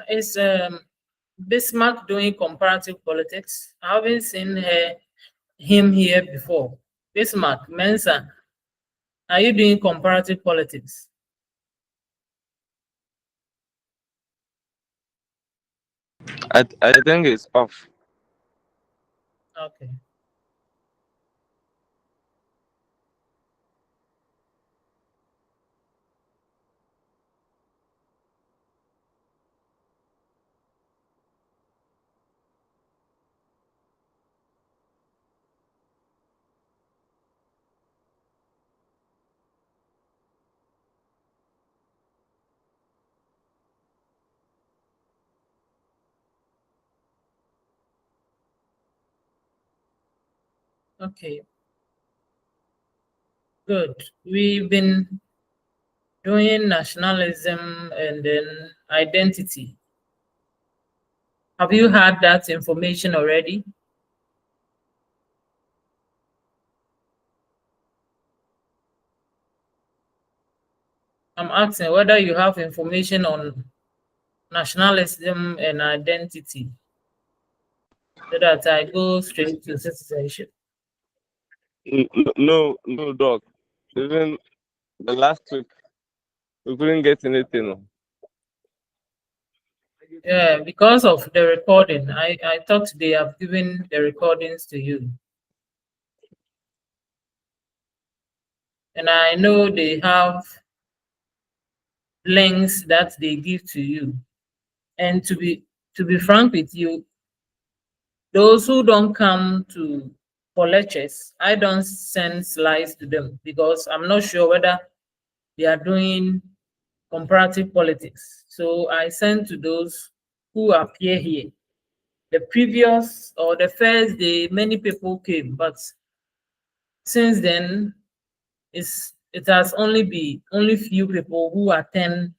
Is Bismarck doing comparative politics? I haven't seen him here before. Bismarck, Mensa, are you doing comparative politics? I think it's off. Okay. Okay. Good. We've been doing nationalism and then identity. Have you had that information already? I'm asking whether you have information on nationalism and identity so that I go straight to citizenship. No, doc. Even the last week, we couldn't get anything. Yeah, because of the recording. I thought they have given the recordings to you. And I know they have links that they give to you. And to be frank with you, those who don't come to for lectures, I don't send slides to them because I'm not sure whether they are doing comparative politics. So I send to those who appear here. The previous or the first day, many people came, but since then, it has only few people who attend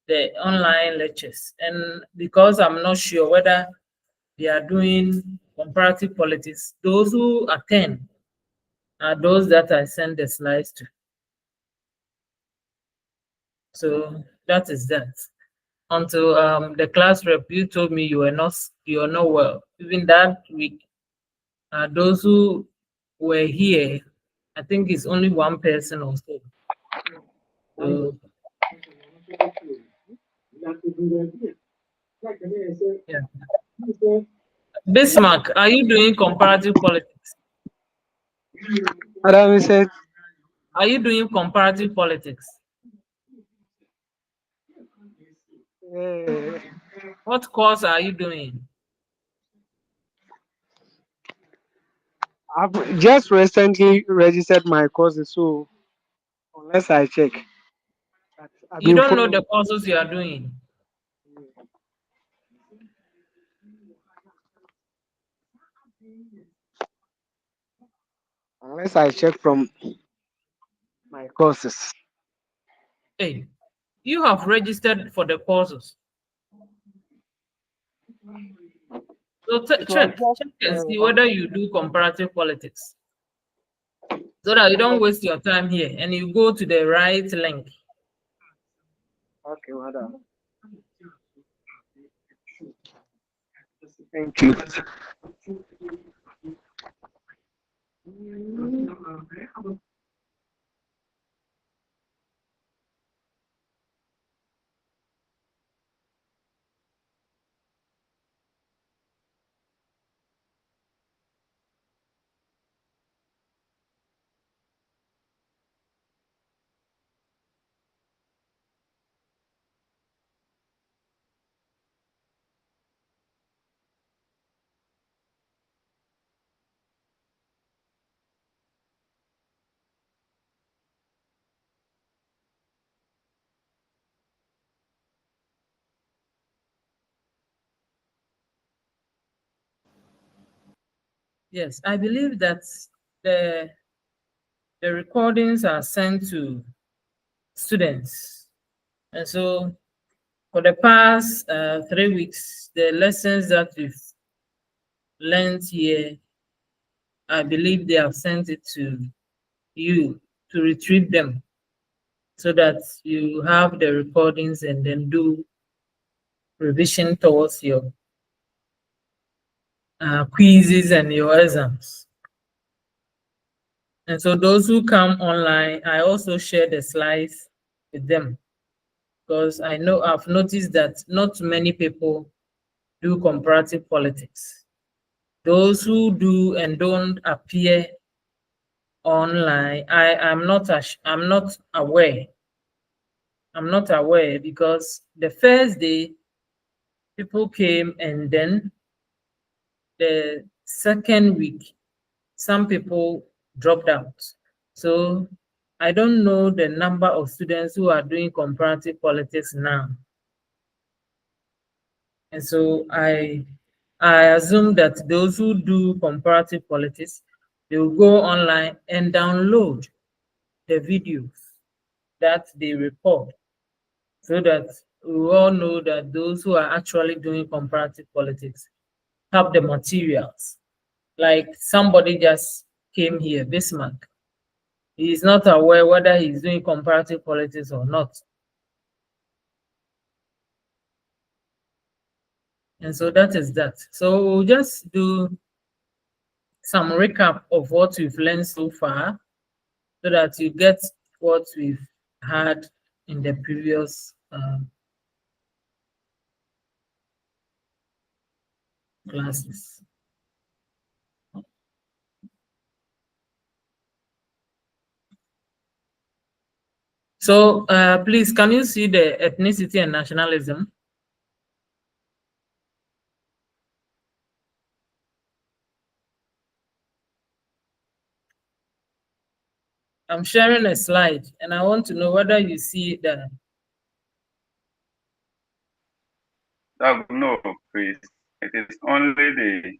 the online lectures. And because I'm not sure whether they are doing comparative politics, those who attend are those that I send the slides to. So that is that. Until the class rep, you told me you are not well. Even that week, those who were here, I think it's only one person or so. So yeah. Bismarck, are you doing comparative politics? Madam said, Are you doing comparative politics? eh, What course are you doing? I've just recently registered my courses, so unless I check, I've You been don't know following. the courses you are doing. Unless I check from my courses. Hey, you have registered for the courses. So It was check and see whether you do comparative politics so that you don't waste your time here and you go to the right link. okay, madam. Thank you. Yes, I believe that the the recordings are sent to students. And so for the past 3 weeks, the lessons that we've learned here, I believe they have sent it to you to retrieve them so that you have the recordings and then do revision towards your quizzes and your exams. And so those who come online, I also share the slides with them, because I know I've noticed that not many people do comparative politics. Those who do and don't appear online, I'm not aware. I'm not aware, because the first day people came, and then the second week some people dropped out. So I don't know the number of students who are doing comparative politics now. And so I assume that those who do comparative politics, they will go online and download the videos that they record, so that we all know that those who are actually doing comparative politics have the materials. Like somebody just came here, Bismarck. He is not aware whether he's doing comparative politics or not. And so that is that. So we'll just do some recap of what we've learned so far, so that you get what we've had in the previous classes. So please, can you see the ethnicity and nationalism? I'm sharing a slide, and I want to know whether you see the. No, please. It is only the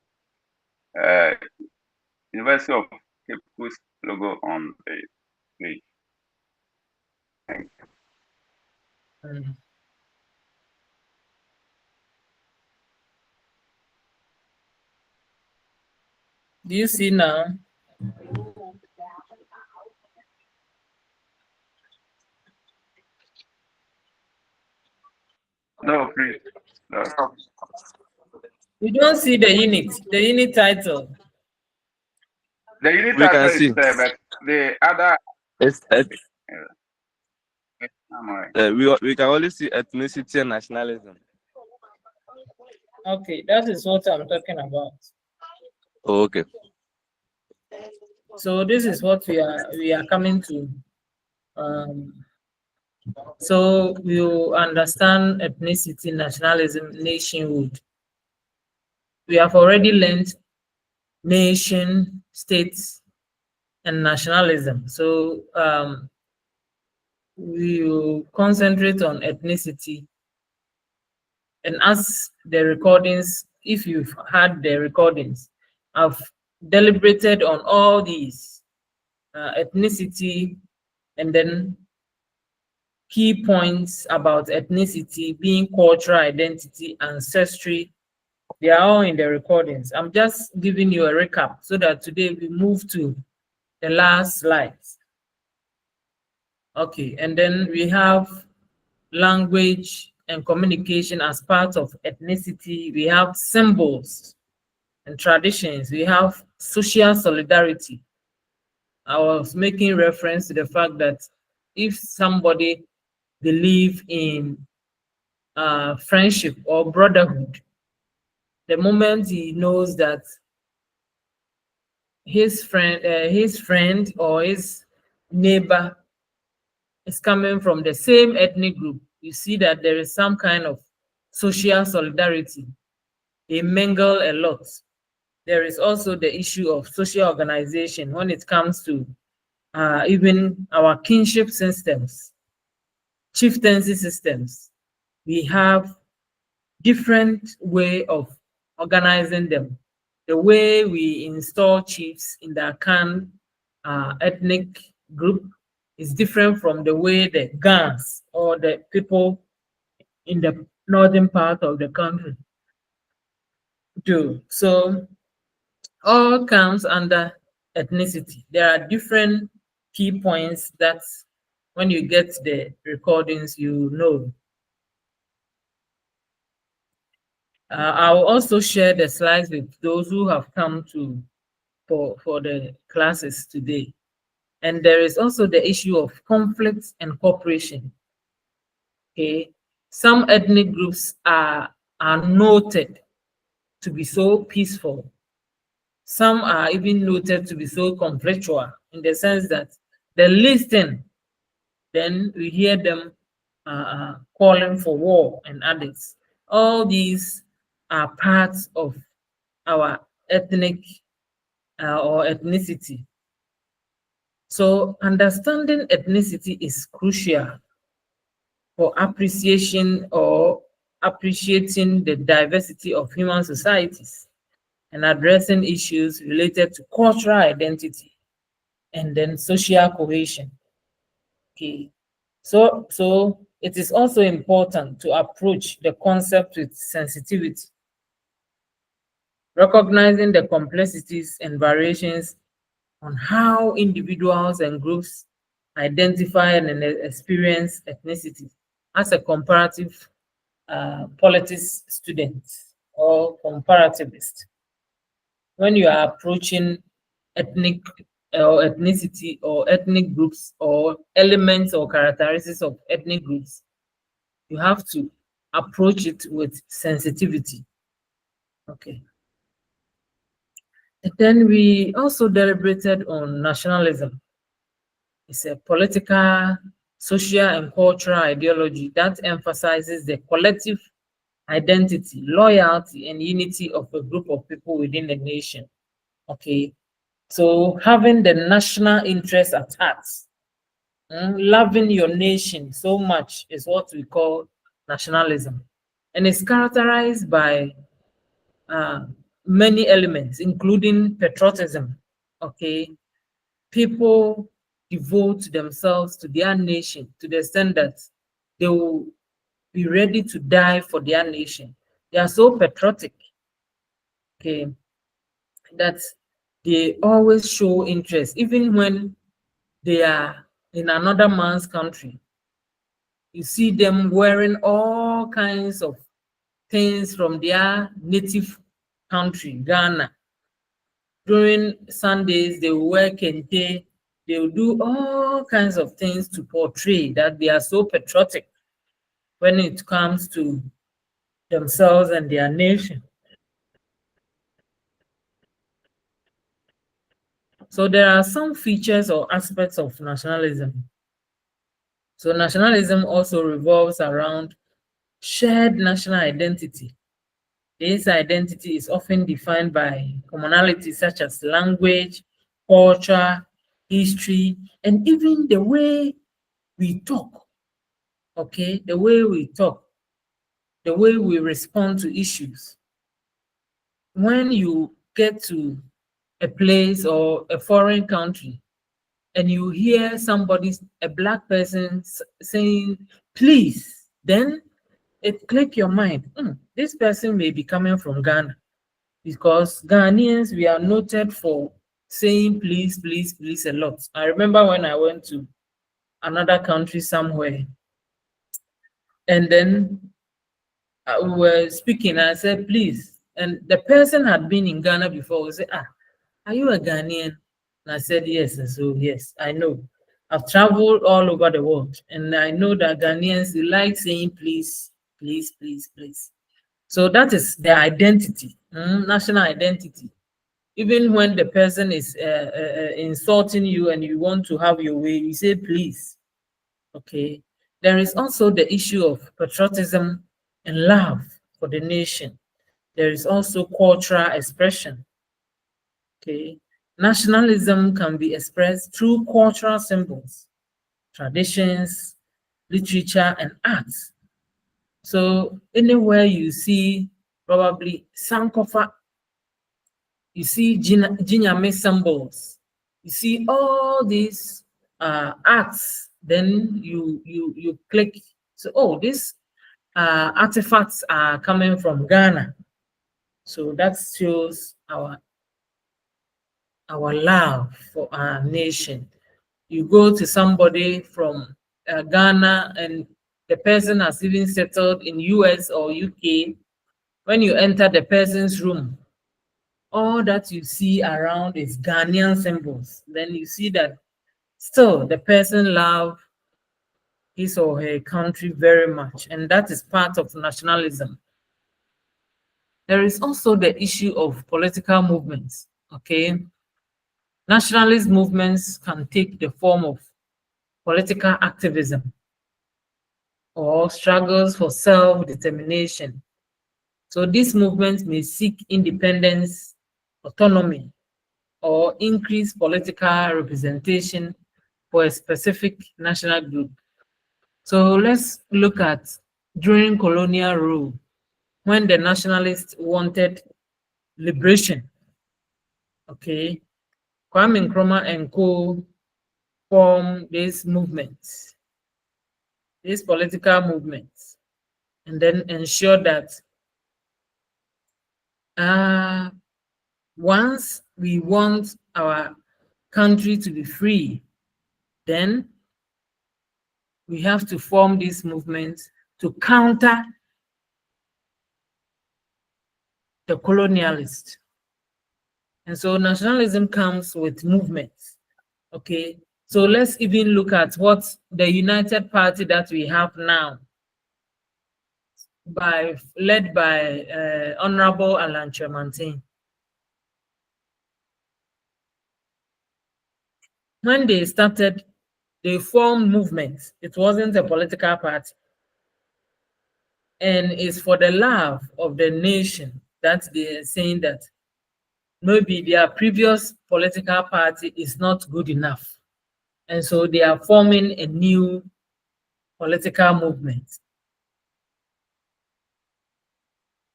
University of Cape Coast logo on the page. Thank you. Do you see now? No, please. No. You don't see the unit title. The unit We can title see. is there, but the other. It's I'm we can only see ethnicity and nationalism. Okay, that is what I'm talking about. Oh, okay. So this is what we are coming to. So you understand ethnicity, nationalism, nationhood. We have already learned nation, states, and nationalism. So we will concentrate on ethnicity. And as the recordings, if you've had the recordings, I've deliberated on all these ethnicity, and then key points about ethnicity being cultural identity, ancestry. They are all in the recordings. I'm just giving you a recap so that today we move to the last slides. Okay, and then we have language and communication as part of ethnicity. We have symbols and traditions. We have social solidarity. I was making reference to the fact that if somebody believes in friendship or brotherhood, the moment he knows that his friend or his neighbor is coming from the same ethnic group, you see that there is some kind of social solidarity. They mingle a lot. There is also the issue of social organization when it comes to even our kinship systems, chieftaincy systems. We have different way of organizing them. The way we install chiefs in the Akan ethnic group is different from the way the Gans or the people in the northern part of the country do. So all comes under ethnicity. There are different key points that when you get the recordings, you know. I will also share the slides with those who have come to for the classes today. And there is also the issue of conflict and cooperation. Okay, some ethnic groups are noted to be so peaceful. Some are even noted to be so conflictual in the sense that the least thing, then we hear them calling for war and others. All these are parts of our ethnic or ethnicity. So understanding ethnicity is crucial for appreciation or appreciating the diversity of human societies and addressing issues related to cultural identity and then social cohesion. Okay. So it is also important to approach the concept with sensitivity, recognizing the complexities and variations on how individuals and groups identify and experience ethnicity as a comparative politics student or comparativist. When you are approaching ethnic or ethnicity or ethnic groups or elements or characteristics of ethnic groups, you have to approach it with sensitivity. Okay. And then we also deliberated on nationalism. It's a political, social, and cultural ideology that emphasizes the collective identity, loyalty, and unity of a group of people within the nation. Okay. So having the national interest at heart, loving your nation so much is what we call nationalism. And it's characterized by many elements, including patriotism. Okay. People devote themselves to their nation to the extent that they will be ready to die for their nation. They are so patriotic, okay, that they always show interest, even when they are in another man's country. You see them wearing all kinds of things from their native country, Ghana. During Sundays, they will wear kente. They will do all kinds of things to portray that they are so patriotic when it comes to themselves and their nation. So there are some features or aspects of nationalism. So nationalism also revolves around shared national identity. This identity is often defined by commonalities such as language, culture, history, and even the way we talk. Okay, the way we talk, the way we respond to issues. When you get to a place or a foreign country and you hear somebody, a black person saying, please, then it click your mind. This person may be coming from Ghana, because Ghanaians, we are noted for saying please, please, please a lot. I remember when I went to another country somewhere, and then we were speaking, I said, please. And the person had been in Ghana before. We said, are you a Ghanaian? And I said, yes. And so, yes, I know. I've traveled all over the world, and I know that Ghanaians, they like saying please, please, please, please. So that is the identity, national identity. Even when the person is insulting you and you want to have your way, you say please. Okay. There is also the issue of patriotism and love for the nation. There is also cultural expression. Okay. Nationalism can be expressed through cultural symbols, traditions, literature, and arts. So anywhere you see probably Sankofa, you see Jinyame symbols, you see all these arts, then you click. So, oh, these artifacts are coming from Ghana. So that shows our love for our nation. You go to somebody from Ghana and the person has even settled in US or UK. when you enter the person's room, all that you see around is Ghanaian symbols. Then you see that still the person loves his or her country very much, and that is part of nationalism. There is also the issue of political movements. Okay, nationalist movements can take the form of political activism or struggles for self-determination. So these movements may seek independence, autonomy, or increased political representation for a specific national group. So let's look at during colonial rule, when the nationalists wanted liberation. Okay, Kwame Nkrumah and co formed these movements, these political movements, and then ensure that once we want our country to be free, then we have to form these movements to counter the colonialists. And so nationalism comes with movements. Okay, so let's even look at what the United Party that we have now, led by Honorable Alan Chemantin. When they started, they formed movements. It wasn't a political party. And it's for the love of the nation that they are saying that maybe their previous political party is not good enough. And so they are forming a new political movement.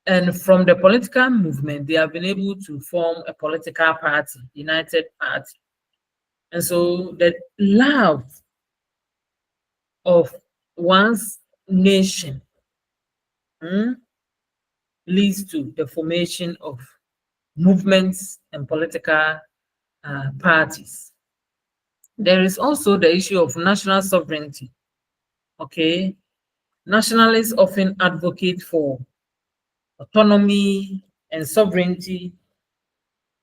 And from the political movement, they have been able to form a political party, United Party. And so the love of one's nation leads to the formation of movements and political parties. There is also the issue of national sovereignty. Okay, nationalists often advocate for autonomy and sovereignty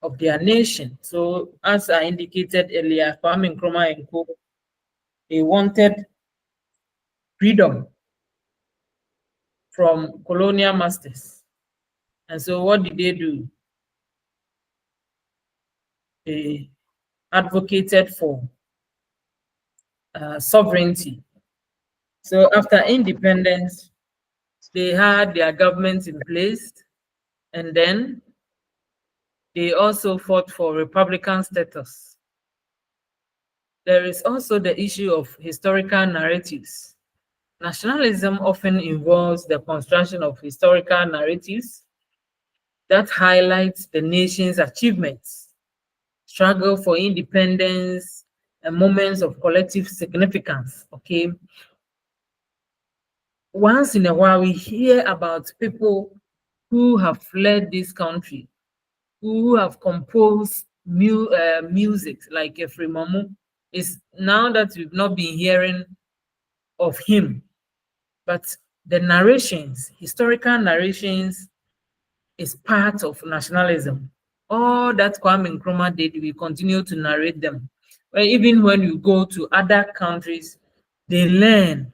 of their nation. So, as I indicated earlier, Kwame Nkrumah and co, they wanted freedom from colonial masters. And so, what did they do? They advocated for sovereignty. So, after independence, they had their government in place, and then they also fought for Republican status. There is also the issue of historical narratives. Nationalism often involves the construction of historical narratives that highlight the nation's achievements, struggle for independence, and moments of collective significance. Okay. Once in a while, we hear about people who have fled this country, who have composed music like Efrimomu. It's now that we've not been hearing of him, but the narrations, historical narrations, is part of nationalism. All that Kwame Nkrumah did, we continue to narrate them. Well, even when you go to other countries, they learn.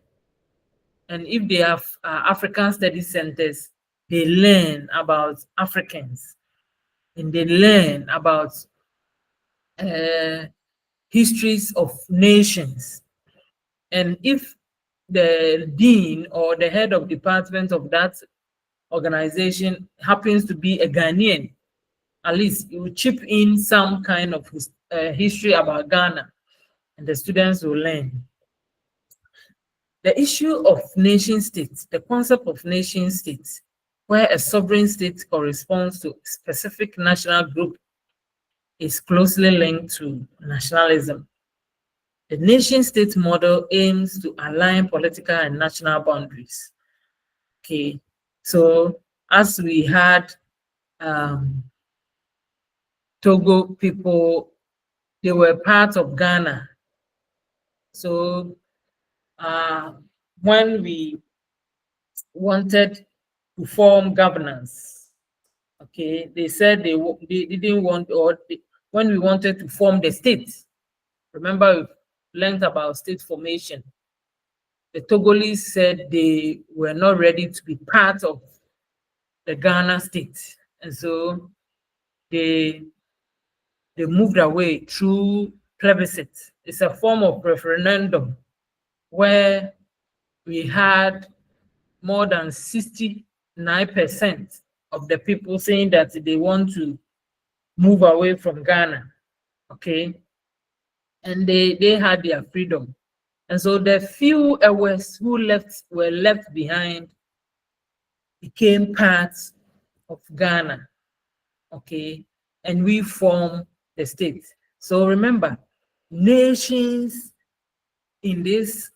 And if they have African study centers, they learn about Africans, and they learn about histories of nations. And if the dean or the head of department of that organization happens to be a Ghanaian, at least you will chip in some kind of history about Ghana, and the students will learn. The issue of nation states, the concept of nation states, where a sovereign state corresponds to a specific national group, is closely linked to nationalism. The nation-state model aims to align political and national boundaries. Okay, so as we had Togo people, they were part of Ghana. So when we wanted to form governance. Okay, they said they didn't want, when we wanted to form the state, remember we learned about state formation. The Togolese said they were not ready to be part of the Ghana state, and so they moved away through plebiscite. It's a form of referendum where we had more than 69% of the people saying that they want to move away from Ghana. Okay, and they had their freedom, and so the few Ewes who were left behind became part of Ghana. Okay, and we form the state. So remember, nations in this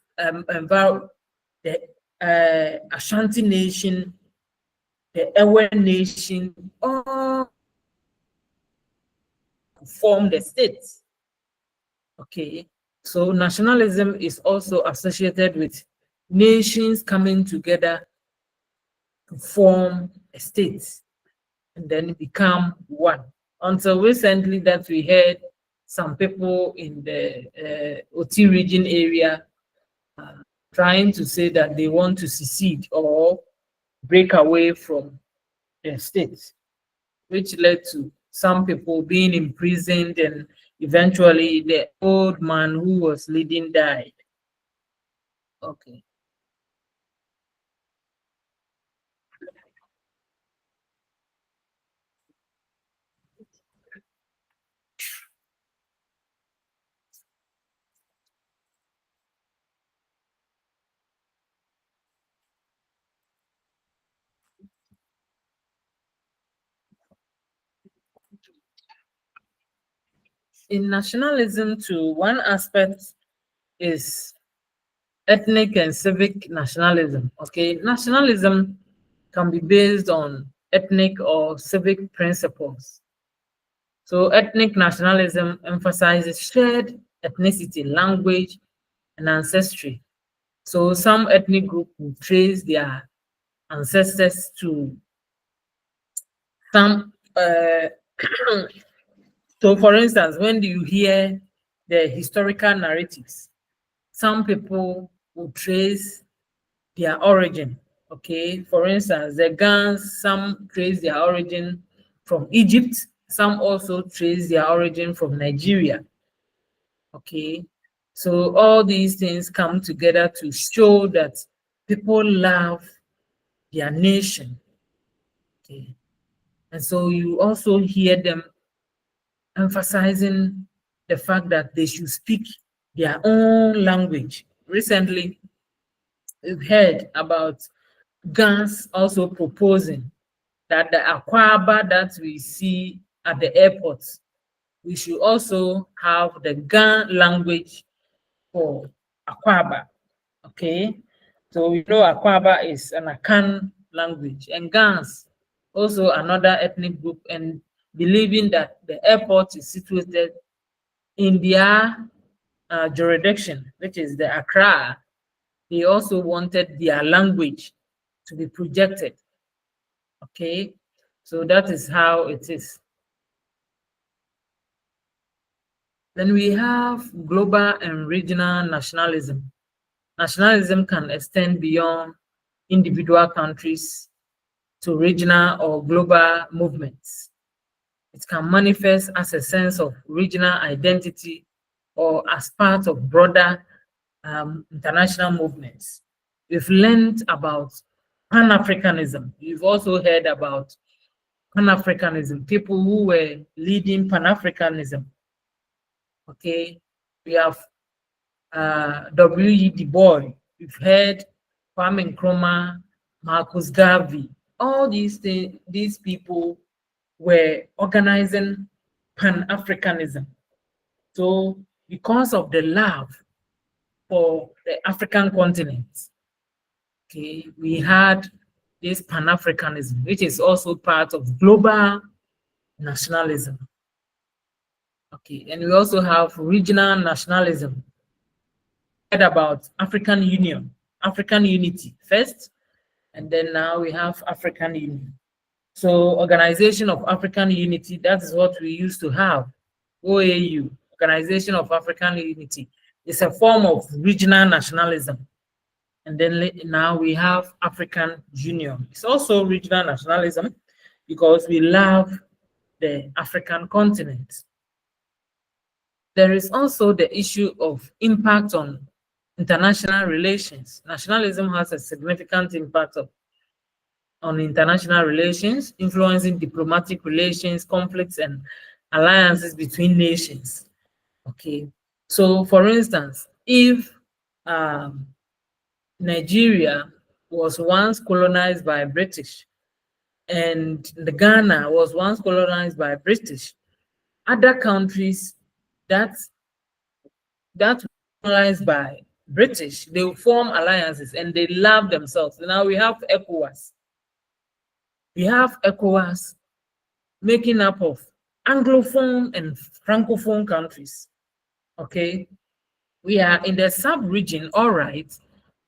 environment, the Ashanti nation, the Ewe nation, all form the state. Okay, so nationalism is also associated with nations coming together to form a state and then become one. Until recently that we heard some people in the Oti region area trying to say that they want to secede or break away from the state, which led to some people being imprisoned, and eventually the old man who was leading died. Okay. In nationalism too, one aspect is ethnic and civic nationalism. Okay, nationalism can be based on ethnic or civic principles. So ethnic nationalism emphasizes shared ethnicity, language, and ancestry. So some ethnic groups will trace their ancestors to some so for instance, when you hear the historical narratives, some people will trace their origin. Okay, for instance, the Gans, some trace their origin from Egypt, some also trace their origin from Nigeria. Okay, so all these things come together to show that people love their nation. Okay, and so you also hear them emphasizing the fact that they should speak their own language. Recently, we've heard about Gans also proposing that the Akwaba that we see at the airports, we should also have the Gan language for Akwaba. Okay, so we know Akwaba is an Akan language, and Gans also another ethnic group, and believing that the airport is situated in their jurisdiction, which is the Accra, they also wanted their language to be projected. Okay, so that is how it is. Then we have global and regional nationalism. Nationalism can extend beyond individual countries to regional or global movements. It can manifest as a sense of regional identity or as part of broader international movements. We've learned about Pan-Africanism. You've also heard about Pan-Africanism, people who were leading Pan-Africanism. Okay, we have W.E. Du Bois. We've heard Kwame Nkrumah, Marcus Garvey. All these things, these people were organizing Pan-Africanism. So because of the love for the African continent, okay, we had this Pan-Africanism, which is also part of global nationalism. Okay, and we also have regional nationalism. Heard about African Union, African unity. First, And then now we have African Union. So Organization of African Unity, that is what we used to have. OAU, Organization of African Unity. It's a form of regional nationalism. And then now we have African Union. It's also regional nationalism because we love the African continent. There is also the issue of impact on international relations. Nationalism has a significant impact on international relations, influencing diplomatic relations, conflicts, and alliances between nations. Okay, so for instance, if Nigeria was once colonized by British, and the Ghana was once colonized by British, other countries that colonized by British, they will form alliances and they love themselves. Now we have ECOWAS. We have ECOWAS making up of Anglophone and Francophone countries. Okay, we are in the sub-region, all right,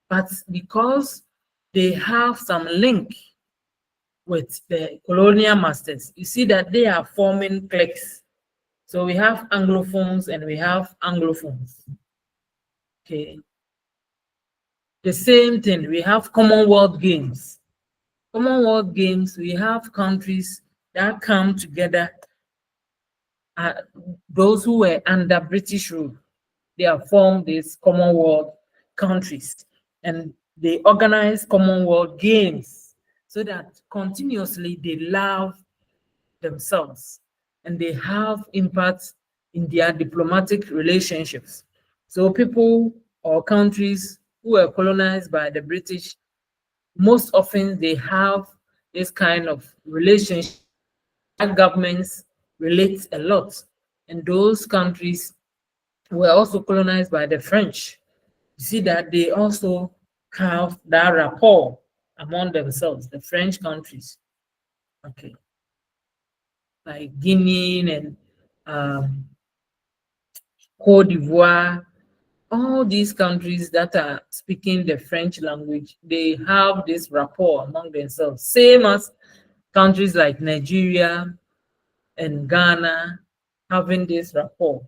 but because they have some link with the colonial masters, you see that they are forming cliques. So we have Anglophones and we have Anglophones. Okay. The same thing, we have Commonwealth Games. Commonwealth Games, we have countries that come together. Those who were under British rule, they have formed these Commonwealth countries, and they organize Commonwealth Games so that continuously they love themselves and they have impact in their diplomatic relationships. So people or countries who were colonized by the British, most often they have this kind of relationship. Governments relate a lot, and those countries were also colonized by the French. You see that they also have that rapport among themselves, the French countries. Okay, like Guinea and Cote d'Ivoire, all these countries that are speaking the French language, they have this rapport among themselves, same as countries like Nigeria and Ghana having this rapport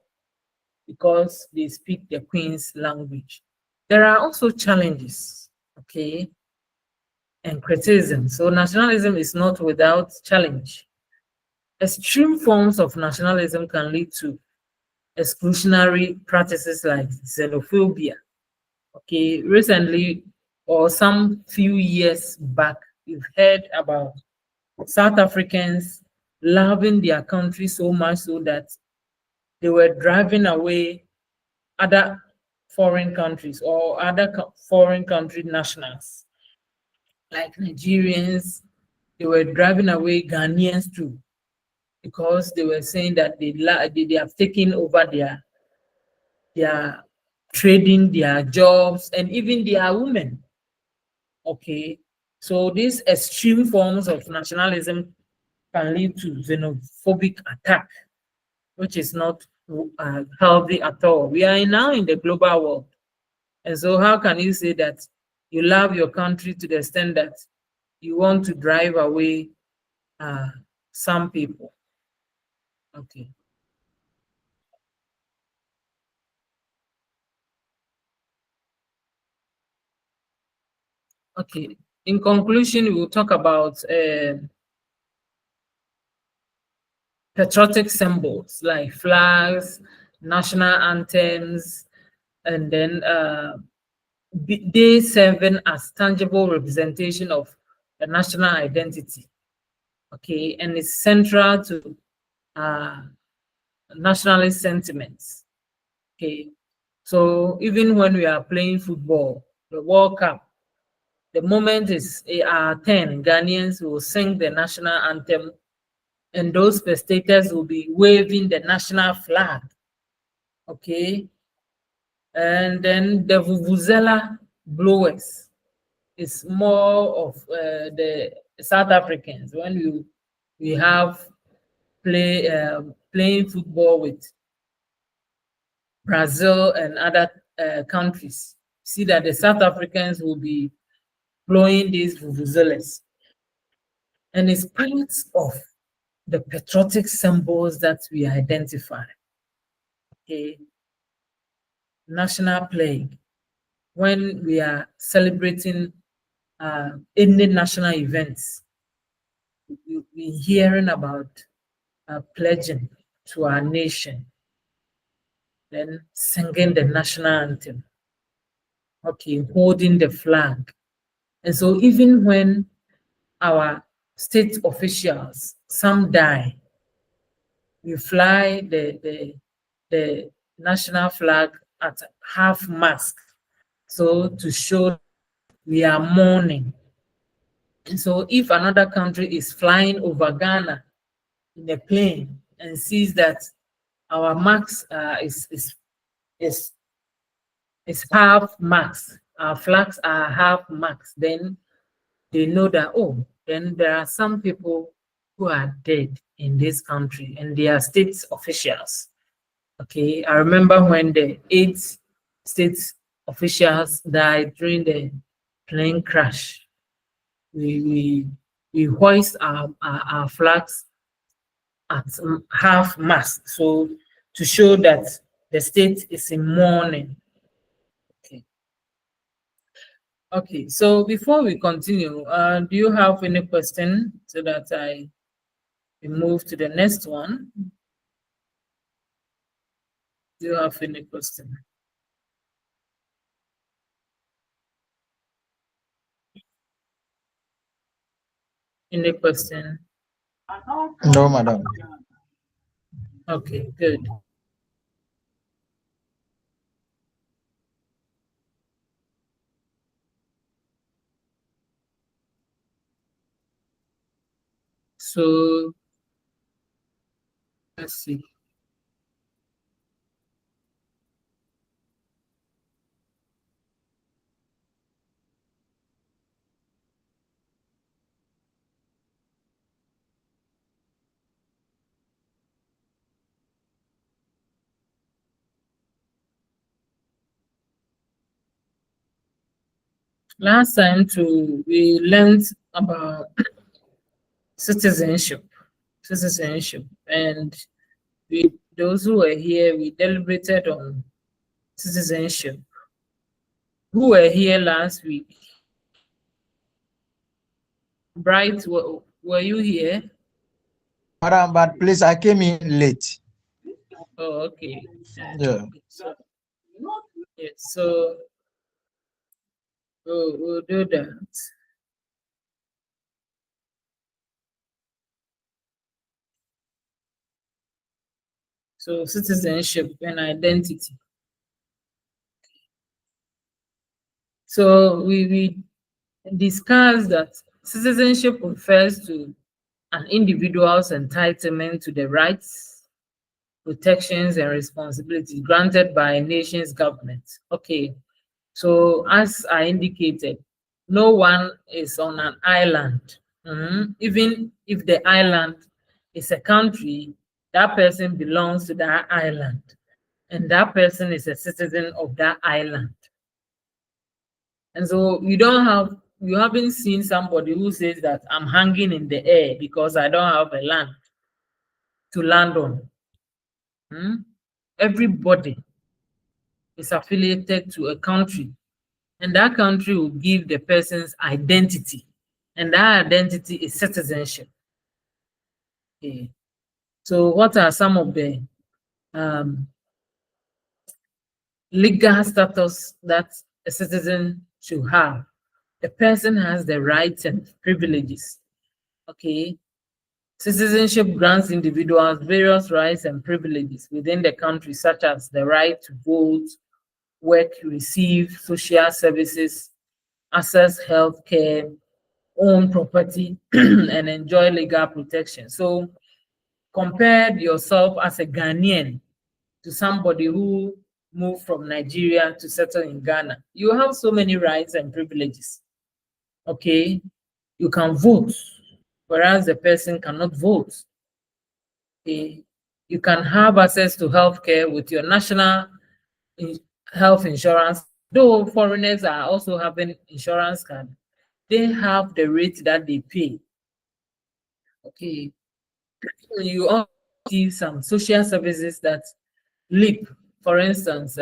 because they speak the Queen's language. There are also challenges, okay, and criticism. So nationalism is not without challenge. Extreme forms of nationalism can lead to exclusionary practices like xenophobia. Okay, recently or some few years back, we've heard about South Africans loving their country so much so that they were driving away other foreign countries or other foreign country nationals, like Nigerians. They were driving away Ghanaians too, because they were saying that they have taken over their trading, their jobs, and even their women. Okay, so these extreme forms of nationalism can lead to xenophobic attack, which is not healthy at all. We are now in the global world. And so how can you say that you love your country to the extent that you want to drive away some people? Okay. Okay. In conclusion, we will talk about patriotic symbols like flags, national anthems, and then they serving as tangible representation of the national identity. Okay, and it's central to nationalist sentiments. Okay, so even when we are playing football, the World Cup, the moment is 10, Ghanaians will sing the national anthem, and those spectators will be waving the national flag. Okay, and then the vuvuzela blowers is more of the South Africans. When we have playing football with Brazil and other countries, see that the South Africans will be blowing these vuvuzelas. And it's part of the patriotic symbols that we identify. Okay. National flag. When we are celebrating any national events, we're hearing about pledging to our nation, then singing the national anthem, okay, holding the flag. And so even when our state officials, some die, we fly the national flag at half mast, so to show we are mourning. And so if another country is flying over Ghana in a plane and sees that our max is half max, our flags are half max, then they know that, oh, then there are some people who are dead in this country and they are state officials. Okay, I remember when the 8 state officials died during the plane crash. We hoist our flags at half mast, so to show that the state is in mourning. Okay. Okay, so before we continue, do you have any question so that I move to the next one? Do you have any question? Any question? No, madam. Okay, good. So let's see. Last time we learned about citizenship, and those who were here, we deliberated on citizenship. Who were here last week? Bright, were you here? Madam, but please, I came in late. Oh, okay. Yeah. So we'll do that. So citizenship and identity. So we discussed that citizenship refers to an individual's entitlement to the rights, protections, and responsibilities granted by a nation's government. Okay, so as I indicated, no one is on an island. Even if the island is a country, that person belongs to that island, and that person is a citizen of that island. And so you haven't seen somebody who says that I'm hanging in the air because I don't have a land to land on. Everybody is affiliated to a country, and that country will give the person's identity, and that identity is citizenship. Okay. So what are some of the legal status that a citizen should have? The person has the rights and privileges. Okay. Citizenship grants individuals various rights and privileges within the country, such as the right to vote, work, receive social services, access health care, own property, and enjoy legal protection. So compare yourself as a Ghanaian to somebody who moved from Nigeria to settle in Ghana. You have so many rights and privileges. Okay, you can vote, whereas the person cannot vote. Okay, you can have access to healthcare with your national health insurance, though foreigners are also having insurance card. they have the rate that they pay. Okay. You also see some social services that leap, for instance,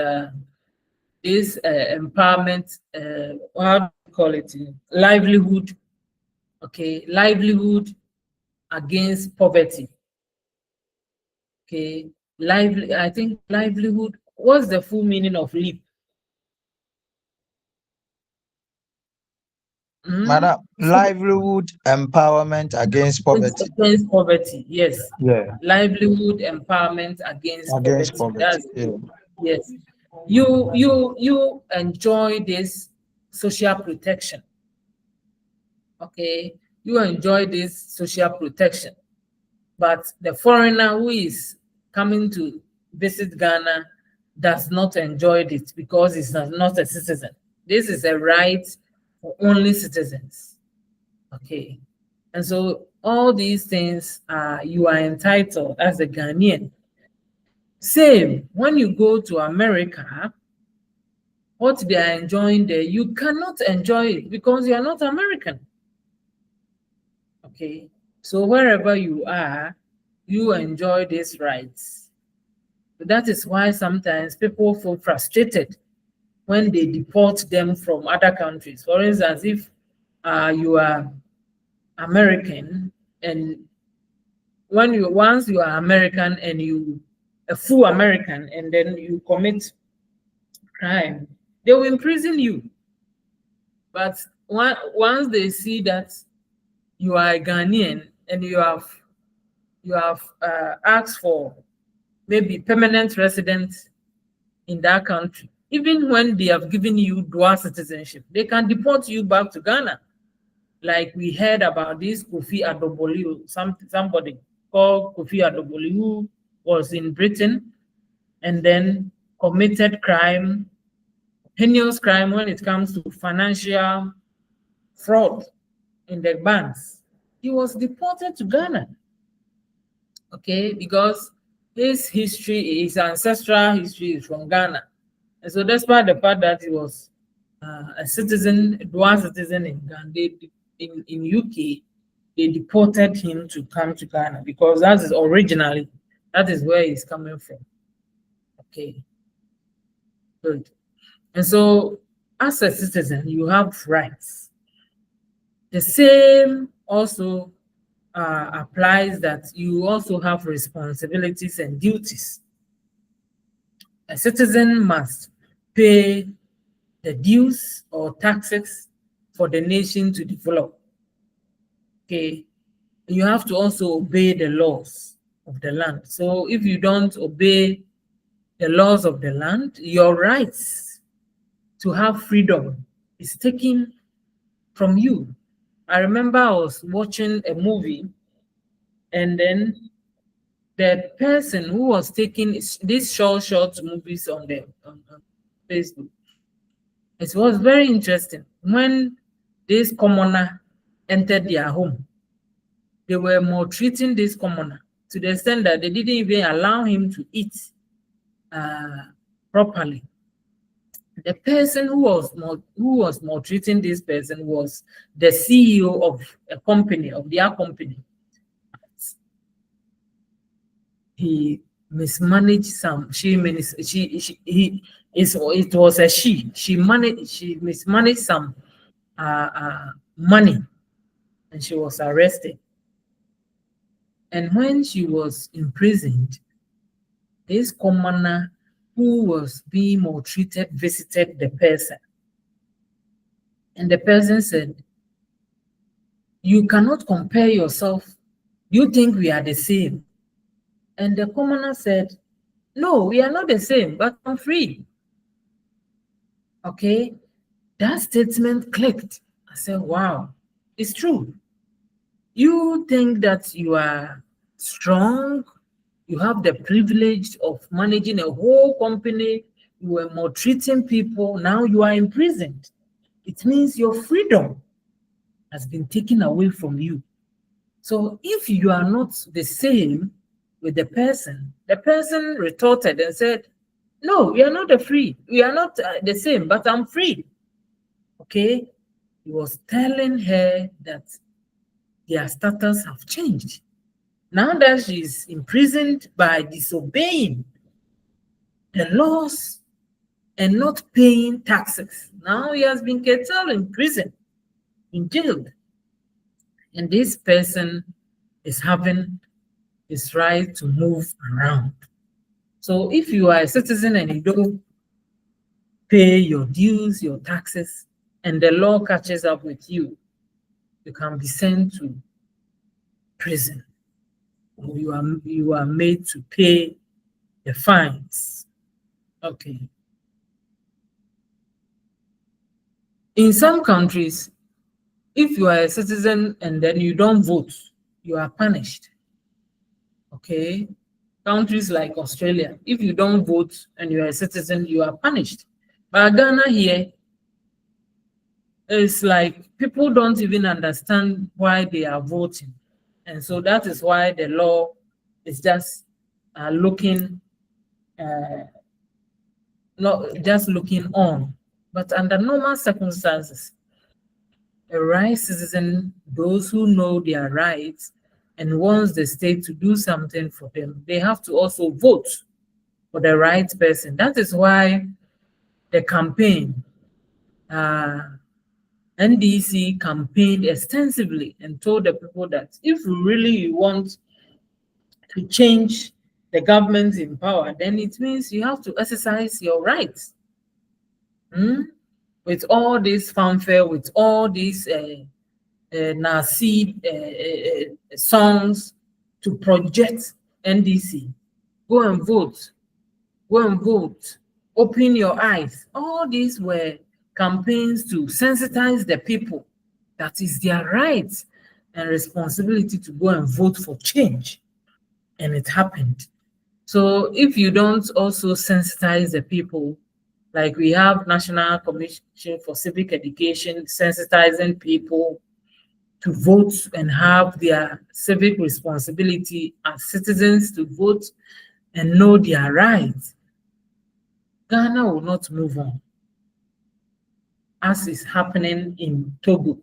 this empowerment, how do you call it? Livelihood. Okay, livelihood against poverty. Okay, I think livelihood. What's the full meaning of leap? Madam, livelihood empowerment against poverty. Against poverty, yes. Yeah. Livelihood empowerment against Against poverty. poverty. That's Yeah. yes. You enjoy this social protection. Okay, you enjoy this social protection, but the foreigner who is coming to visit Ghana does not enjoy it because he's not a citizen. This is a right for only citizens. Okay, and so all these things you are entitled as a Ghanaian. Same when you go to America, what they are enjoying there, you cannot enjoy it because you are not American. Okay, so wherever you are, you enjoy these rights. That is why sometimes people feel frustrated when they deport them from other countries. For instance, if you are American, and once you are American and you a full American, and then you commit crime, they will imprison you. But once they see that you are a Ghanaian and you have asked for maybe permanent residence in that country, even when they have given you dual citizenship, they can deport you back to Ghana. Like we heard about this Kofi Adoboli, somebody called Kofi Adoboli, who was in Britain and then committed crime, heinous crime when it comes to financial fraud in the banks. He was deported to Ghana. Okay, because his history, his ancestral history is from Ghana. And so despite the fact that he was a citizen, a dual citizen in Ghana, in UK, they deported him to come to Ghana because that is where he's coming from. Okay, good. And so as a citizen, you have rights. The same also applies that you also have responsibilities and duties. A citizen must pay the dues or taxes for the nation to develop. Okay, you have to also obey the laws of the land. So if you don't obey the laws of the land, your rights to have freedom is taken from you. I remember I was watching a movie, and then the person who was taking these short movies on Facebook, it was very interesting. When this commoner entered their home, they were maltreating this commoner to the extent that they didn't even allow him to eat properly. The person who was maltreating this person was the CEO of a company, of their company. He mismanaged some. It was a she. She mismanaged some money, and she was arrested. And when she was imprisoned, this commoner who was being maltreated visited the person. And the person said, "You cannot compare yourself. You think we are the same?" And the commoner said, "No, we are not the same, but I'm free." Okay, that statement clicked. I said, wow, it's true. You think that you are strong, you have the privilege of managing a whole company, you were maltreating people, now you are imprisoned. It means your freedom has been taken away from you. So if you are not the same with the person retorted and said, "No, we are not the same, but I'm free." Okay, He was telling her that their status have changed. Now that she's imprisoned by disobeying the laws and not paying taxes, now he has been curtailed in prison, in jail. And this person is having his right to move around. So if you are a citizen and you don't pay your dues, your taxes, and the law catches up with you, you can be sent to prison. Or you are made to pay the fines. Okay. In some countries, if you are a citizen and then you don't vote, you are punished. Okay. Countries like Australia, if you don't vote and you are a citizen, you are punished. But Ghana here, it's like people don't even understand why they are voting. And so that is why the law is just looking, not just looking on. But under normal circumstances, a right citizen, those who know their rights and wants the state to do something for them, they have to also vote for the right person. That is why the campaign, NDC campaigned extensively and told the people that if you really want to change the government in power, then it means you have to exercise your rights. With all this fanfare, with all these Nasi songs to project NDC. Go and vote. Go and vote. Open your eyes. All these were campaigns to sensitize the people that is their right and responsibility to go and vote for change. And it happened. So if you don't also sensitize the people, like we have National Commission for Civic Education, sensitizing people to vote and have their civic responsibility as citizens to vote and know their rights, Ghana will not move on, as is happening in Togo.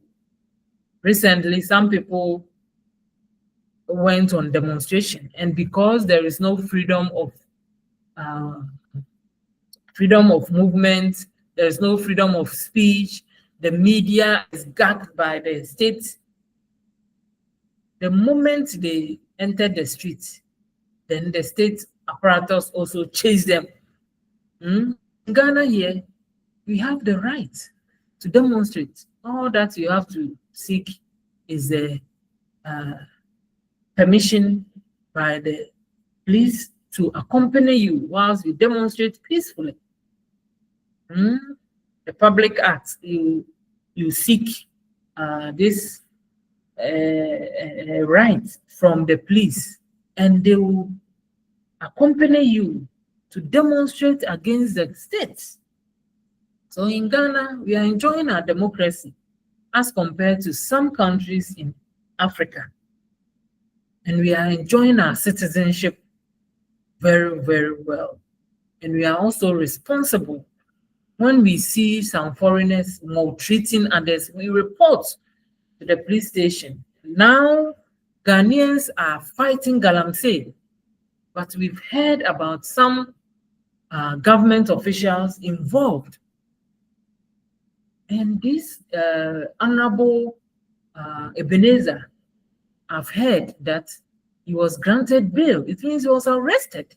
Recently, some people went on demonstration, and because there is no freedom of movement, there is no freedom of speech, the media is gagged by the state. The moment they entered the street, then the state apparatus also chased them. In Ghana here, we have the right to demonstrate. All that you have to seek is a permission by the police to accompany you whilst you demonstrate peacefully. The Public Act, you seek this right from the police, and they will accompany you to demonstrate against the state. So in Ghana, we are enjoying our democracy as compared to some countries in Africa. And we are enjoying our citizenship very, very well. And we are also responsible. When we see some foreigners maltreating others, we report to the police station. Now, Ghanaians are fighting galamsey, but we've heard about some government officials involved. And this Honorable Ebenezer, I've heard that he was granted bail. It means he was arrested.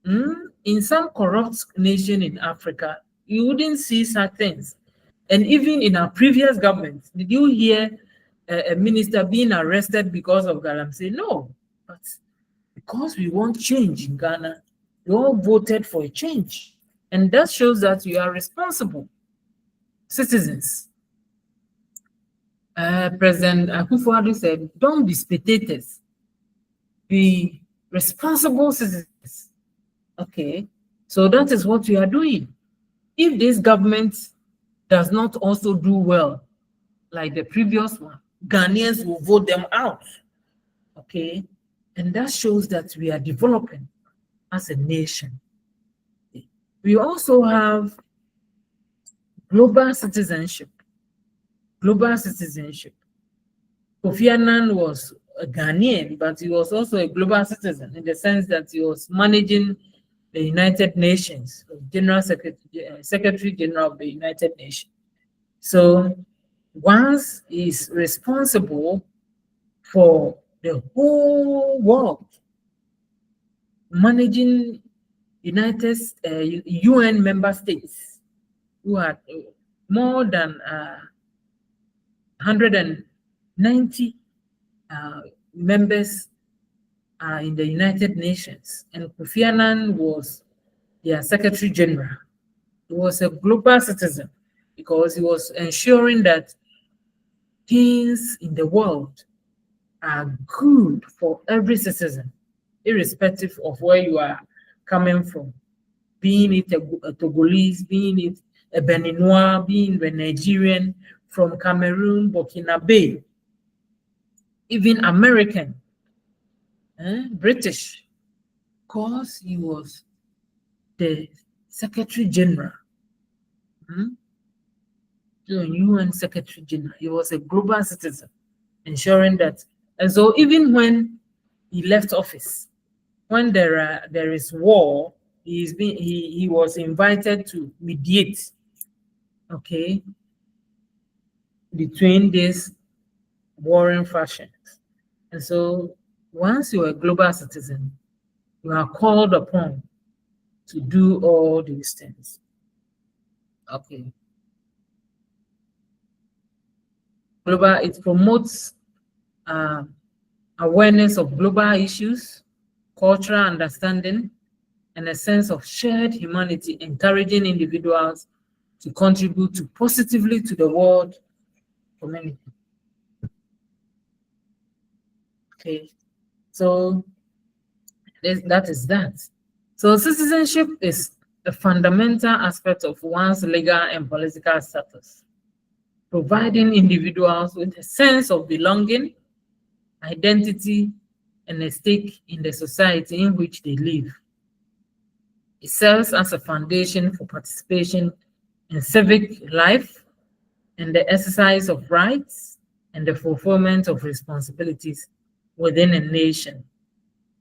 In some corrupt nation in Africa, you wouldn't see such things. And even in our previous government, did you hear a minister being arrested because of galamsey? No, but because we want change in Ghana, we all voted for a change. And that shows that we are responsible citizens. President Akufo-Addo said, don't be spectators, be responsible citizens. Okay, so that is what we are doing. If this government does not also do well, like the previous one, Ghanaians will vote them out. Okay, and that shows that we are developing as a nation. We also have global citizenship. global citizenship. Kofi Annan was a Ghanaian, but he was also a global citizen in the sense that he was managing the United Nations, General Secretary, Secretary General of the United Nations. So once he's responsible for the whole world, managing UN member states who had more than 190 members in the United Nations, and Kofi Annan was their Secretary General. He was a global citizen because he was ensuring that things in the world are good for every citizen, irrespective of where you are coming from, being it a Togolese, being it a Beninois, being a Nigerian, from Cameroon, Burkina Faso, even American, British, because he was the Secretary General, the UN Secretary General. He was a global citizen, ensuring that. And so even he left office, when there is war, he was invited to mediate, okay, between these warring factions. And so once you're a global citizen, you are called upon to do all these things. Okay. Global, it promotes awareness of global issues, cultural understanding, and a sense of shared humanity, encouraging individuals to contribute positively to the world community. Okay, so that is that. So citizenship is a fundamental aspect of one's legal and political status, providing individuals with a sense of belonging, identity, and a stake in the society in which they live. It serves as a foundation for participation in civic life and the exercise of rights and the fulfillment of responsibilities within a nation.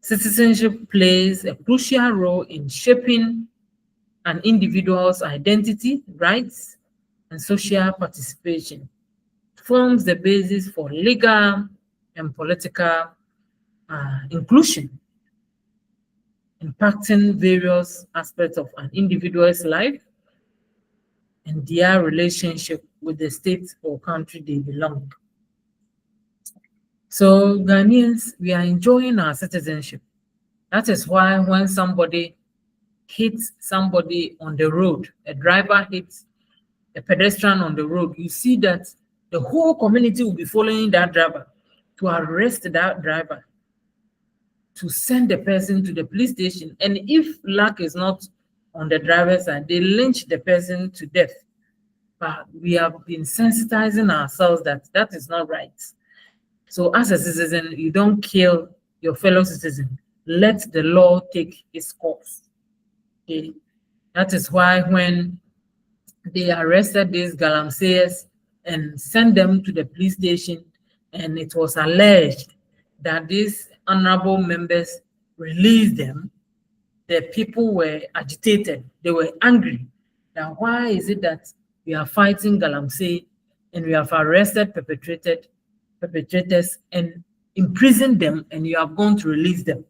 Citizenship plays a crucial role in shaping an individual's identity, rights, and social participation. It forms the basis for legal and political inclusion, impacting various aspects of an individual's life and their relationship with the state or country they belong. So Ghanaians, we are enjoying our citizenship. That is why when somebody hits somebody on the road, a driver hits a pedestrian on the road, you see that the whole community will be following that driver to arrest that driver, to send the person to the police station. And if luck is not on the driver's side, they lynch the person to death. But we have been sensitizing ourselves that that is not right. So as a citizen, you don't kill your fellow citizen. Let the law take its course. Okay? That is why when they arrested these galamseyers and sent them to the police station, and it was alleged that these honorable members released them, the people were agitated. They were angry. Now, why is it that we are fighting galamsey and we have arrested perpetrators and imprisoned them, and you are going to release them?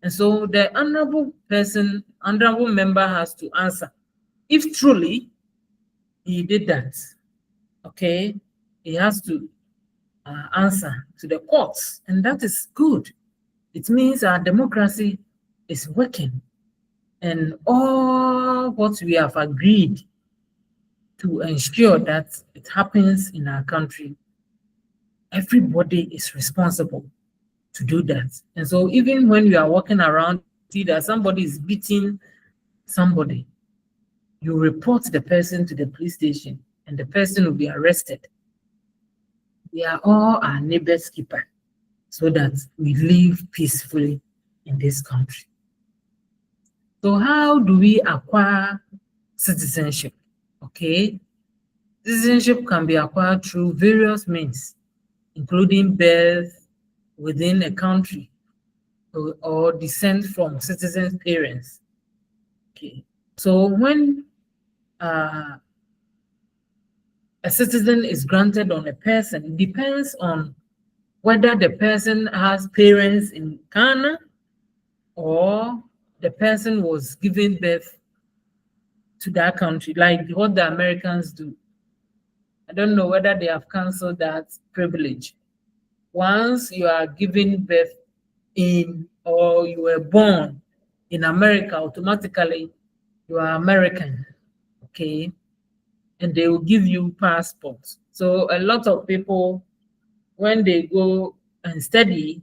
And so the honorable member has to answer if truly he did that. Okay, he has to answer to the courts, and that is good. It means our democracy is working, and all what we have agreed to ensure that it happens in our country, everybody is responsible to do that. And so even when you are walking around, see that somebody is beating somebody, you report the person to the police station and the person will be arrested. We are all our neighbor's keeper so that we live peacefully in this country. So how do we acquire citizenship? Okay, Citizenship can be acquired through various means, including birth within a country or descent from citizen parents. Okay. So when a citizen is granted on a person, it depends on whether the person has parents in Ghana or the person was given birth to that country, like what the Americans do. I don't know whether they have canceled that privilege. Once you are given birth in or you were born in America, automatically you are American, okay? And they will give you passports. So a lot of people, when they go and study,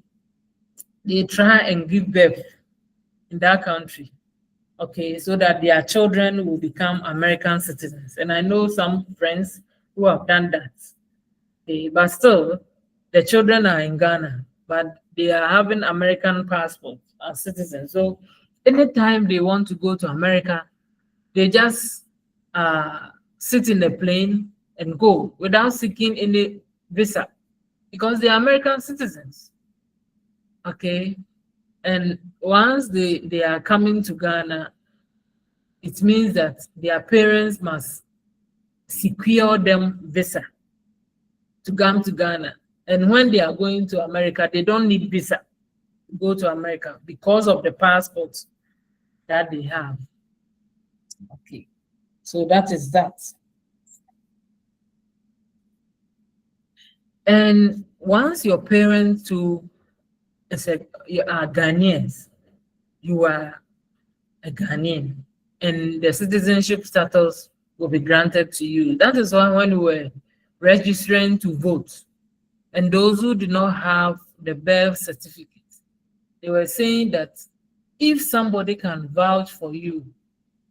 they try and give birth in that country, okay, so that their children will become American citizens. And I know some friends who have done that. Okay, but still, the children are in Ghana, but they are having American passports as citizens. So anytime they want to go to America, they just sit in the plane and go without seeking any visa because they are American citizens. Okay. And once they are coming to Ghana, it means that their parents must secure them visa to come to Ghana. And when they are going to America, they don't need visa to go to America because of the passports that they have. Okay, so that is that. And once your parents you are Ghanaians, you are a Ghanaian, and the citizenship status will be granted to you. That is why when we were registering to vote, and those who do not have the birth certificate, they were saying that if somebody can vouch for you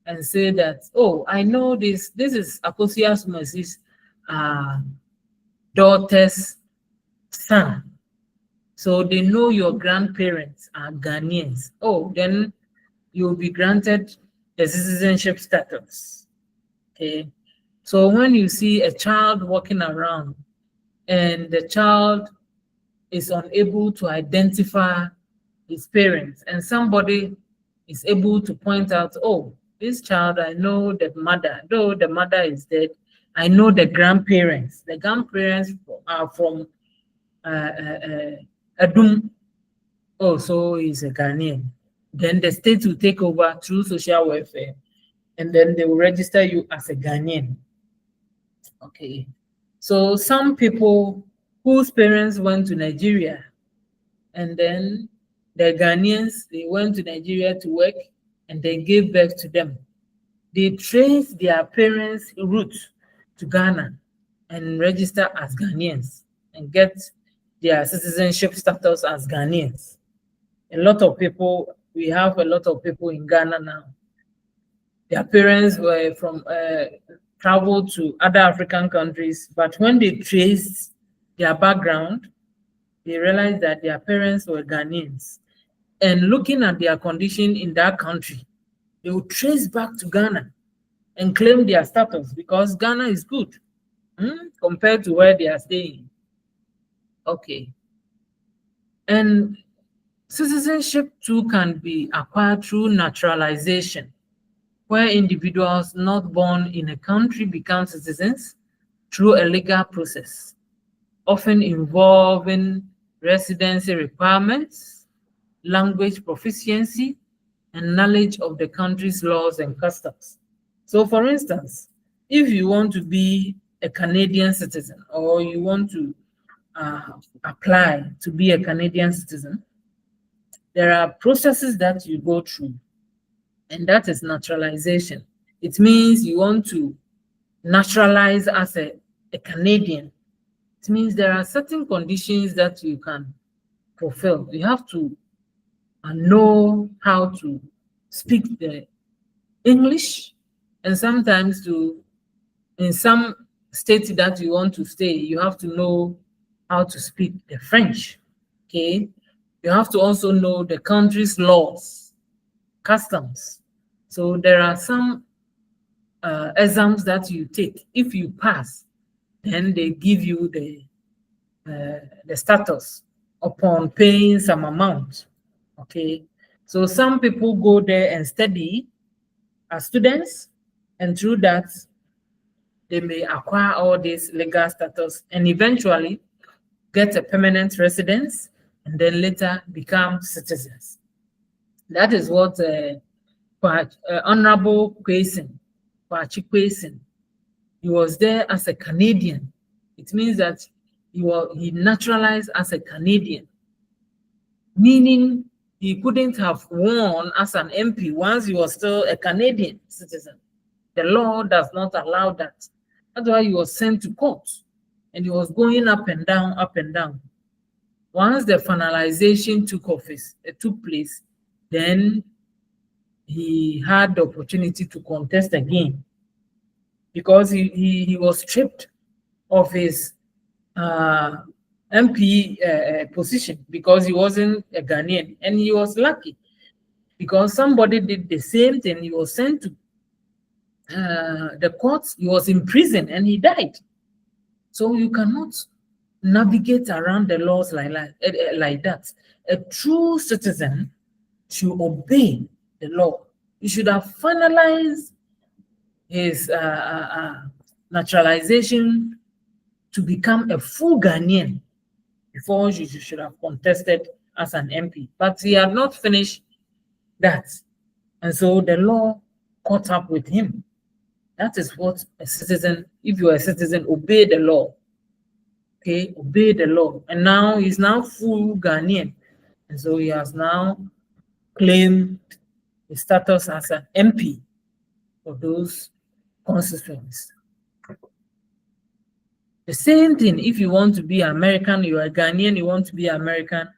and say that, oh, I know this is Akosia Sumasi's daughter's son, so they know your grandparents are Ghanaians, oh, then you'll be granted the citizenship status. Okay, so when you see a child walking around and the child is unable to identify his parents, and somebody is able to point out, oh, this child, I know the mother, though the mother is dead, I know the grandparents. The grandparents are from Adum. Oh, so he's a Ghanaian. Then the state will take over through social welfare, and then they will register you as a Ghanaian. Okay. So some people whose parents went to Nigeria, and then the Ghanaians, they went to Nigeria to work and they gave birth to them. They trace their parents' roots to Ghana and register as Ghanaians and get their citizenship status as Ghanaians. A lot of people, we have a lot of people in Ghana now. Their parents were from traveled to other African countries, but when they traced their background, they realized that their parents were Ghanaians. And looking at their condition in that country, they would trace back to Ghana and claim their status because Ghana is good compared to where they are staying. Okay. And citizenship too can be acquired through naturalization, where individuals not born in a country become citizens through a legal process, often involving residency requirements, language proficiency, and knowledge of the country's laws and customs. So for instance, if you want to be a Canadian citizen or you want to apply to be a Canadian citizen, there are processes that you go through, and that is naturalization. It means you want to naturalize as a Canadian. It means there are certain conditions that you can fulfill. You have to know how to speak the English, and sometimes in some states that you want to stay, you have to know how to speak the French. Okay, you have to also know the country's laws, customs. So there are some exams that you take. If you pass, then they give you the status upon paying some amount. Okay, so some people go there and study as students, and through that they may acquire all this legal status and eventually get a permanent residence and then later become citizens. That is what Honorable Kwesi, he was there as a Canadian. It means that he naturalized as a Canadian, meaning he couldn't have won as an MP once he was still a Canadian citizen. The law does not allow that. That's why he was sent to court and he was going up and down, up and down. Once the finalization took place, then he had the opportunity to contest again because he was stripped of his MP position because he wasn't a Ghanaian, and he was lucky because somebody did the same thing. He was sent to the courts, he was in prison, and he died. So you cannot navigate around the laws like that. A true citizen should obey the law. He should have finalized his naturalization to become a full Ghanaian before you should have contested as an MP. But he had not finished that. And so the law caught up with him. That is what a citizen, if you are a citizen, obey the law. Okay, obey the law. And now he's now full Ghanaian. And so he has now claimed his status as an MP for those constituents. The same thing, if you want to be American, you are a Ghanaian, you want to be American,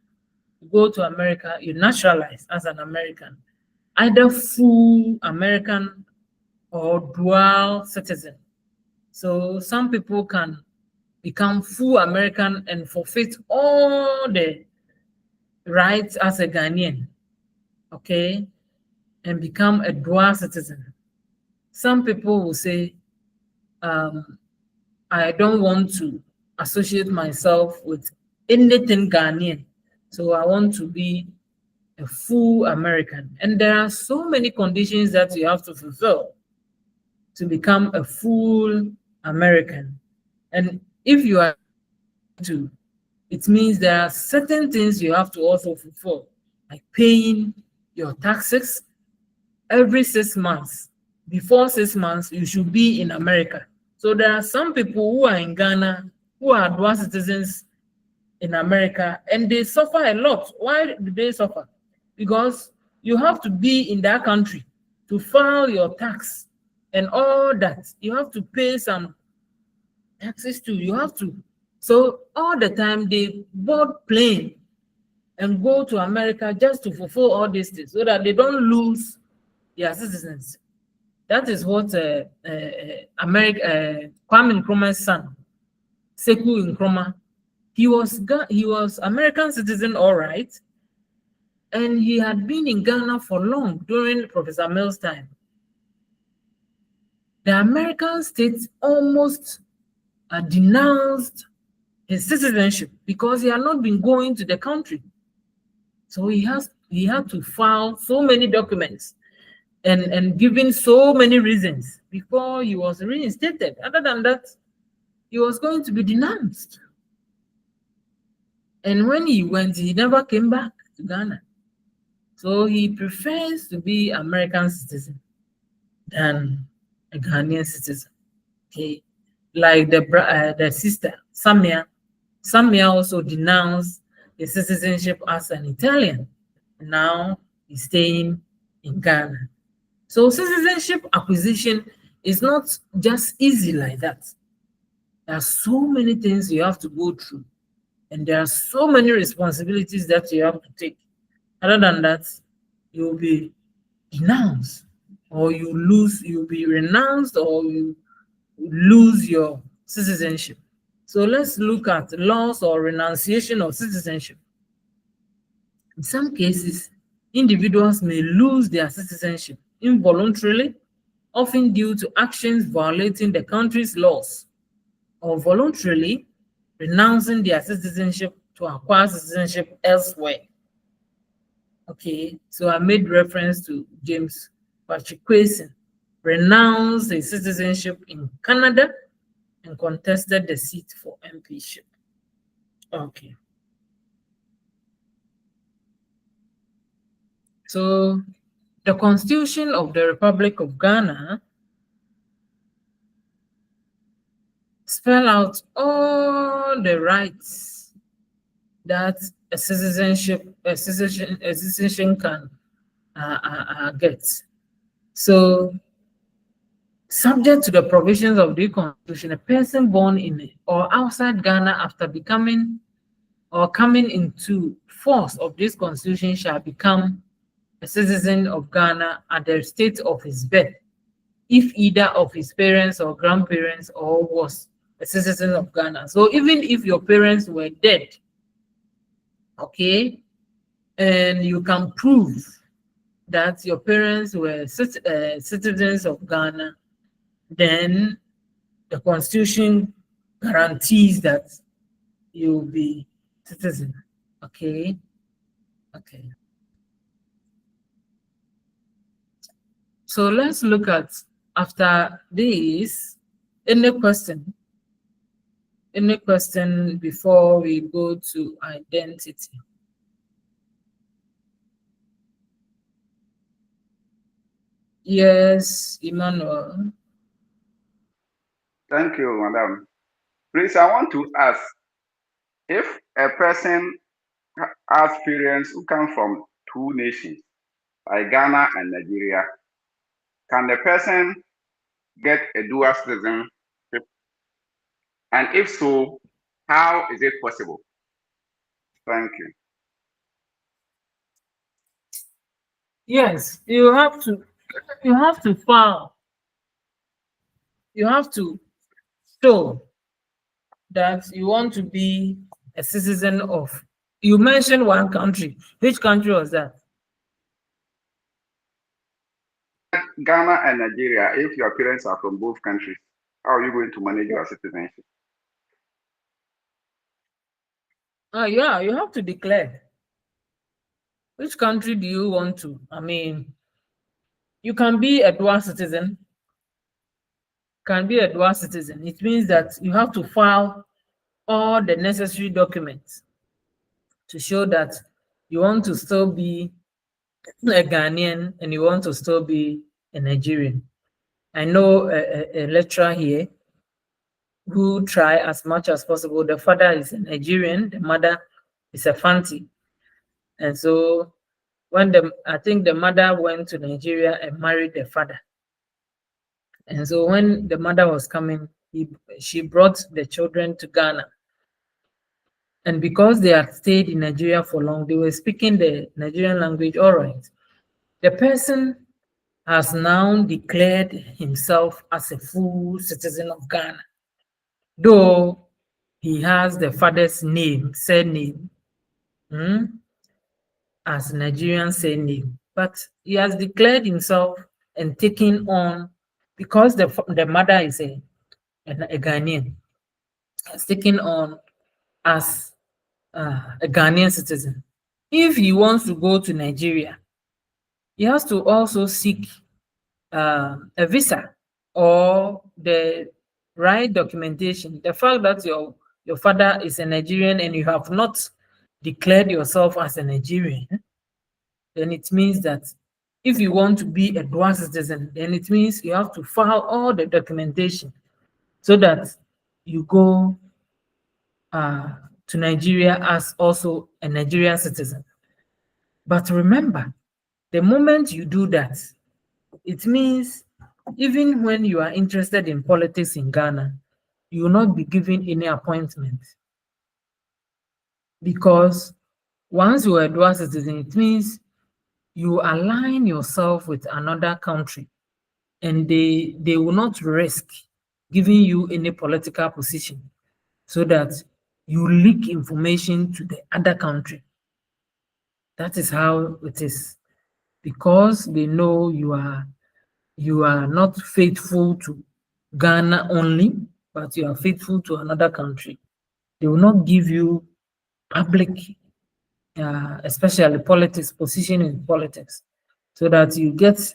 you go to America, you naturalize as an American, either full American or dual citizen. So some people can become full American and forfeit all the rights as a Ghanaian, okay, and become a dual citizen. Some people will say, I don't want to associate myself with anything Ghanaian, so I want to be a full American. And there are so many conditions that you have to fulfill to become a full American. And if you are to, it means there are certain things you have to also fulfill, like paying your taxes every 6 months. Before 6 months, you should be in America. So there are some people who are in Ghana, who are dual citizens in America, and they suffer a lot. Why do they suffer? Because you have to be in that country to file your tax and all that. You have to pay some taxes too. You have to. So all the time they board plane and go to America just to fulfill all these things so that they don't lose their citizens. That is what Kwame Nkrumah's son, Sekou Nkrumah, he was American citizen, all right, and he had been in Ghana for long during Professor Mills' time. The American states almost denounced his citizenship because he had not been going to the country. So he had to file so many documents and given so many reasons before he was reinstated. Other than that, he was going to be denounced. And when he went, he never came back to Ghana. So he prefers to be American citizen than a Ghanaian citizen. Okay, like the sister Samia. Samia also denounced his citizenship as an Italian. Now he's staying in Ghana. So citizenship acquisition is not just easy like that. There are so many things you have to go through, and there are so many responsibilities that you have to take. Other than that, you'll be denounced, or you'll be renounced, or you lose your citizenship. So let's look at loss or renunciation of citizenship. In some cases, individuals may lose their citizenship involuntarily often due to actions violating the country's laws, or voluntarily renouncing their citizenship to acquire citizenship elsewhere. Okay, so I made reference to James Patrick Quayson, renounced his citizenship in Canada and contested the seat for MPship. Okay. So the Constitution of the Republic of Ghana spell out all the rights that a citizen can get. So, subject to the provisions of the Constitution, a person born in or outside Ghana after becoming or coming into force of this Constitution shall become a citizen of Ghana at the state of his birth, if either of his parents or grandparents or was a citizen of Ghana. So even if your parents were dead, okay, and you can prove that your parents were citizens of Ghana, then the Constitution guarantees that you will be citizen. Okay. Okay. So let's look at, after this, any question? Any question before we go to identity? Yes, Emmanuel. Thank you, madam. Please, I want to ask, if a person has parents who come from two nations, like Ghana and Nigeria, can the person get a dual citizenship? And if so, how is it possible? Thank you. Yes, you have to file. You have to show that you want to be a citizen of. You mentioned one country. Which country was that? Ghana and Nigeria, if your parents are from both countries, how are you going to manage your citizenship? Yeah, you have to declare. Which country do you want to? I mean, you can be a dual citizen. Can be a dual citizen. It means that you have to file all the necessary documents to show that you want to still be a Ghanaian and you want to still be a Nigerian. I know a lecturer here who try as much as possible. The father is a Nigerian, the mother is a Fanti. And so when I think the mother went to Nigeria and married the father. And so when the mother was coming, she brought the children to Ghana. And because they had stayed in Nigeria for long, they were speaking the Nigerian language all right. The person has now declared himself as a full citizen of Ghana, though he has the father's name, surname, as Nigerian surname, but he has declared himself and taken on, because the mother is a Ghanaian, has taken on as a Ghanaian citizen. If he wants to go to Nigeria, he has to also seek a visa or the right documentation. The fact that your father is a Nigerian and you have not declared yourself as a Nigerian, then it means that if you want to be a dual citizen, then it means you have to file all the documentation so that you go to Nigeria as also a Nigerian citizen. But remember, the moment you do that, it means even when you are interested in politics in Ghana, you will not be given any appointment. Because once you are a dual citizen, it means you align yourself with another country and they will not risk giving you any political position so that you leak information to the other country. That is how it is. Because they know you you are not faithful to Ghana only, but you are faithful to another country, they will not give you public, especially politics, position in politics, so that you get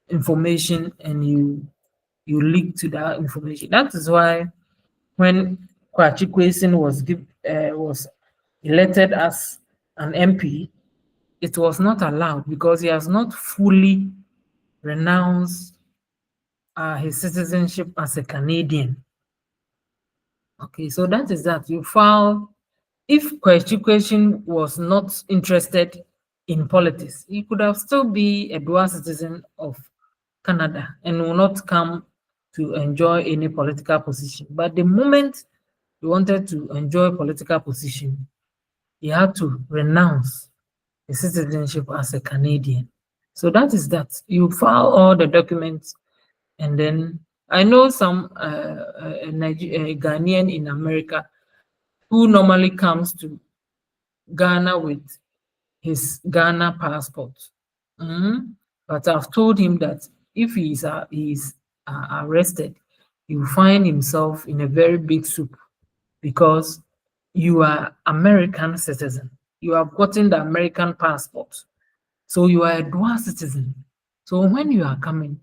information and you leak to that information. That is why when Kwachi Kwesin was elected as an MP, it was not allowed because he has not fully renounced his citizenship as a Canadian. Okay, so that is that. You file, if Kwachi Kwesin was not interested in politics, he could have still be a dual citizen of Canada and will not come to enjoy any political position. But the moment he wanted to enjoy political position, he had to renounce his citizenship as a Canadian. So that is that. You file all the documents, and then I know some Ghanaian in America who normally comes to Ghana with his Ghana passport. But I've told him that if he is arrested, he will find himself in a very big soup because you are American citizen. You have gotten the American passport. So you are a dual citizen. So when you are coming,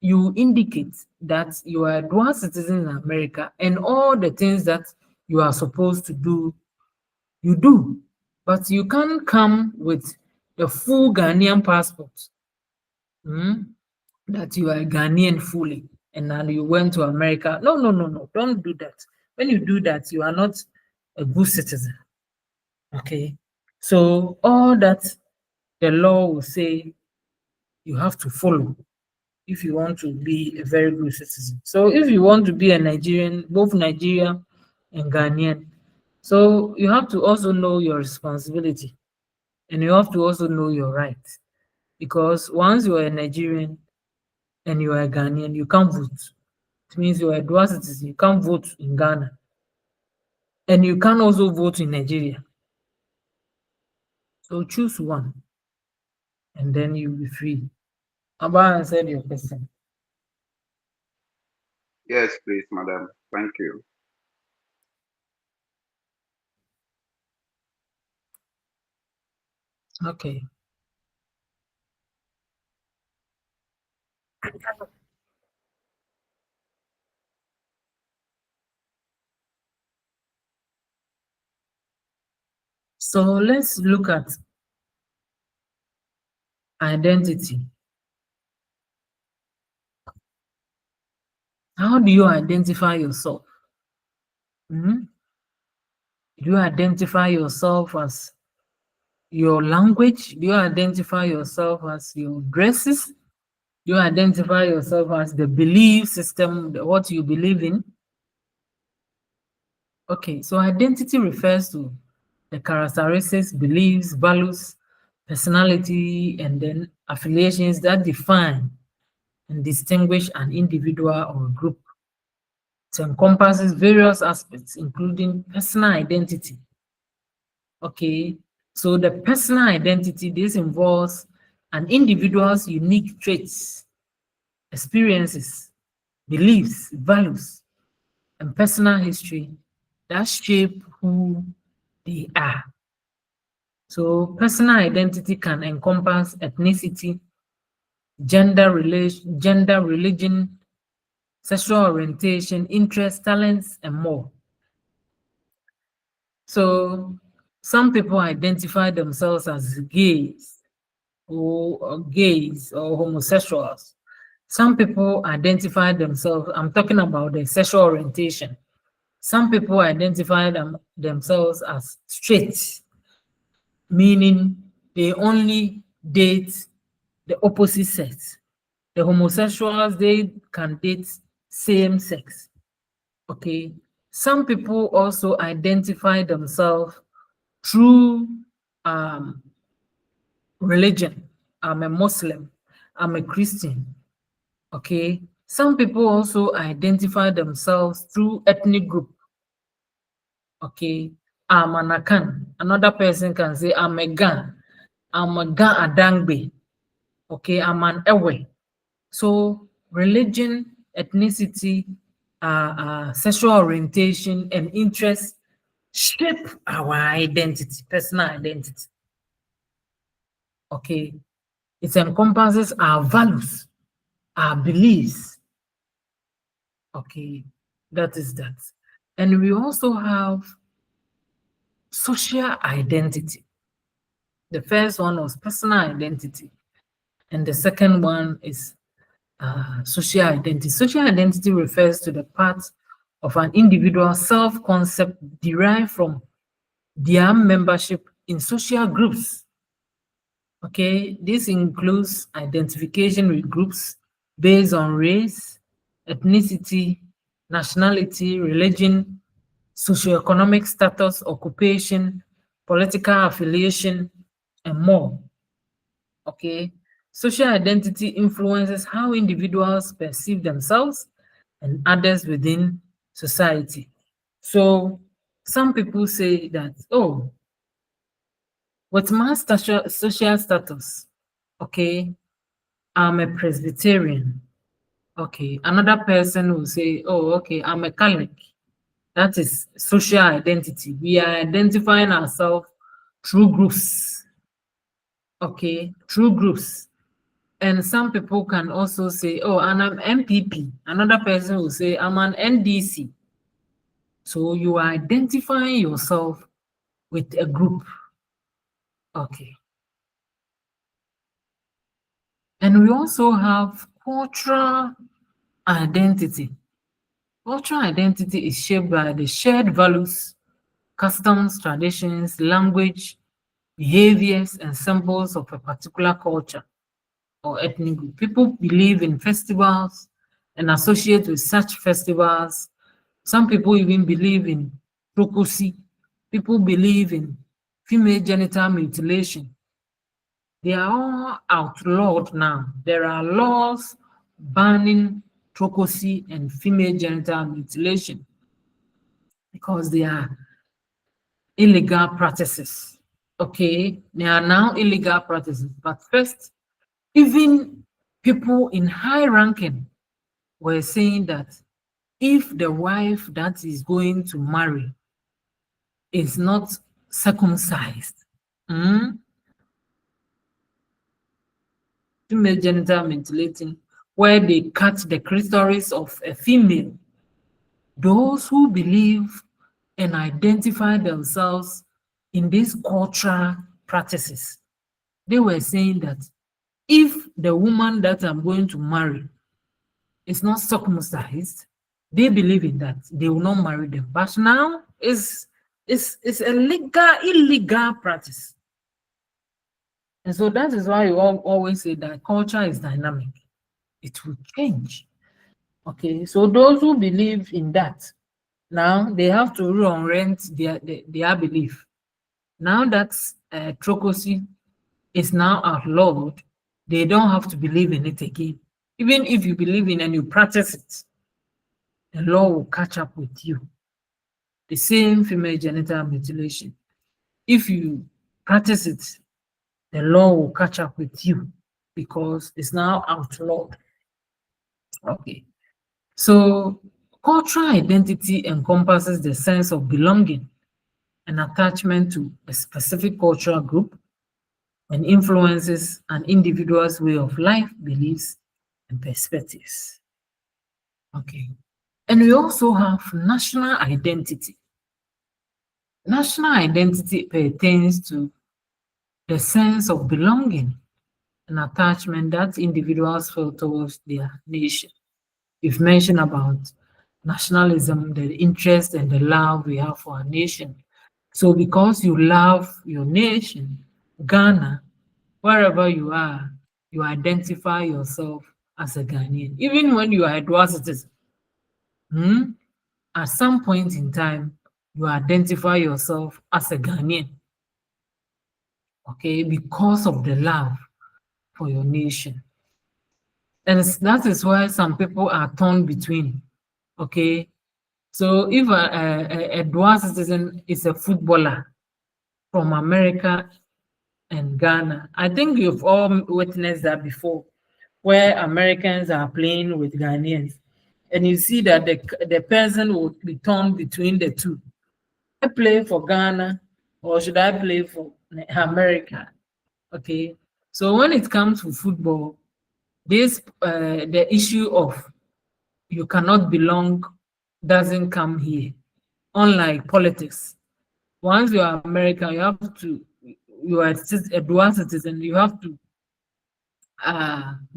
you indicate that you are a dual citizen in America and all the things that you are supposed to do, you do. But you can't come with the full Ghanaian passport, that you are Ghanaian fully and then you went to America. No, no, no, no. Don't do that. When you do that, you are not a good citizen. Okay. So all that the law will say you have to follow if you want to be a very good citizen. So if you want to be a Nigerian, both Nigerian and Ghanaian, so you have to also know your responsibility and you have to also know your rights. Because once you are a Nigerian and you are a Ghanaian, you can't vote. It means you are a dual citizen. You can't vote in Ghana. And you can also vote in Nigeria. So choose one and then you'll be free. Abba answered your question. Yes, please, madam. Thank you. Okay. So let's look at identity. How do you identify yourself? Do you identify yourself as your language? Do you identify yourself as your dresses? Do you identify yourself as the belief system, what you believe in? Okay, so identity refers to the characteristics, beliefs, values, personality, and then affiliations that define and distinguish an individual or a group. It encompasses various aspects, including personal identity. Okay, so the personal identity, this involves an individual's unique traits, experiences, beliefs, values, and personal history that shape who they are. So personal identity can encompass ethnicity, gender, religion, sexual orientation, interests, talents, and more. So some people identify themselves as gays or homosexuals. Some people identify themselves, I'm talking about the sexual orientation. Some people identify themselves as straight, meaning they only date the opposite sex. The homosexuals, they can date same sex. Okay. Some people also identify themselves through religion. I'm a Muslim, I'm a Christian. Okay. Some people also identify themselves through ethnic group. Okay. I'm an Akan. Another person can say I'm a Gan. I'm a Gan Adangbe. Okay, I'm an Ewe. So religion, ethnicity, sexual orientation, and interest shape our identity, personal identity. Okay, it encompasses our values, our beliefs. Okay, that is that. And we also have social identity. The first one was personal identity, and the second one is social identity. Social identity refers to the part of an individual's self-concept derived from their membership in social groups. Okay, this includes identification with groups based on race, ethnicity, nationality, religion, socioeconomic status, occupation, political affiliation, and more. Okay, social identity influences how individuals perceive themselves and others within society. So some people say that, oh, with my social status, okay, I'm a Presbyterian. Okay, another person will say, oh, okay, I'm a Catholic. That is social identity. We are identifying ourselves through groups. Okay, through groups. And some people can also say, oh, and I'm MPP. Another person will say, I'm an NDC. So you are identifying yourself with a group. Okay. And we also have cultural identity. Cultural identity is shaped by the shared values, customs, traditions, language, behaviors, and symbols of a particular culture or ethnic group. People believe in festivals and associate with such festivals. Some people even believe in trokosi. People believe in female genital mutilation. They are all outlawed now. There are laws banning trokosi and female genital mutilation because they are illegal practices. Okay, they are now illegal practices. But first, even people in high ranking were saying that if the wife that is going to marry is not circumcised, female genital mutilating, where they cut the clitoris of a female, those who believe and identify themselves in these cultural practices, they were saying that if the woman that I'm going to marry is not circumcised, they believe in that. They will not marry them. But now it's a illegal practice. And so that is why you always say that culture is dynamic. It will change. Okay, so those who believe in that, now they have to rent their belief. Now that trokosi is now outlawed, they don't have to believe in it again. Even if you believe in and you practice it, the law will catch up with you. The same female genital mutilation. If you practice it, the law will catch up with you because it's now outlawed. Okay. So cultural identity encompasses the sense of belonging and attachment to a specific cultural group and influences an individual's way of life, beliefs, and perspectives. Okay. And we also have national identity. National identity pertains to the sense of belonging and attachment that individuals feel towards their nation. We've mentioned about nationalism, the interest and the love we have for our nation. So because you love your nation, Ghana, wherever you are, you identify yourself as a Ghanaian. Even when you are a dual citizen, at some point in time, you identify yourself as a Ghanaian. Okay, because of the love for your nation. And that is why some people are torn between. Okay, so if a dual citizen is a footballer from America and Ghana, I think you've all witnessed that before. where Americans are playing with Ghanaians, and you see that the person will be torn between the two. I play for Ghana or should I play for America? Okay. So when it comes to football, this the issue of you cannot belong doesn't come here. Unlike politics, once you are American, you are a dual citizen. You have to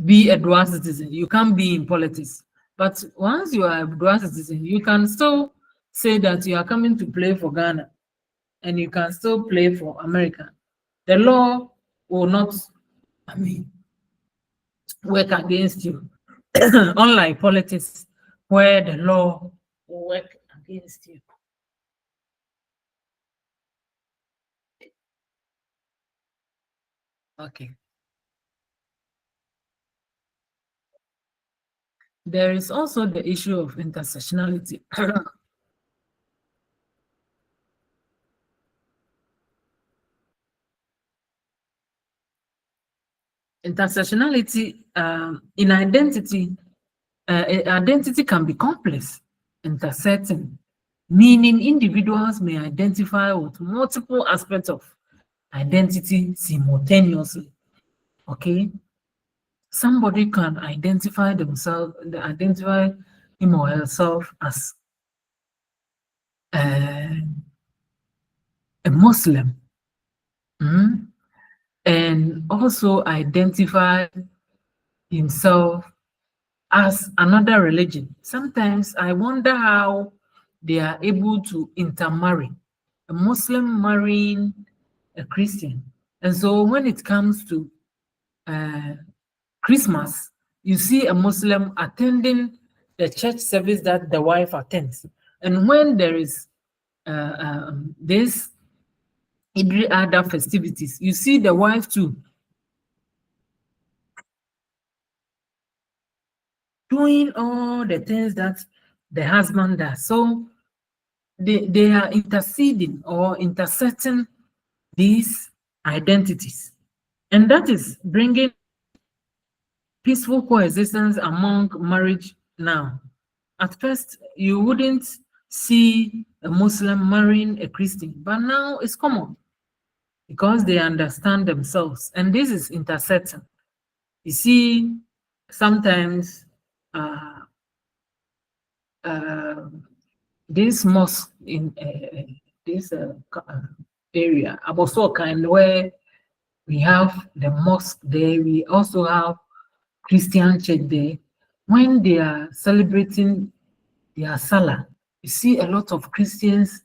be a dual citizen. You can't be in politics. But once you are a dual citizen, you can still say that you are coming to play for Ghana, and you can still play for America. The law will not, I mean, work against you. Unlike politics, where the law will work against you. Okay. There is also the issue of intersectionality. Intersectionality in identity, identity can be complex, intersecting, meaning individuals may identify with multiple aspects of identity simultaneously. Okay, somebody can identify him or herself as a Muslim, and also identify himself as another religion. Sometimes I wonder how they are able to intermarry, a Muslim marrying a Christian. And so when it comes to Christmas, you see a Muslim attending the church service that the wife attends. And when there is this every other festivities, you see the wife too doing all the things that the husband does. So they are interceding or intersecting these identities. And that is bringing peaceful coexistence among marriage now. At first, you wouldn't see a Muslim marrying a Christian, but now it's common because they understand themselves. And this is intersecting. You see, sometimes this mosque in this area, Abosokan, where we have the mosque there, we also have Christian church there. When they are celebrating their Salah, you see a lot of Christians,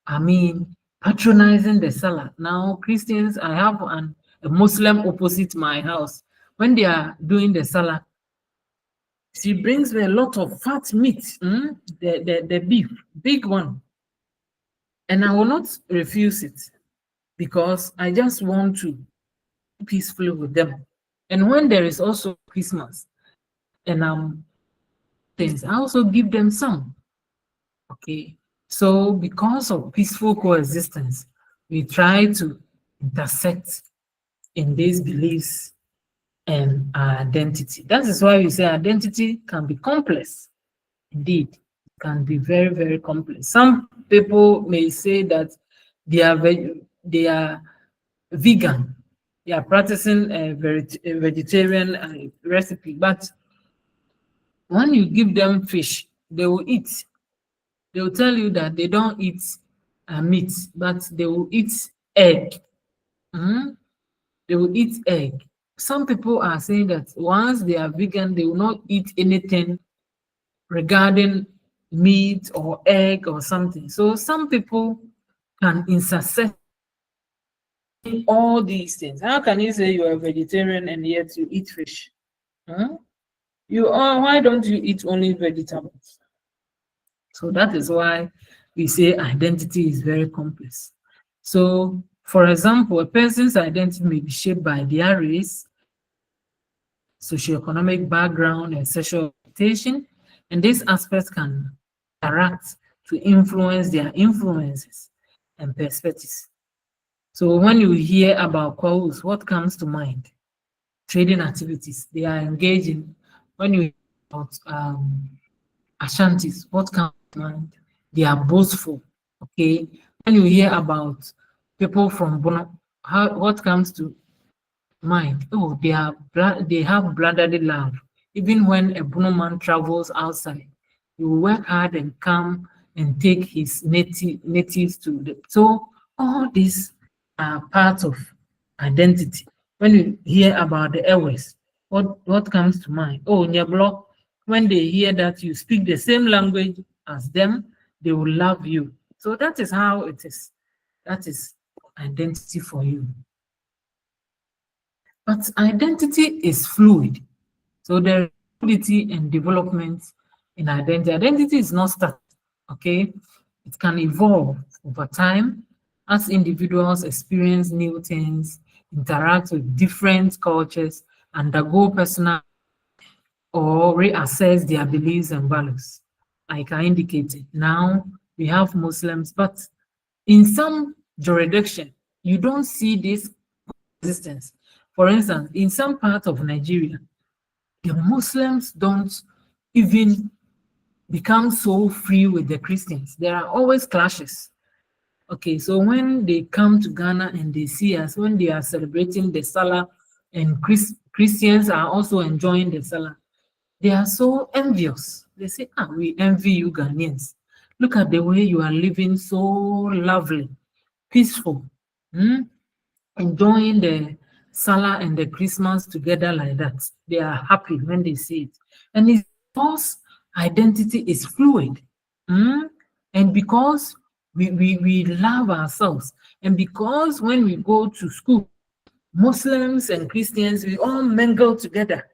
patronizing the Salah. Now, Christians, I have a Muslim opposite my house. When they are doing the Salah, she brings me a lot of fat meat, the beef, big one. And I will not refuse it because I just want to be peacefully with them. And when there is also Christmas and things, I also give them some. Okay. So because of peaceful coexistence, we try to intersect in these beliefs and our identity. That is why we say identity can be complex. Indeed, it can be very, very complex. Some people may say that they are vegan, they are practicing a vegetarian recipe, but when you give them fish, they will eat. They will tell you that they don't eat meat, but they will eat egg. They will eat egg. Some people are saying that once they are vegan, they will not eat anything regarding meat or egg or something. So some people can intersect all these things. How can you say you are a vegetarian and yet you eat fish? Why don't you eat only vegetables? So that is why we say identity is very complex. So, for example, a person's identity may be shaped by their race, socioeconomic background, and sexual orientation, and these aspects can interact to influence their influences and perspectives. So when you hear about Kwaus, what comes to mind? trading activities they are engaged in. When you hear about Ashantis, what comes to mind? They are boastful. Okay. When you hear about people from Bono, what comes to mind? Oh, they have brotherly love. Even when a Bono man travels outside, he will work hard and come and take his natives to the. So all these are part of identity. When you hear about the airways, what comes to mind? Oh, Nyablo, when they hear that you speak the same language as them, they will love you. So that is how it is. That is identity for you. But identity is fluid. So there is fluidity and development in identity. Identity is not static, okay? It can evolve over time as individuals experience new things, interact with different cultures, undergo personal or reassess their beliefs and values. Like I indicated, now we have Muslims, but in some jurisdiction, you don't see this existence. For instance, in some parts of Nigeria, the Muslims don't even become so free with the Christians. There are always clashes. Okay, so when they come to Ghana and they see us, when they are celebrating the Salah and Christians are also enjoying the Salah, they are so envious. They say, we envy you Ghanaians. Look at the way you are living, so lovely, peaceful, enjoying the Salah and the Christmas together like that. They are happy when they see it. And it's because identity is fluid. And because we love ourselves. And because when we go to school, Muslims and Christians, we all mingle together.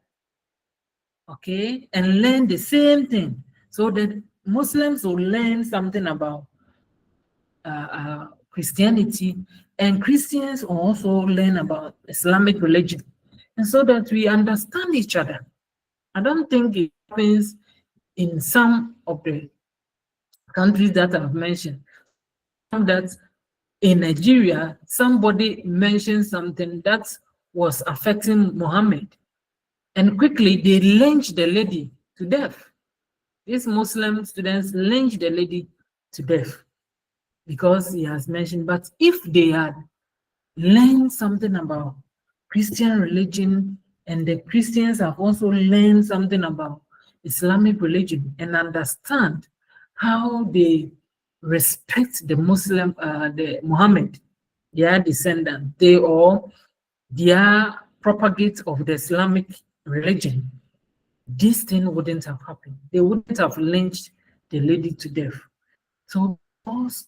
Okay, and learn the same thing. So that Muslims will learn something about Christianity, and Christians will also learn about Islamic religion, and so that we understand each other. I don't think it happens in some of the countries that I've mentioned. That in Nigeria, somebody mentioned something that was affecting Muhammad, and quickly they lynched the lady to death. These Muslim students lynched the lady to death because he has mentioned. But if they had learned something about Christian religion, and the Christians have also learned something about Islamic religion and understand how they respect the Muslim, the Muhammad, their descendant, they propagate of the Islamic religion, this thing wouldn't have happened. They wouldn't have lynched the lady to death. So because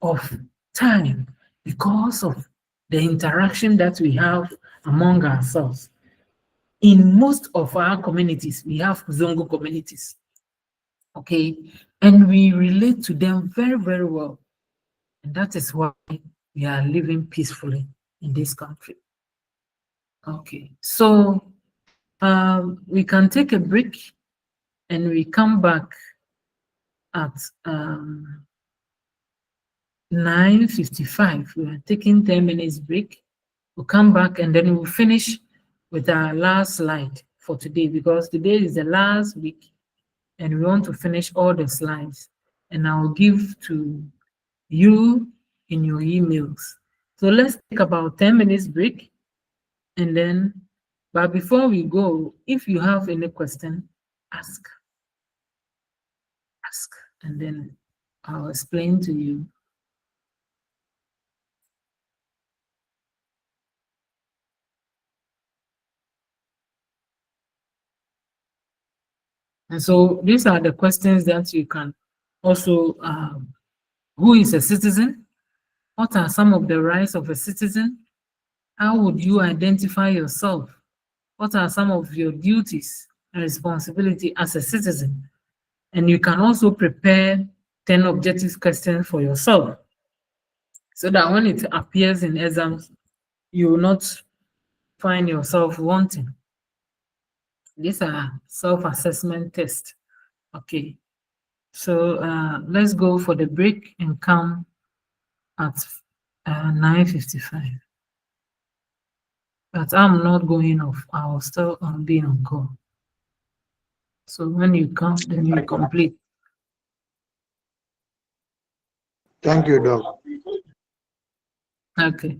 of time, because of the interaction that we have among ourselves, in most of our communities, we have Zongo communities, okay? And we relate to them very, very well. And that is why we are living peacefully in this country. Okay, so we can take a break and we come back at 9:55. We are taking 10 minutes break. We'll come back and then we'll finish with our last slide for today, because today is the last week and we want to finish all the slides, and I'll give to you in your emails. So let's take about 10 minutes break, and then, but before we go, if you have any question, ask, and then I'll explain to you. And so these are the questions that you can also, who is a citizen? What are some of the rights of a citizen? How would you identify yourself? What are some of your duties and responsibility as a citizen? And you can also prepare 10 objective questions for yourself, so that when it appears in exams, you will not find yourself wanting. These are self-assessment tests. Okay, so let's go for the break and come at 9:55. but I'm not going off. I'll still be on call. So when you come, then you complete. Thank you, Doc. Okay.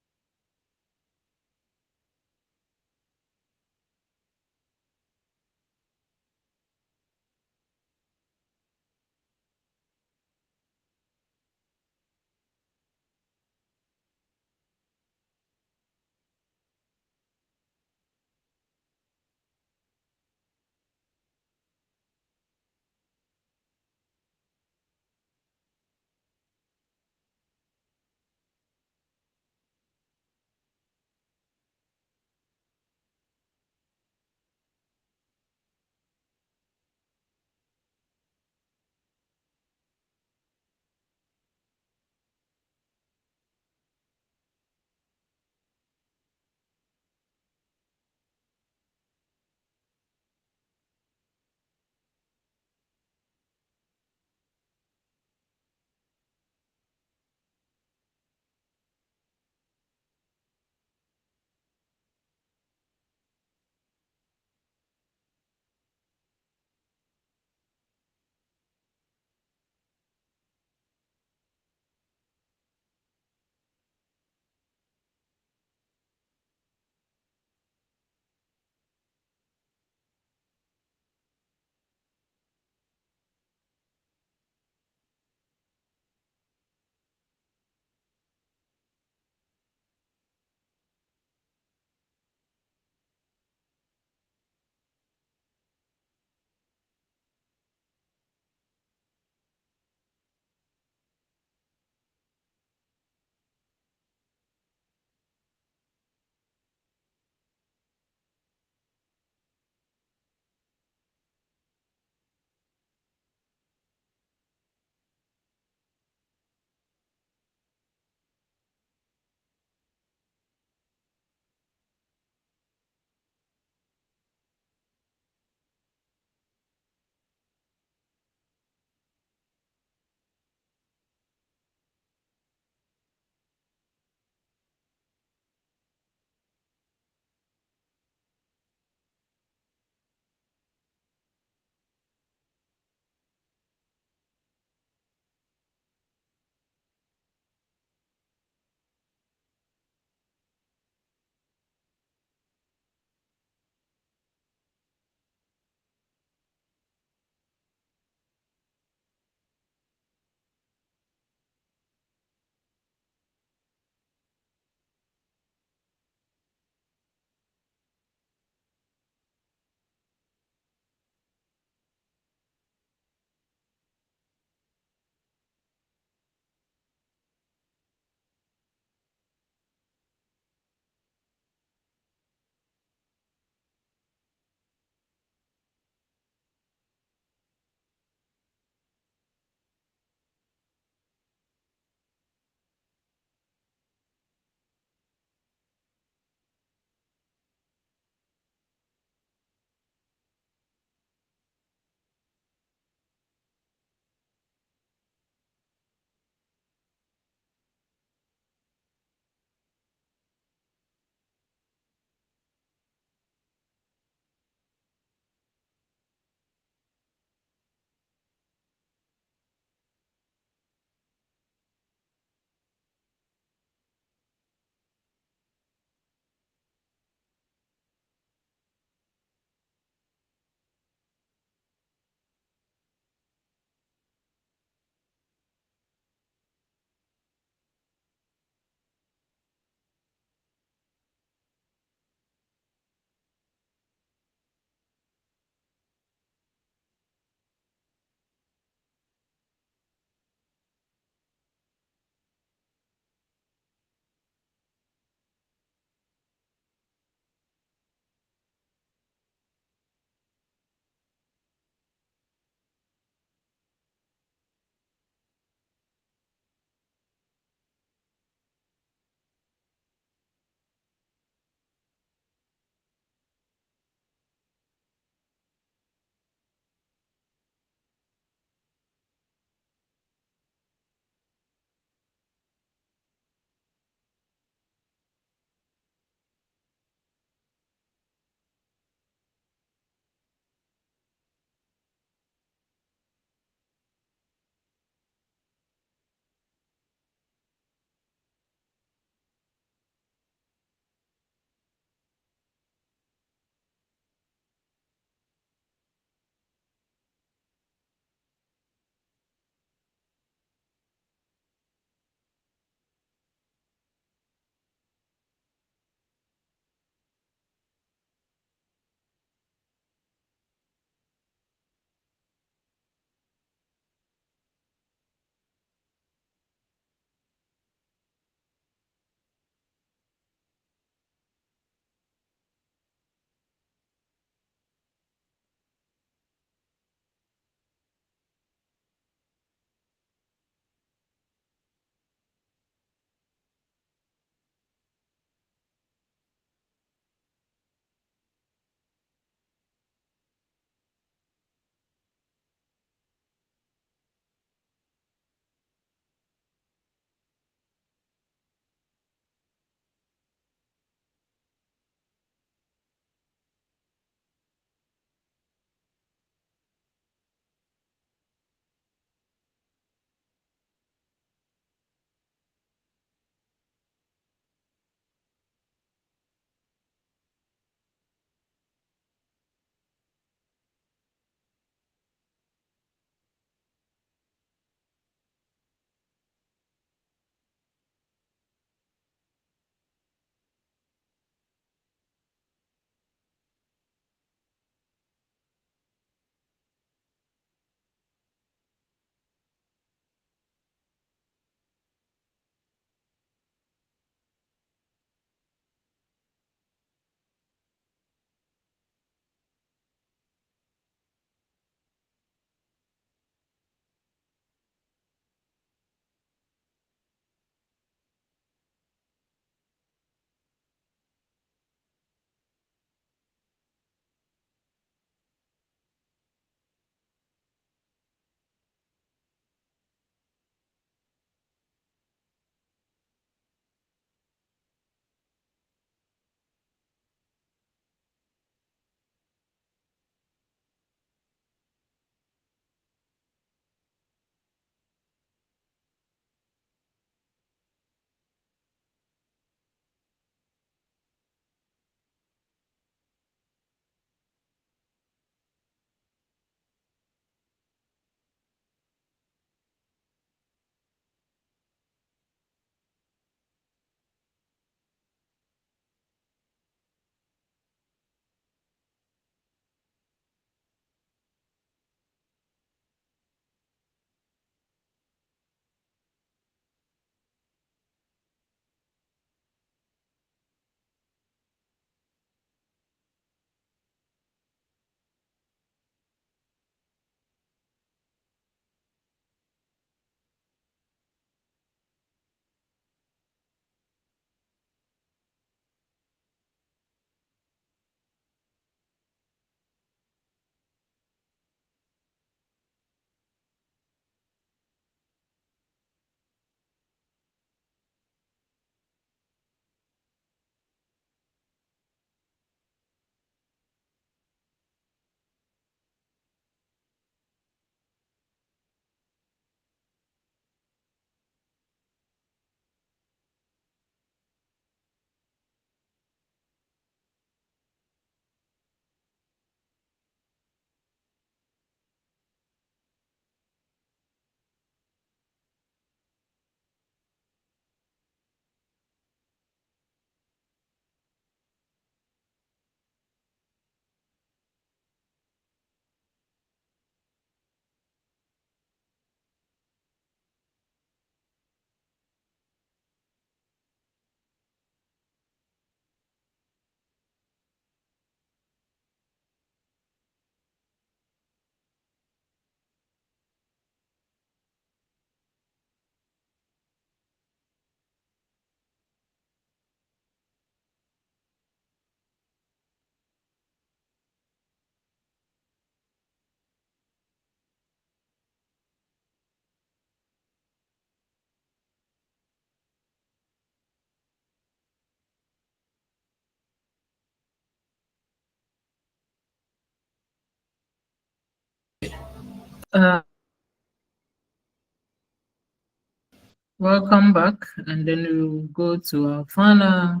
Welcome back, and then we'll go to our final.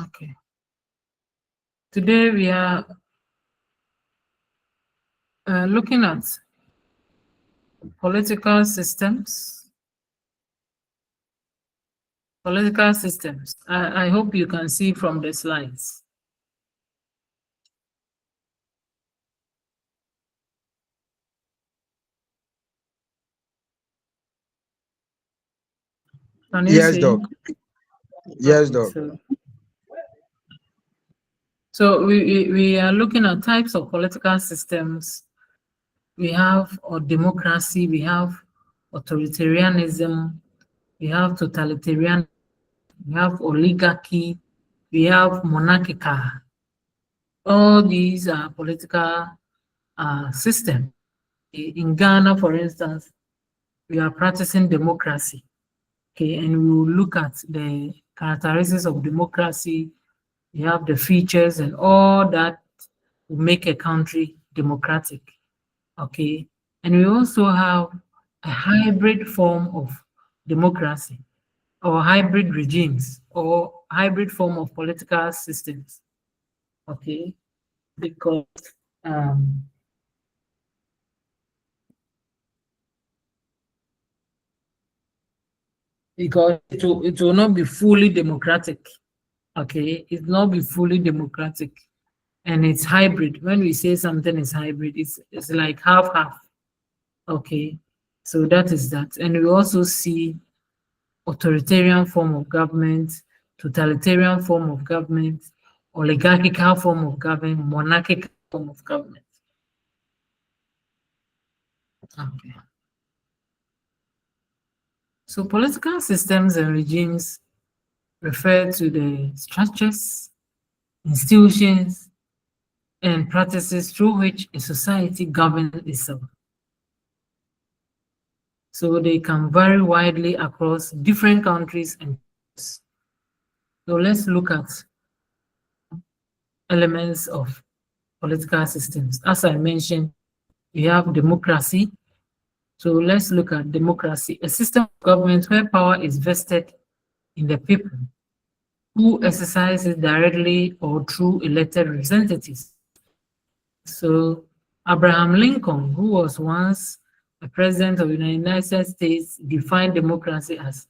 Okay. Today we are looking at political systems. Political systems. I hope you can see from the slides. Can you Yes, see? Doc. Yes, Okay, Doc. So we are looking at types of political systems. We have democracy, we have authoritarianism, we have totalitarian, we have oligarchy, we have monarchical. All these are political systems. In Ghana, for instance, we are practicing democracy. Okay, and we will look at the characteristics of democracy. We have the features and all that will make a country democratic. Okay, and we also have a hybrid form of democracy or hybrid regimes or hybrid form of political systems. Okay, because um, it will not be fully democratic. Okay, it will not be fully democratic, and it's hybrid. When we say something is hybrid, it's like half. Okay, so that is that, and we also see authoritarian form of government, totalitarian form of government, oligarchical form of government, monarchical form of government. Okay. So political systems and regimes refer to the structures, institutions, and practices through which a society governs itself. So they can vary widely across different countries and so let's look at elements of political systems. As I mentioned, we have democracy. So let's look at democracy, a system of government where power is vested in the people who exercise it directly or through elected representatives. So Abraham Lincoln, who was once a president of the United States, defined democracy as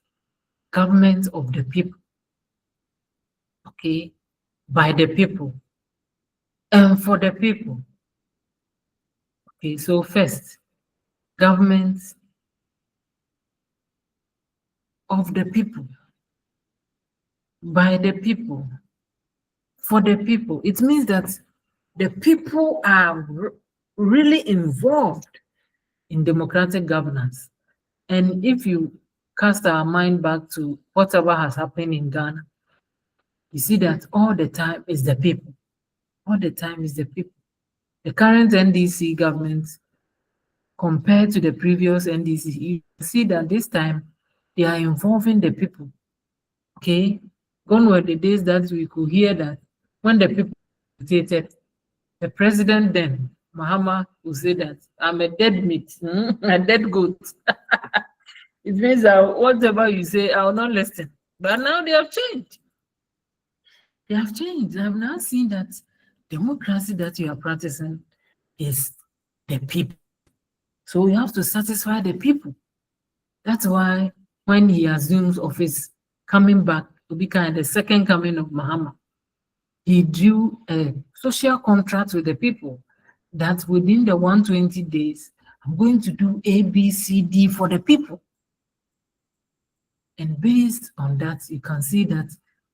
government of the people, okay, by the people and for the people. Okay, so first, government of the people, by the people, for the people. It means that the people are really involved in democratic governance. And if you cast our mind back to whatever has happened in Ghana, you see that all the time is the people. All the time is the people. The current NDC government, compared to the previous NDC, you see that this time they are involving the people. Okay, gone were the days that we could hear that when the people voted, the president then, Mahama, will say that I'm a dead meat, a dead goat. It means that whatever you say, I will not listen. But now they have changed. They have changed. I have now seen that democracy that you are practicing is the people. So we have to satisfy the people. That's why when he assumes office, coming back to be kind of the second coming of Mahama, he drew a social contract with the people that within the 120 days, I'm going to do A, B, C, D for the people. And based on that, you can see that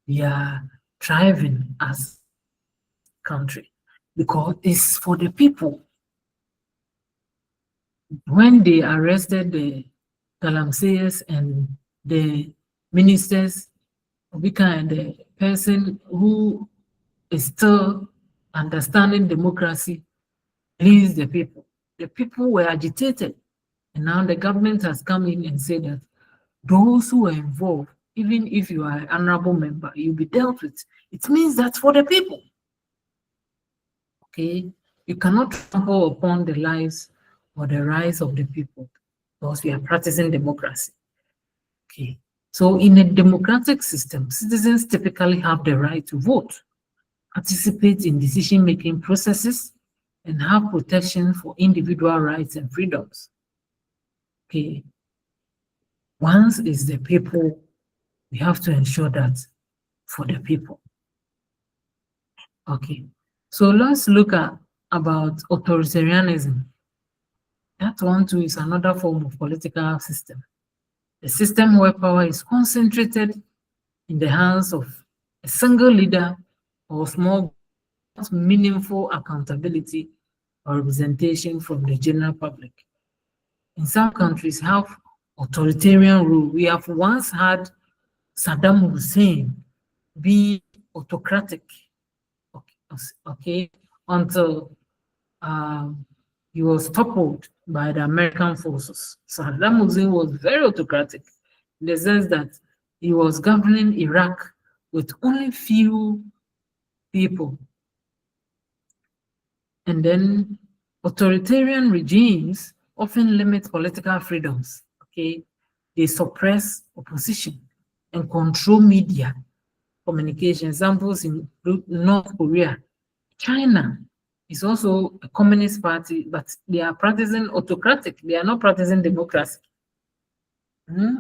we are thriving as a country because it's for the people. When they arrested the galamseyers and the ministers, Obika and the person who is still understanding democracy leads the people. The people were agitated. And now the government has come in and said that those who are involved, even if you are an honorable member, you'll be dealt with. It means that's for the people. Okay? You cannot trample upon the lives or the rights of the people because we are practicing democracy. Okay. So in a democratic system, citizens typically have the right to vote, participate in decision-making processes, and have protection for individual rights and freedoms. Okay. Once it's the people, we have to ensure that for the people. Okay. So let's look at about authoritarianism. That one too is another form of political system. A system where power is concentrated in the hands of a single leader or small, meaningful accountability or representation from the general public. In some countries have authoritarian rule. We have once had Saddam Hussein be autocratic, okay, until he was toppled by the American forces. Saddam Hussein was very autocratic in the sense that he was governing Iraq with only few people. And then authoritarian regimes often limit political freedoms, okay? They suppress opposition and control media, communication. Examples include North Korea. China is also a communist party, but they are practicing autocratic. They are not practicing democracy.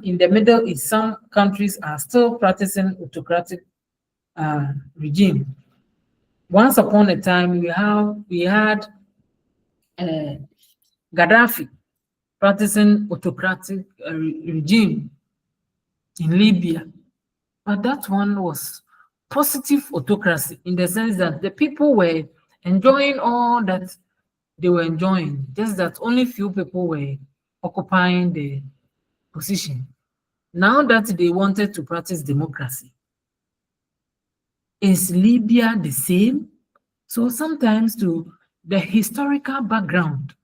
In the Middle East, some countries are still practicing autocratic regime. Once upon a time, we had Gaddafi practicing autocratic regime in Libya, but that one was positive autocracy in the sense that the people were enjoying all that they were enjoying, just that only few people were occupying the position. Now that they wanted to practice democracy, is Libya the same? So sometimes to the historical background,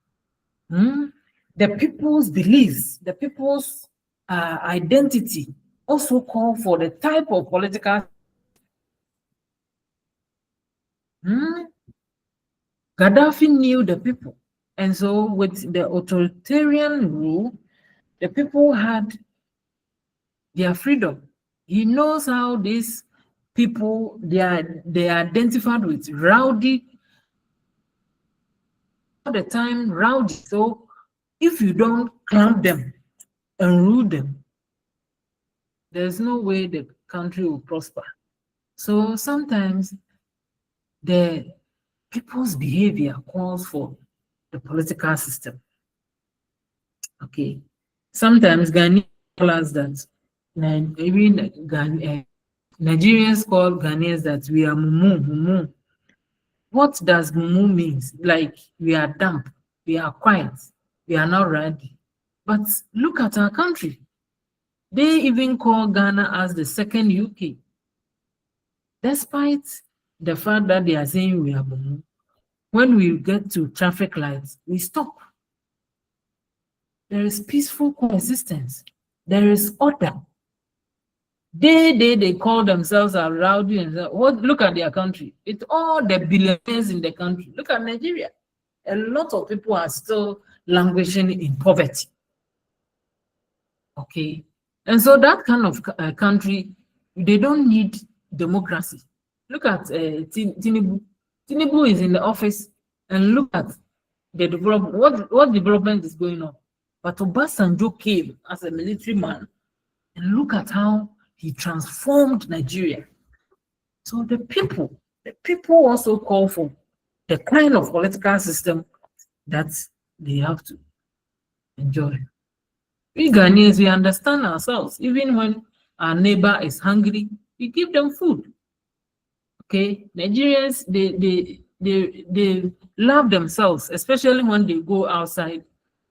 the people's beliefs, the people's identity also call for the type of political. Gaddafi knew the people. And so with the authoritarian rule, the people had their freedom. He knows how these people, they are identified with rowdy, all the time rowdy. So if you don't clamp them and rule them, there's no way the country will prosper. So sometimes the people's behavior calls for the political system. Okay. Sometimes Ghanaians call us that, maybe Nigerians call Ghanaians that we are mumu. What does mumu means? Like we are damp, we are quiet, we are not ready. But look at our country. They even call Ghana as the second UK. Despite the fact that they are saying we are mumu, when we get to traffic lights, we stop. There is peaceful coexistence. There is order. They call themselves a rowdy and what? Look at their country. It's all the billionaires in the country. Look at Nigeria. A lot of people are still languishing in poverty. Okay, and so that kind of country, they don't need democracy. Look at Tinubu. Tinubu is in the office, and look at the development. What development is going on? But Obasanjo came as a military man, and look at how he transformed Nigeria. So the people also call for the kind of political system that they have to enjoy. We Ghanaians, we understand ourselves. Even when our neighbor is hungry, we give them food. Okay, Nigerians, they love themselves, especially when they go outside.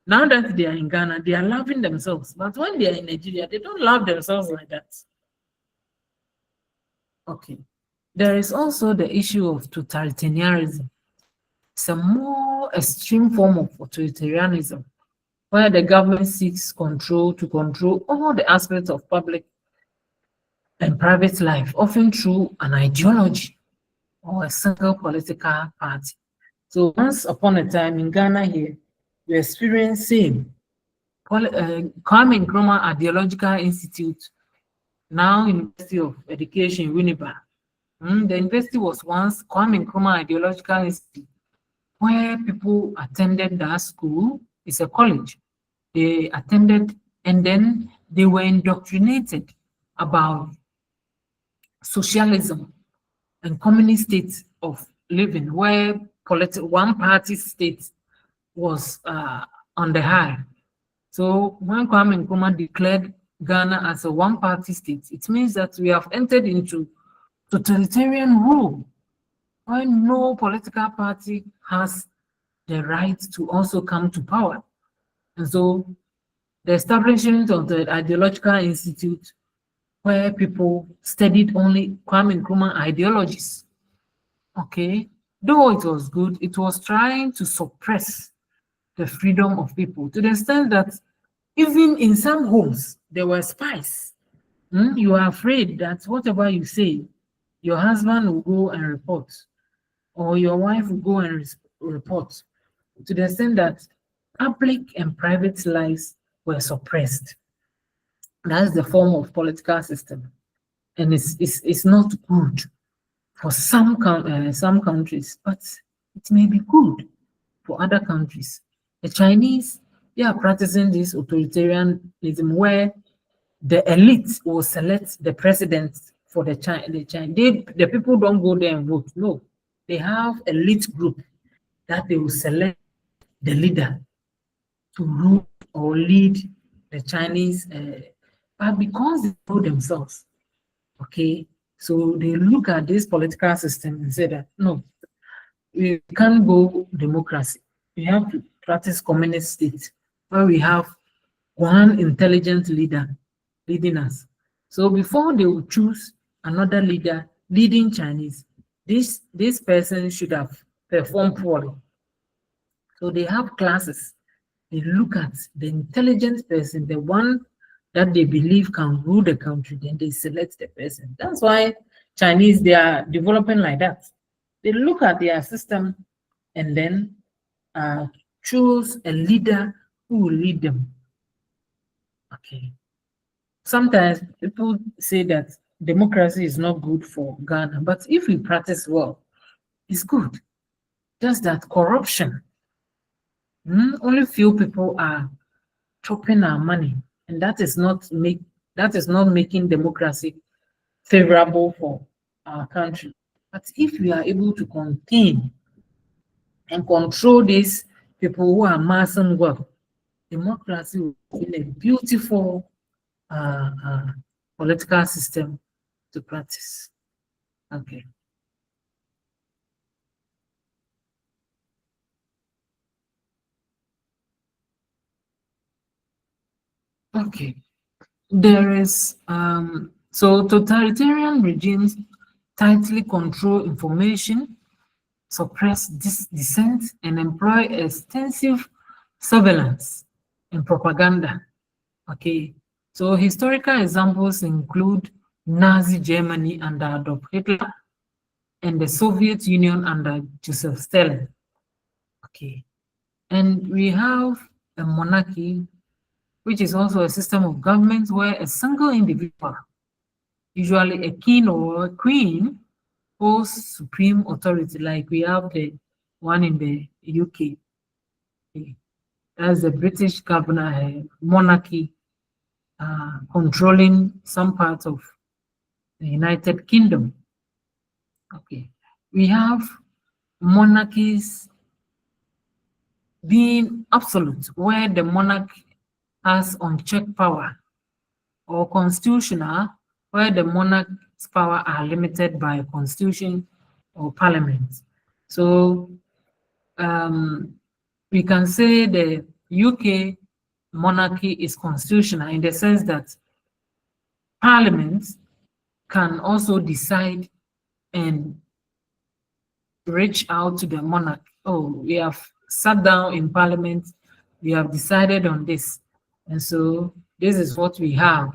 Now that they are in Ghana, they are loving themselves. But when they are in Nigeria, they don't love themselves like that. Okay. There is also the issue of totalitarianism. It's a more extreme form of authoritarianism, where the government seeks to control all the aspects of public and private life, often through an ideology or a single political party. So once upon a time in Ghana here, we experienced same Kwame Nkrumah Ideological Institute, now University of Education, Winneba. The university was once Kwame Nkrumah Ideological Institute, where people attended that school. It's a college. They attended and then they were indoctrinated about socialism and communist state of living, where one party state was on the high. So when Kwame Nkrumah declared Ghana as a one-party state, it means that we have entered into totalitarian rule, where no political party has the right to also come to power. And so the establishment of the Ideological Institute, where people studied only Kwame Nkrumah ideologies, okay, though it was good, it was trying to suppress the freedom of people to the extent that even in some homes, there were spies. You are afraid that whatever you say, your husband will go and report, or your wife will go and report, to the extent that public and private lives were suppressed. That's the form of political system. And it's not good for some countries, but it may be good for other countries. The Chinese, they are practicing this authoritarianism where the elite will select the president for the people don't go there and vote. No, they have elite group that they will select the leader to rule or lead the Chinese, but because they know themselves, okay, so they look at this political system and say that no, we can't go democracy. We have to practice communist state where we have one intelligent leader leading us. So before they will choose another leader leading Chinese, this person should have performed poorly. So they have classes. They look at the intelligent person, the one that they believe can rule the country, then they select the person. That's why Chinese, they are developing like that. They look at their system and then choose a leader who will lead them. Okay. Sometimes people say that democracy is not good for Ghana, but if we practice well, it's good. Just that corruption, only few people are chopping our money, and that is not making democracy favorable for our country. But if we are able to contain and control these people who are amassing wealth, democracy will be a beautiful political system to practice. Okay. Okay. There is so totalitarian regimes tightly control information, suppress dissent, and employ extensive surveillance and propaganda. Okay, so historical examples include Nazi Germany under Adolf Hitler and the Soviet Union under Joseph Stalin. Okay, and we have a monarchy, which is also a system of government where a single individual, usually a king or a queen, holds supreme authority, like we have the one in the UK. That's the British governor, monarchy, controlling some parts of the United Kingdom. Okay, we have monarchies being absolute, where the monarch has unchecked power, or constitutional, where the monarch's power are limited by constitution or parliament. So we can say the UK monarchy is constitutional in the sense that parliament can also decide and reach out to the monarch oh, we have sat down in parliament, we have decided on this, and so this is what we have,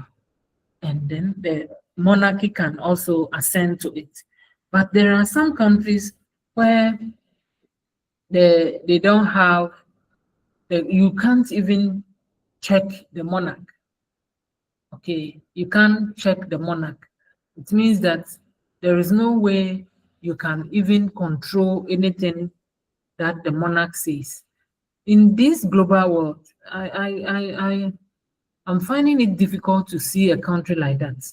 and then the monarchy can also assent to it. But there are some countries where they don't have, you can't even check the monarch. Okay, you can't check the monarch. It means that there is no way you can even control anything that the monarch says. In this global world, I'm finding it difficult to see a country like that.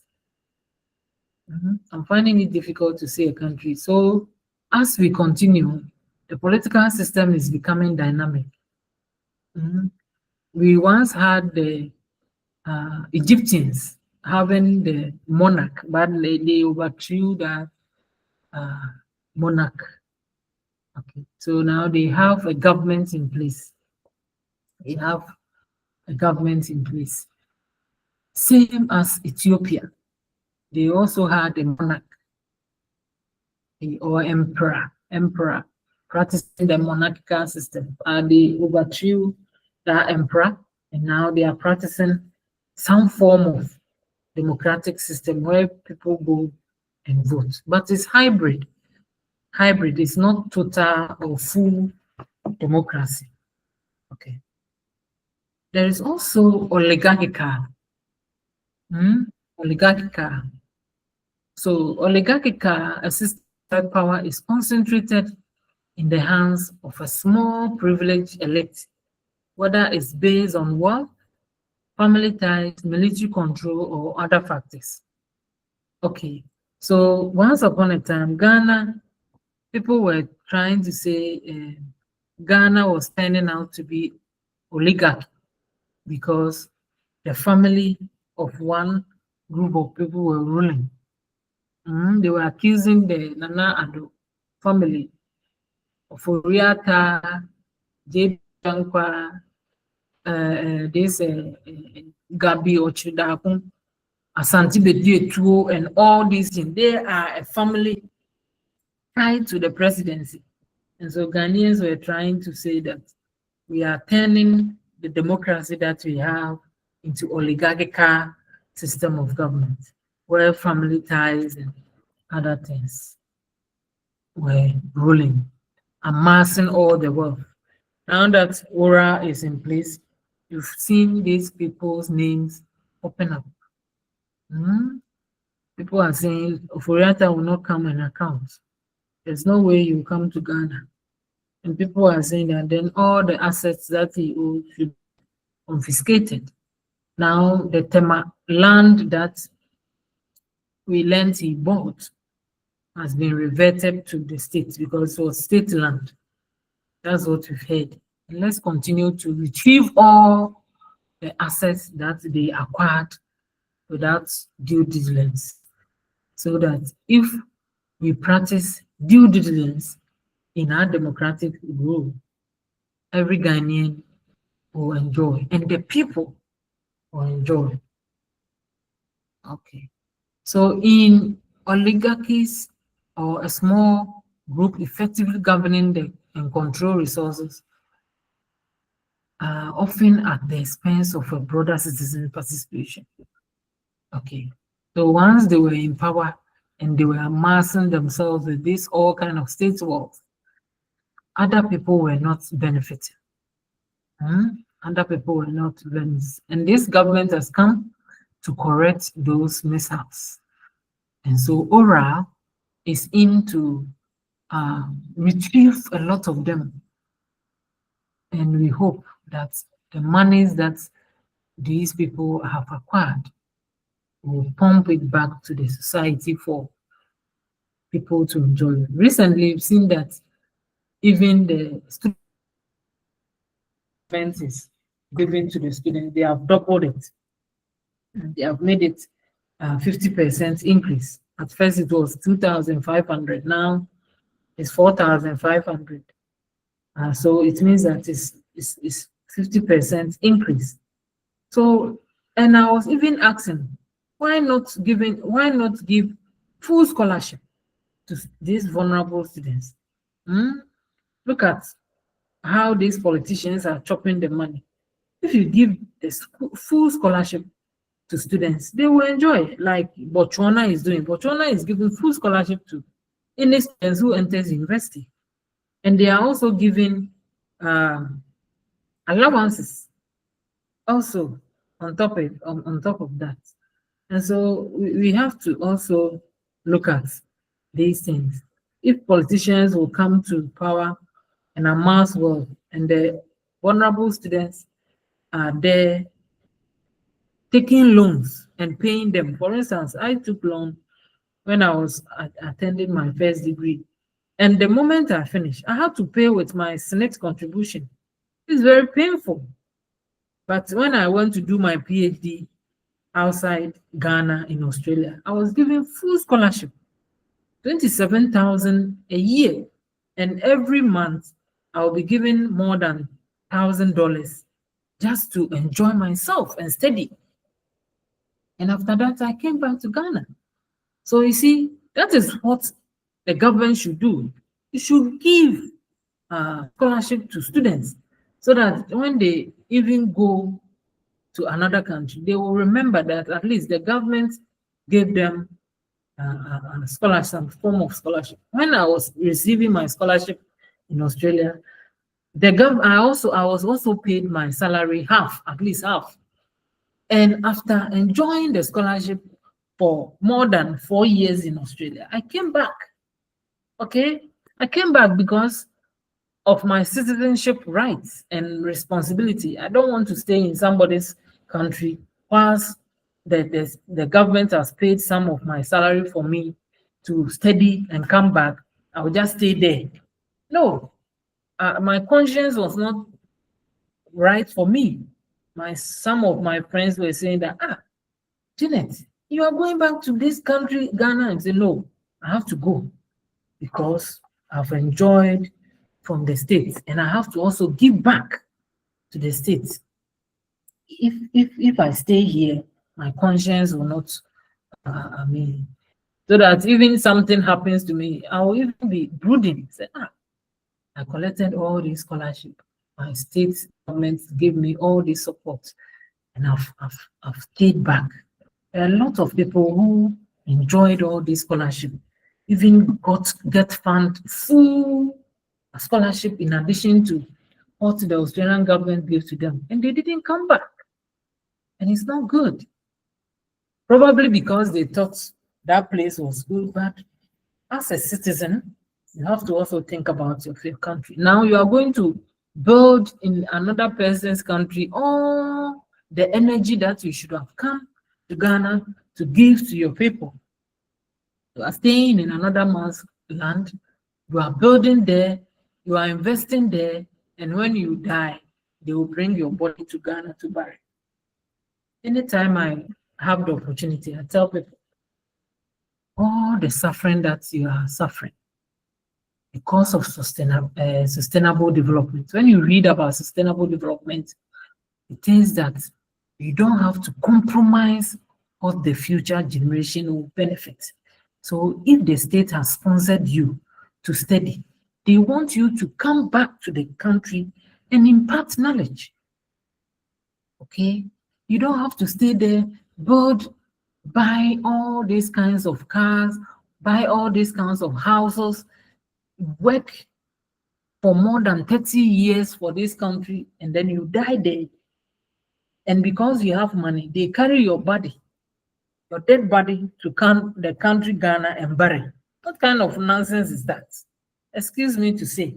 I'm finding it difficult to see a country. So as we continue, the political system is becoming dynamic. We once had the Egyptians having the monarch, but they overthrew that monarch. Okay, so now they have a government in place. They have a government in place. Same as Ethiopia. They also had a monarch or emperor practicing the monarchical system. And they overthrew that emperor, and now they are practicing some form of democratic system where people go and vote. But it's hybrid. Hybrid is not total or full democracy. Okay. There is also oligarchical. Oligarchical. So oligarchical assisted power is concentrated in the hands of a small privileged elite, whether it's based on wealth, family ties, military control, or other factors. Okay, so once upon a time, Ghana, people were trying to say Ghana was turning out to be oligarchy because the family of one group of people were ruling. They were accusing the Nana Addo family of Oriata, J. Jankwa, this Gabi Ochudakun, Asante Bedietuo, and all these things. They are a family tied to the presidency. And so Ghanaians were trying to say that we are turning the democracy that we have into oligarchical system of government, where family ties and other things were ruling, amassing all the wealth. Now that ORA is in place, you've seen these people's names open up. People are saying Oforiata will not come and account. There's no way you come to Ghana. And people are saying that then all the assets that he owed should be confiscated. Now the Tema land that we learned he bought has been reverted to the state because it was state land. That's what we've heard. And let's continue to retrieve all the assets that they acquired without due diligence, so that if we practice due diligence in our democratic rule, every Ghanaian will enjoy, and the people will enjoy. Okay. So in oligarchies or a small group effectively governing and control resources, often at the expense of a broader citizen participation. Okay. So once they were in power and they were amassing themselves with this all kind of state wealth, other people were not benefiting. Other people were not benefiting. And this government has come to correct those mishaps. And so ORA is in to retrieve a lot of them. And we hope that the monies that these people have acquired will pump it back to the society for people to enjoy. Recently, we've seen that even the student expenses given to the students, they have doubled it. They have made it 50% increase. At first, it was 2,500. Now, it's 4,500. So it means that it's 50% increase. So, and I was even asking, why not give full scholarship to these vulnerable students? Look at how these politicians are chopping the money. If you give the full scholarship to students, they will enjoy, like Botswana is doing. Botswana is giving full scholarship to any students who enters university. And they are also giving allowances also on top of that. And so we have to also look at these things. If politicians will come to power and amass wealth, and the vulnerable students are there taking loans and paying them. For instance, I took loan when I was attending my first degree. And the moment I finished, I had to pay with my SNET contribution. It's very painful. But when I went to do my PhD outside Ghana in Australia, I was given full scholarship, 27,000 a year. And every month, I'll be given more than $1,000 just to enjoy myself and study. And after that, I came back to Ghana. So you see, that is what the government should do. It should give scholarship to students so that when they even go to another country, they will remember that at least the government gave them a scholarship, some form of scholarship. When I was receiving my scholarship in Australia, I was also paid my salary half, at least half. And after enjoying the scholarship for more than 4 years in Australia, I came back. Okay, I came back because of my citizenship rights and responsibility. I don't want to stay in somebody's country whilst the government has paid some of my salary for me to study and come back. I will just stay there. No, my conscience was not right for me. Some of my friends were saying that, Janet, you are going back to this country, Ghana, and say, no, I have to go because I've enjoyed from the States and I have to also give back to the States. If I stay here, my conscience will not, so that even something happens to me, I will even be brooding. Say, I collected all this scholarship. My state government gave me all this support, and I've stayed back. There are a lot of people who enjoyed all this scholarship, even get fund full scholarship in addition to what the Australian government gave to them, and they didn't come back. And it's not good. Probably because they thought that place was good, but as a citizen, you have to also think about your country. Now you are going to build in another person's country all the energy that you should have come to Ghana to give to your people. You are staying in another man's land, you are building there, you are investing there, and when you die, they will bring your body to Ghana to bury. Anytime I have the opportunity, I tell people, all the suffering that you are suffering because of sustainable development. When you read about sustainable development, it is that you don't have to compromise what the future generation will benefit. So if the state has sponsored you to study, they want you to come back to the country and impart knowledge. Okay? You don't have to stay there, buy all these kinds of cars, buy all these kinds of houses, work for more than 30 years for this country, and then you die there. And because you have money, they carry your body, your dead body, to the country Ghana and bury. What kind of nonsense is that? Excuse me to say.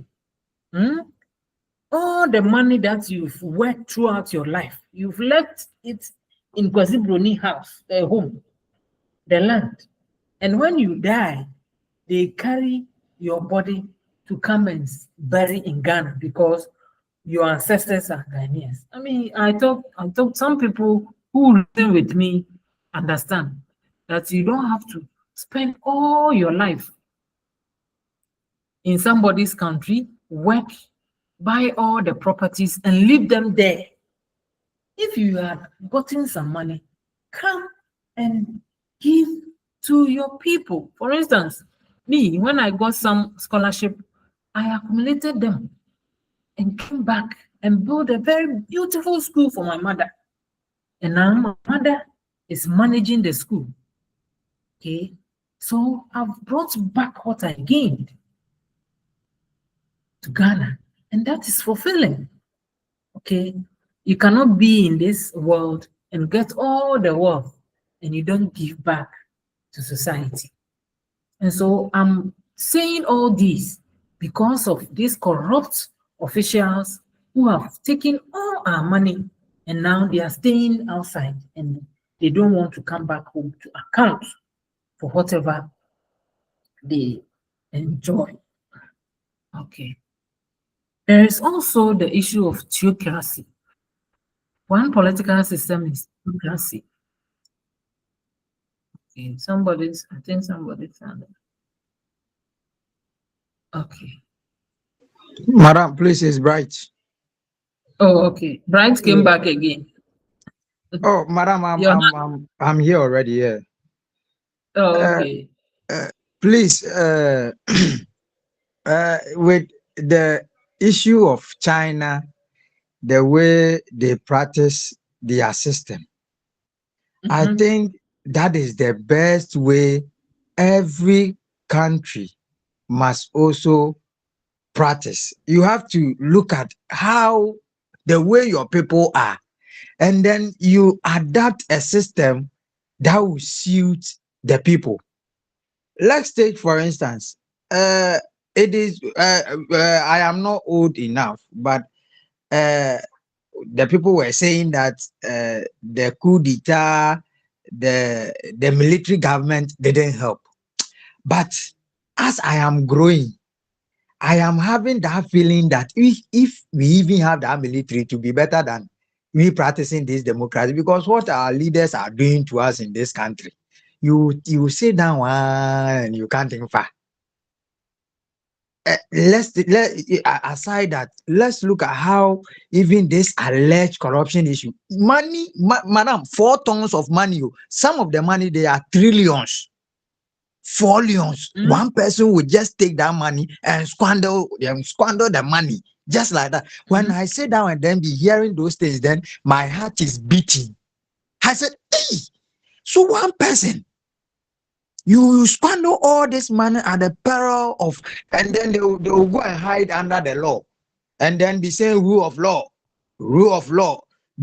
All the money that you've worked throughout your life, you've left it in Kwasi Broni house, their home, the land. And when you die, they carry your body to come and bury in Ghana because your ancestors are Ghanaians. I mean, I thought some people who listen with me understand that you don't have to spend all your life in somebody's country, work, buy all the properties and leave them there. If you have gotten some money, come and give to your people. For instance, me, when I got some scholarship I accumulated them and came back and built a very beautiful school for my mother. And now my mother is managing the school. Okay. So I've brought back what I gained to Ghana. And that is fulfilling. Okay. You cannot be in this world and get all the wealth and you don't give back to society. And so I'm saying all this because of these corrupt officials who have taken all our money and now they are staying outside and they don't want to come back home to account for whatever they enjoy. Okay. There is also the issue of theocracy. One political system is theocracy. Okay, I think somebody's found it. Okay. Madam, please, it's Bright. Oh, okay. Bright came back again. Oh, Madam, I'm here already. Yeah. Oh, okay. Please, with the issue of China, the way they practice their system, I think that is the best way every country must also practice. You have to look at how the way your people are, and then you adapt a system that will suit the people. Let's take, for instance, it is I am not old enough, but the people were saying that the coup d'etat, the military government didn't help. But as I am growing, I am having that feeling that if we even have that military, to be better than we practicing this democracy, because what our leaders are doing to us in this country, you sit down and you can't think far. Aside that, let's look at how even this alleged corruption issue, money, madam, 4 tons of money. Some of the money, they are trillions. 4 billions. One person would just take that money and squander the money just like that. When I sit down and then be hearing those things, then my heart is beating. I said, hey, so one person, you squander all this money at the peril of, and then they will go and hide under the law, and then be saying rule of law.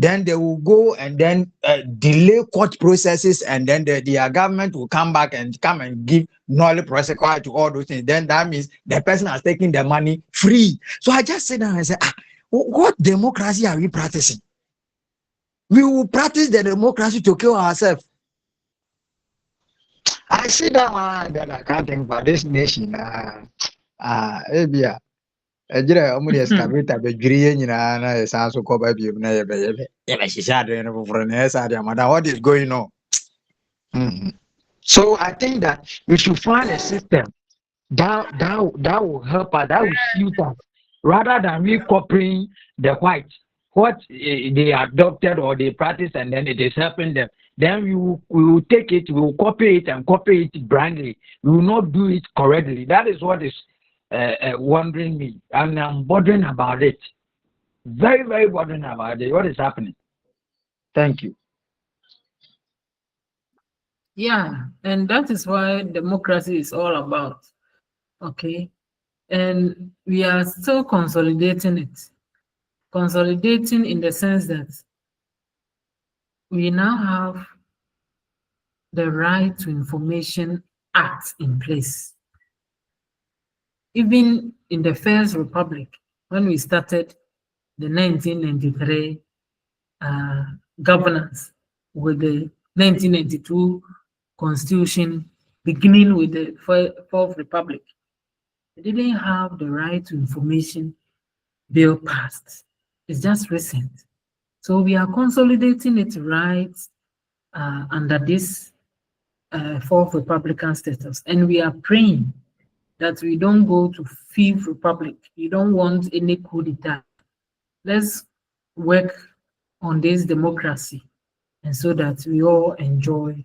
Then they will go and then delay court processes, and then their government will come back and give null prosequi to all those things. Then that means the person has taken the money free. So I just sit down and say, what democracy are we practicing? We will practice the democracy to kill ourselves. I sit down and then I can't think about this nation. Ejira omu de excavator be dwiri nyina na yesa so ko ba biom na ye be shisha de no for na yesa de madam, what is going on? So I think that we should find a system that will help us, that will suit us, rather than we copying the white what they adopted or they practice, and then it is helping them. Then we will take it, we will copy it and copy it blindly. We will not do it correctly. That is what is wondering me, and I'm bothering about it. Very, very bothering about it. What is happening? Thank you. Yeah, and that is why democracy is all about. Okay. And we are still consolidating it. Consolidating in the sense that we now have the Right to Information Act in place. Even in the First Republic, when we started the 1993 governance with the 1992 Constitution, beginning with the Fourth Republic, we didn't have the Right to Information bill passed. It's just recent. So we are consolidating it right under this Fourth Republican status. And we are praying that we don't go to Fifth Republic. We don't want any coup d'etat. Let's work on this democracy, and so that we all enjoy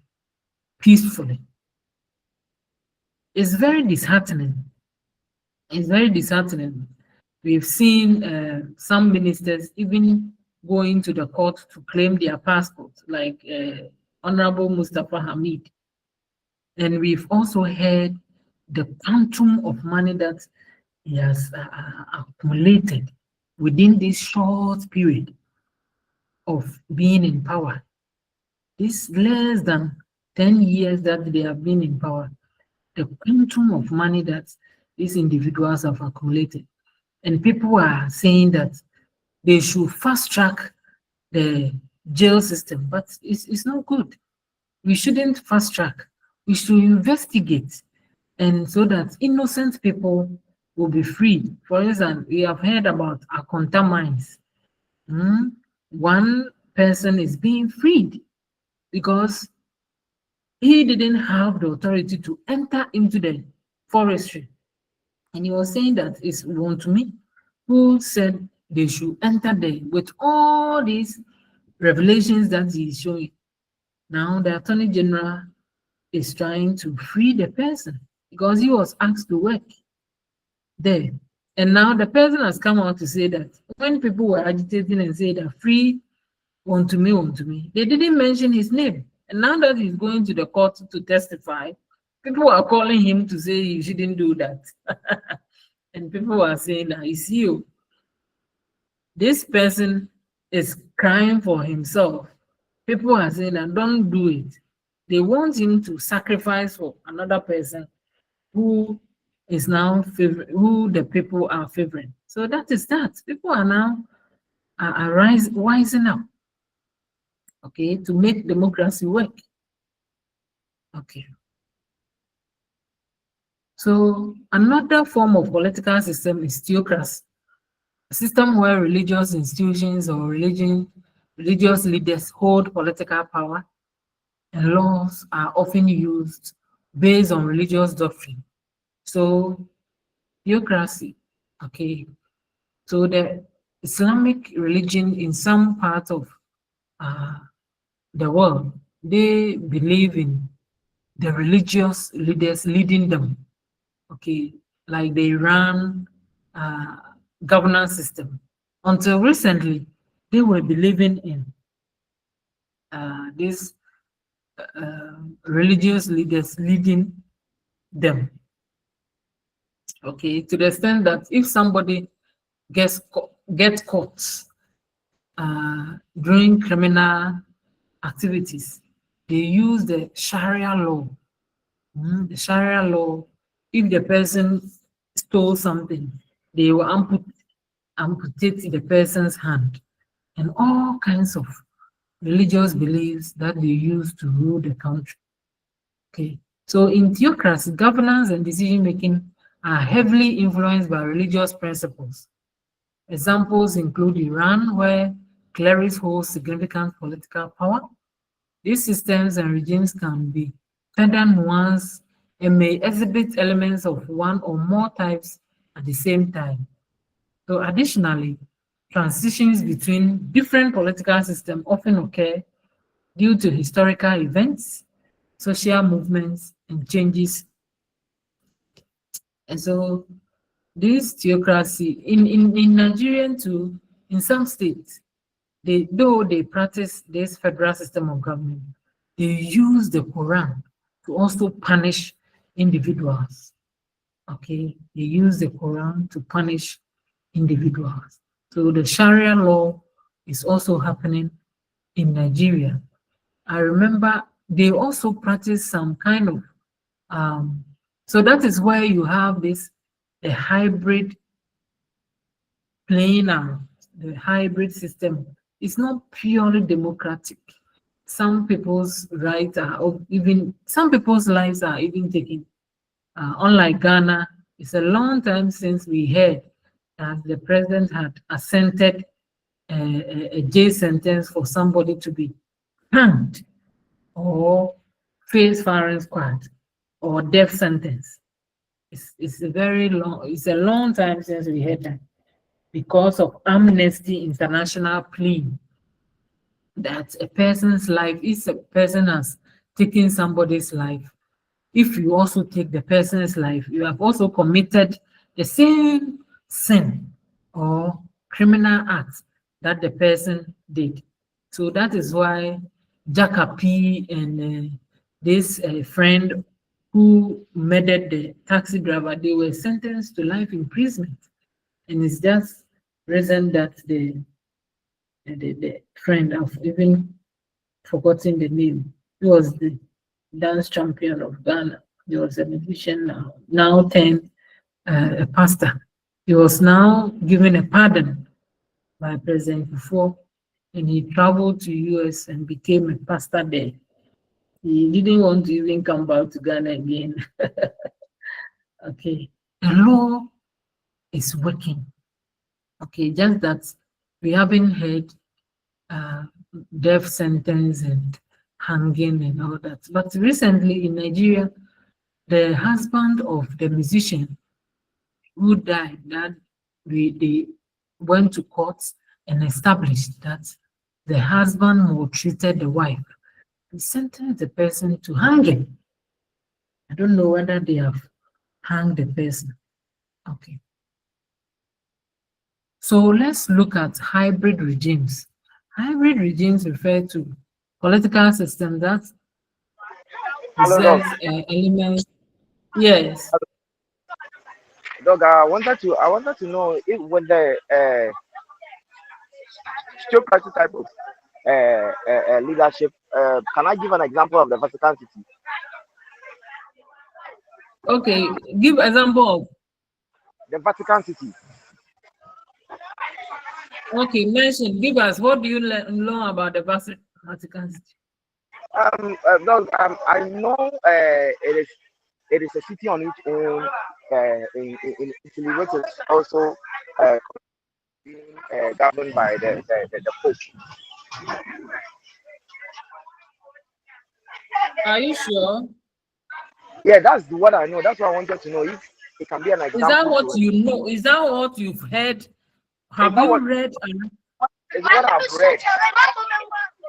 peacefully. It's very disheartening It's very disheartening. We've seen some ministers even going to the court to claim their passport, like Honorable Mustafa Hamid. And we've also heard the quantum of money that he has accumulated within this short period of being in power. This less than 10 years that they have been in power, the quantum of money that these individuals have accumulated. And people are saying that they should fast track the jail system, but it's not good. We shouldn't fast track. We should investigate, and so that innocent people will be freed. For instance, we have heard about Akonta mines. One person is being freed because he didn't have the authority to enter into the forestry. And he was saying that it's Wontumi who said they should enter there with all these revelations that he is showing. Now the Attorney General is trying to free the person because he was asked to work there. And now the person has come out to say that when people were agitating and say that free Wontumi, they didn't mention his name. And now that he's going to the court to testify, people are calling him to say you shouldn't do that. And people are saying that it's you. This person is crying for himself. People are saying that don't do it. They want him to sacrifice for another person who is now who the people are favoring. So that is that. People are now rising up, okay, to make democracy work. Okay. So another form of political system is theocracy, a system where religious institutions or religious leaders hold political power, and laws are often used based on religious doctrine. So theocracy, okay. So the Islamic religion in some parts of the world, they believe in the religious leaders leading them, okay, like the Iran governance system. Until recently, they were believing in these religious leaders leading them, okay, to the extent that if somebody gets caught during criminal activities, they use the Sharia law. The Sharia law, if the person stole something, they will amputate the person's hand, and all kinds of religious beliefs that they use to rule the country. Okay, so in theocracy, governance and decision making are heavily influenced by religious principles. Examples include Iran, where clerics hold significant political power. These systems and regimes can be further nuanced and may exhibit elements of one or more types at the same time. So additionally, transitions between different political systems often occur due to historical events, social movements, and changes. And so this theocracy in Nigeria too, in some states, though they practice this federal system of government, they use the Quran to also punish individuals. Okay, they use the Quran to punish individuals. So the Sharia law is also happening in Nigeria. I remember they also practice some kind of so that is where you have this the hybrid playing out. The hybrid system is not purely democratic. Some people's rights are even some people's lives are even taken. Unlike Ghana, it's a long time since we heard that the president had assented a jail sentence for somebody to be hanged or face firing squad or death sentence. It's a long time since we heard that, because of Amnesty International plea that a person's life, if a person has taken somebody's life, if you also take the person's life, you have also committed the same sin or criminal act that the person did. So that is why Jacka P and this friend who murdered the taxi driver, they were sentenced to life imprisonment. And it's just reason that the friend, I've even forgotten the name, he was the dance champion of Ghana. He was a musician now turned a pastor. He was now given a pardon by President Kufuor, and he traveled to US and became a pastor there. He didn't want to even come back to Ghana again. Okay, the law is working. Okay, just that we haven't heard death sentence and hanging and all that. But recently in Nigeria, the husband of the musician who died, that they went to court and established that the husband maltreated the wife. They sentenced the person to hanging. I don't know whether they have hanged the person. Okay. So let's look at hybrid regimes. Hybrid regimes refer to political systems that possess elements. Yes. Dog, I wanted to know if with the theocracy type of leadership, can I give an example of the Vatican City? Okay, give example of The Vatican City. Okay, mention. Give us what do you learn about the Vatican City? Dog, I know it is a city on its own in Italy, which is also being governed by the Pope. Are you sure? Yeah, that's what I know. That's what I wanted to know. If it can be an example. Is that what you know? Is that what you've heard? Have you read? It's what I've read.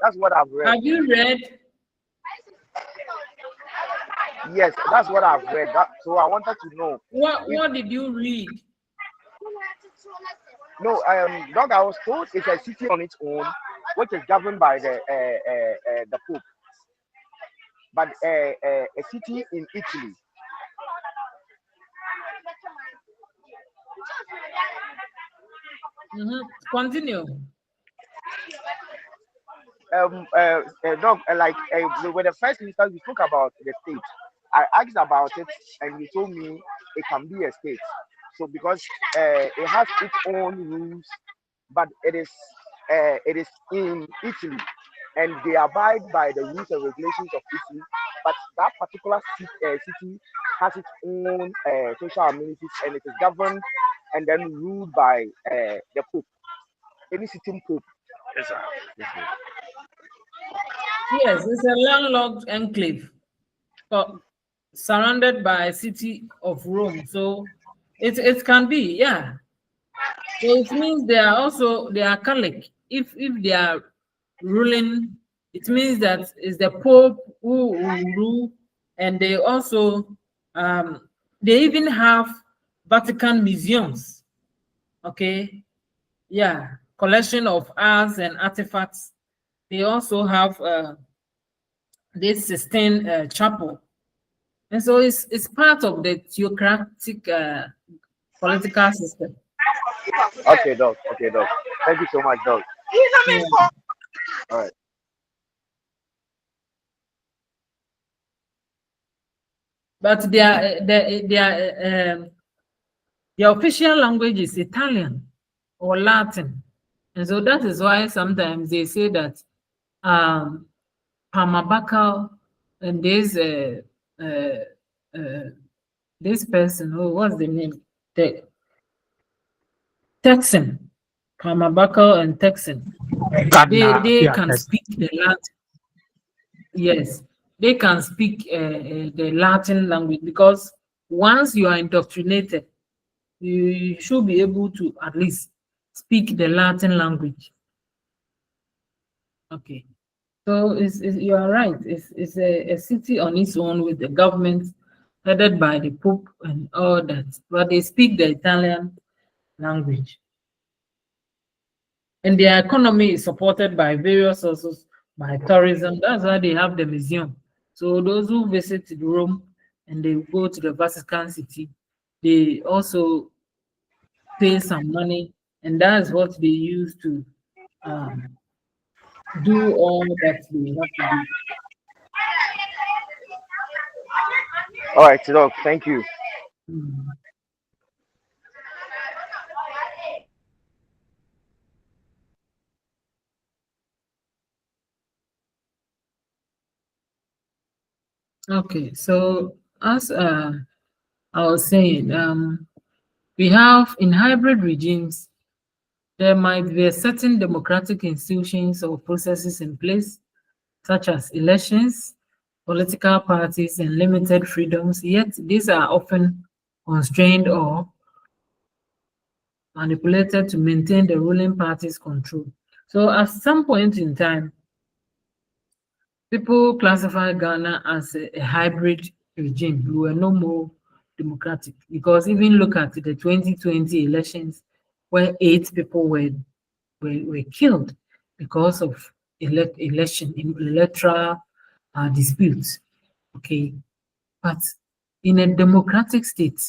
That's what I've read. Have you read? Yes, that's what I've read. So I wanted to know. What did you read? No, dog. I was told it's a city on its own, which is governed by the Pope, but a city in Italy. Continue. Dog, when the first instance we spoke about the state, I asked about it, and you told me it can be a state. So because it has its own rules, but it is in Italy, and they abide by the rules and regulations of Italy. But that particular city has its own social amenities, and it is governed and then ruled by the Pope, any sitting Pope. Yes, sir. Yes, it's a landlocked enclave surrounded by a city of Rome. So it can be, yeah. So it means they are Catholic. If they are ruling, it means that it's the Pope who rule, and they also they even have Vatican museums. Okay, yeah, collection of arts and artifacts. They also have this Sistine Chapel, and so it's part of the theocratic political system. Okay, dog. Thank you so much, dog. Yeah. All right. But their official language is Italian or Latin, and so that is why sometimes they say that Pamabakal and this person, what's the name? The Texan, Pamabakal and Texan, they can speak the Latin. Yes, they can speak the Latin language, because once you are indoctrinated, you should be able to at least speak the Latin language. Okay, so you are right. It's a city on its own with the government headed by the Pope and all that, but they speak the Italian language. And their economy is supported by various sources, by tourism. That's why they have the museum. So those who visit Rome and they go to the Vatican City, they also pay some money, and that's what they use to um, do all that they have to do. All right, Doc. Thank you. Mm. Okay, so as I was saying, we have in hybrid regimes, there might be a certain democratic institutions or processes in place, such as elections, political parties, and limited freedoms, yet these are often constrained or manipulated to maintain the ruling party's control. So at some point in time, people classify Ghana as a hybrid regime. We were no more democratic because even look at the 2020 elections where 8 people were killed because of electoral disputes. Okay, but in a democratic state,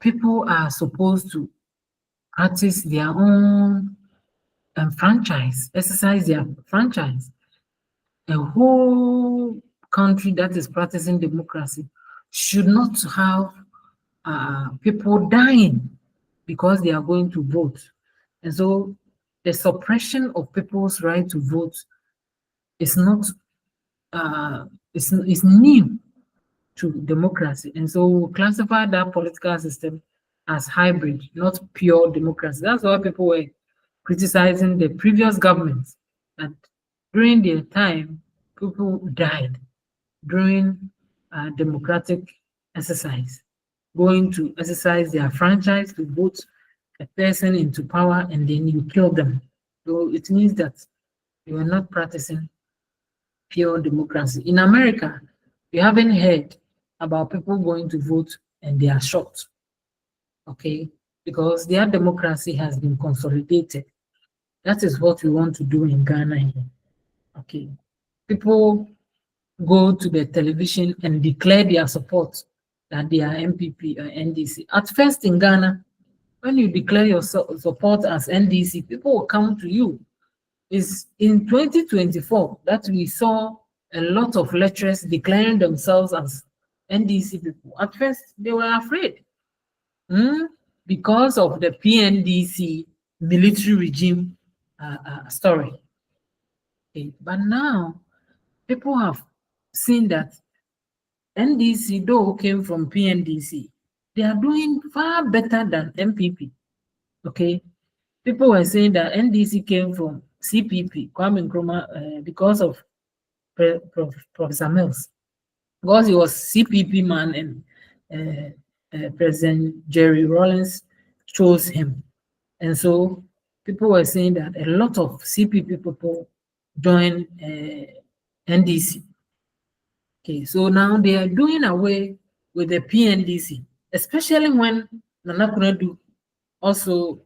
people are supposed to practice their own franchise, exercise their franchise. A whole country that is practicing democracy should not have people dying because they are going to vote. And so the suppression of people's right to vote is not is new to democracy. And so we classify that political system as hybrid, not pure democracy. That's why people were criticizing the previous government, that during their time, people died during democratic exercise, going to exercise their franchise to vote a person into power, and then you kill them. So it means that you are not practicing pure democracy. In America, we haven't heard about people going to vote and they are shot, okay? Because their democracy has been consolidated. That is what we want to do in Ghana here, okay? People go to the television and declare their support that they are MPP or NDC. At first in Ghana, when you declare your support as NDC, people will come to you. It's in 2024 that we saw a lot of lecturers declaring themselves as NDC people. At first, they were afraid because of the PNDC military regime story. Okay. But now, people have seen that NDC, though came from PNDC, they are doing far better than MPP. Okay. People were saying that NDC came from CPP, Kwame Nkrumah, because of Professor Mills, because he was CPP man and President Jerry Rawlings chose him. And so people were saying that a lot of CPP people joined NDC. Okay, so now they are doing away with the PNDC, especially when Nana Kunedu also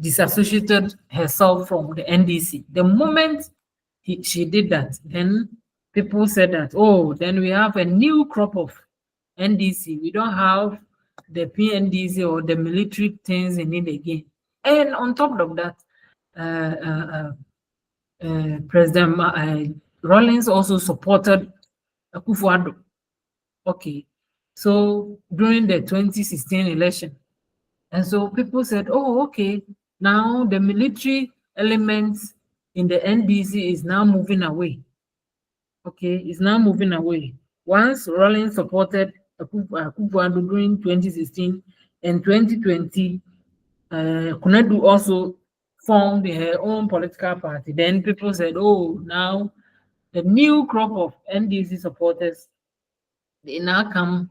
disassociated herself from the NDC. The moment she did that, then people said that, oh, then we have a new crop of NDC. We don't have the PNDC or the military things in it again. And on top of that, President Rawlings also supported Akufo-Addo. Okay, so during the 2016 election, and so people said, oh, okay, now the military elements in the NDC is now moving away. Okay, it's now moving away. Once Rawlings supported Akufo-Addo during 2016 and 2020, Kunedu also formed her own political party. Then people said, oh, now the new crop of NDC supporters, they now come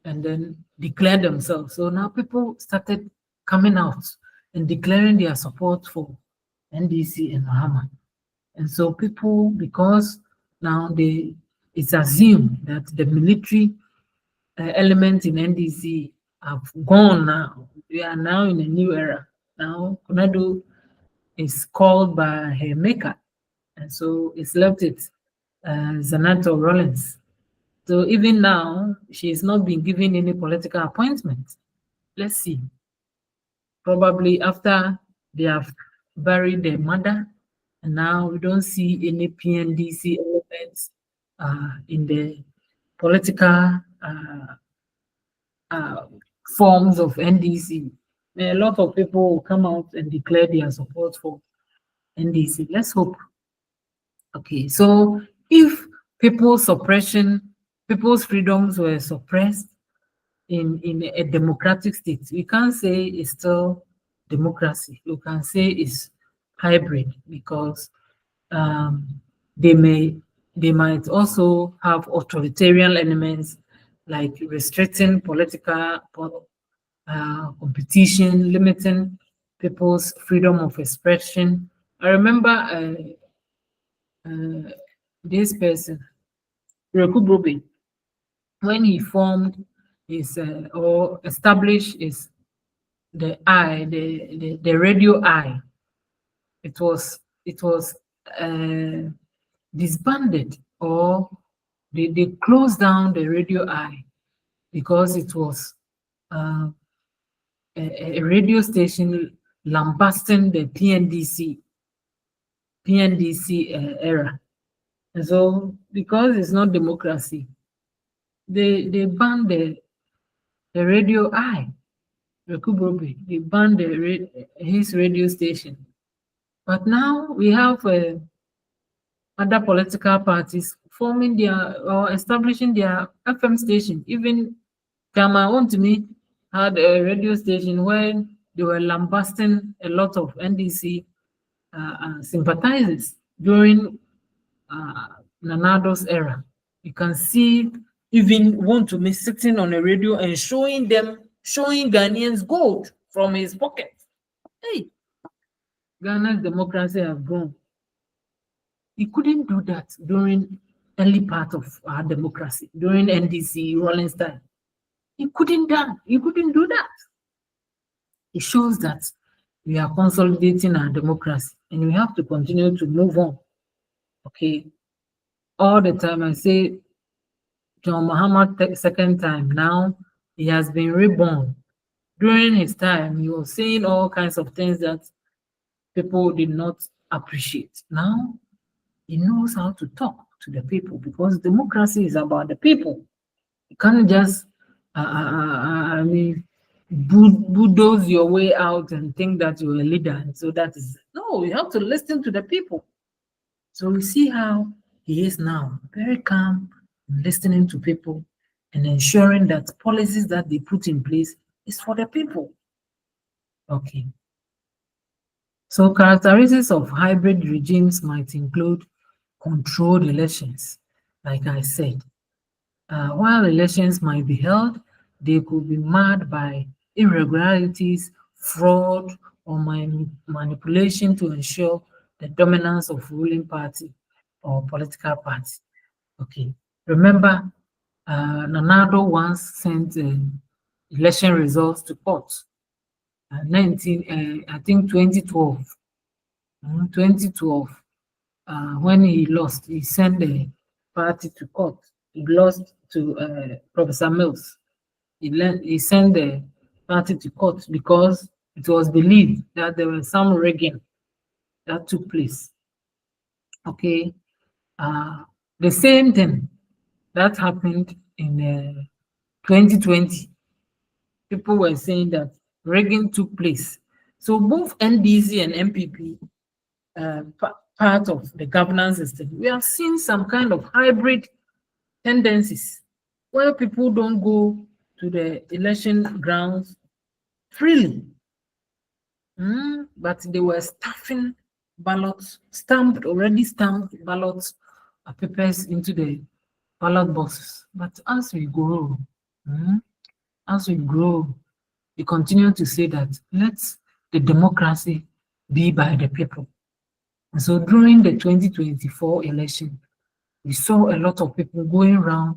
and then declare themselves. So now people started coming out and declaring their support for NDC and Mahama. And so people, because now it's assumed that the military element in NDC have gone now. We are now in a new era. Now, Konadu is called by her maker, and so it's left it Zanato Rollins. So even now, she is not being given any political appointment. Let's see. Probably after they have buried their mother, and now we don't see any PNDC elements in the political forms of NDC. A lot of people will come out and declare their support for NDC. Let's hope. Okay, so if people's freedoms were suppressed in a democratic state, we can't say it's still democracy. We can say it's hybrid because they might also have authoritarian elements like restricting political competition, limiting people's freedom of expression. I remember this person, Rekubrobe, when he formed his or established his the radio eye, it was disbanded, or they closed down the radio eye because it was a radio station lambasting the PNDC era. And so because it's not democracy, they banned the radio eye. Rekubrobe, they banned his radio station. But now we have other political parties forming their or establishing their FM station. Even Kama Wontumi had a radio station where they were lambasting a lot of NDC sympathizers during Nanado's era. You can see even Wontumi sitting on a radio and showing Ghanaians gold from his pocket. Hey, Ghana's democracy has grown. He couldn't do that during early part of our democracy, during NDC, Rollins time. He couldn't do that. It shows that we are consolidating our democracy and we have to continue to move on. Okay. All the time I say John Muhammad second time, now he has been reborn. During his time, he was saying all kinds of things that people did not appreciate. Now he knows how to talk to the people because democracy is about the people. You can't just bulldoze your way out and think that you're a leader. And so that is no, you have to listen to the people. So we see how he is now, very calm, listening to people and ensuring that policies that they put in place is for the people. Okay. So characteristics of hybrid regimes might include controlled elections, like I said. While elections might be held, they could be marred by irregularities, fraud, or manipulation to ensure the dominance of ruling party or political party. Okay. Remember, Nanado once sent election results to court. I think 2012. 2012, when he lost, he sent the party to court. He lost to Professor Mills. He sent the party to court because it was believed that there was some rigging that took place. Okay, the same thing that happened in 2020. People were saying that rigging took place. So both NDC and MPP, part of the governance system, we have seen some kind of hybrid tendencies where people don't go to the election grounds freely, but they were stuffing ballots, already stamped ballots, papers into the ballot boxes. But as we grow, we continue to say that let the democracy be by the people. And so during the 2024 election, We saw a lot of people going around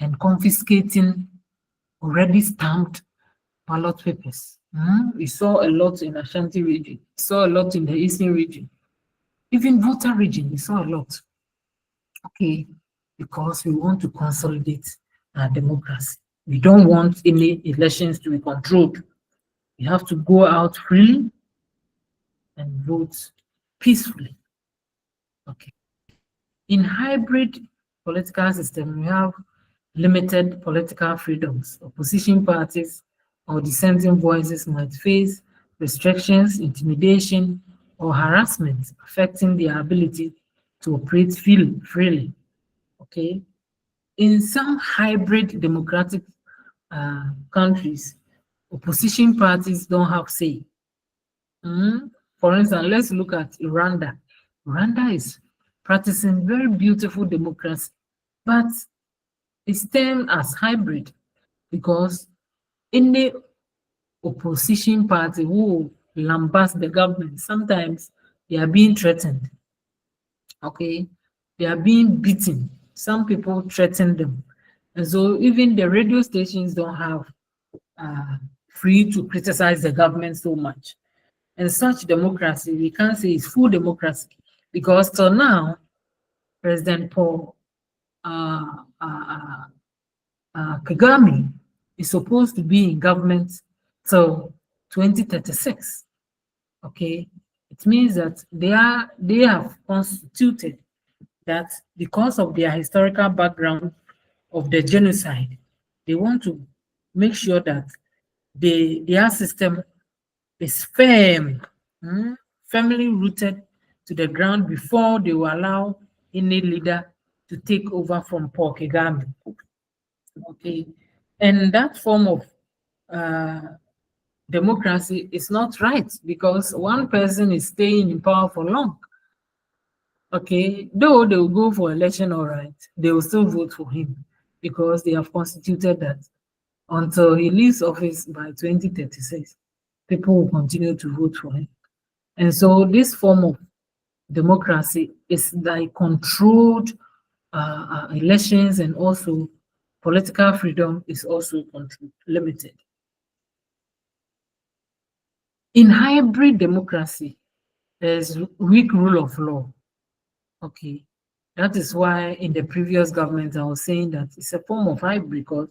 and confiscating already stamped ballot papers. We saw a lot in Ashanti region. We saw a lot in the Eastern region. Even Volta region, we saw a lot. Okay, because we want to consolidate our democracy. We don't want any elections to be controlled. We have to go out freely and vote peacefully. Okay. In hybrid political system, we have limited political freedoms. Opposition parties or dissenting voices might face restrictions, intimidation, or harassment, affecting their ability to operate freely. Okay. In some hybrid democratic countries, opposition parties don't have say. For instance, let's look at Rwanda. Rwanda is practicing very beautiful democracy, but it's termed as hybrid because any opposition party who lambast the government, sometimes they are being threatened. Okay, they are being beaten. Some people threaten them, and so even the radio stations don't have free to criticize the government so much. And such democracy, we can't say it's full democracy because till now, President Paul Kagame is supposed to be in government till 2036. Okay, it means that they have constituted that because of their historical background of the genocide, they want to make sure that their system is firmly rooted to the ground before they will allow any leader to take over from Paul Kagame. Okay, and that form of democracy is not right because one person is staying in power for long. Okay, though they will go for election, all right, they will still vote for him because they have constituted that until he leaves office by 2036, people will continue to vote for him. And so this form of democracy is like controlled elections, and also political freedom is also limited. In hybrid democracy, there's weak rule of law. Okay, that is why in the previous government I was saying that it's a form of hybrid because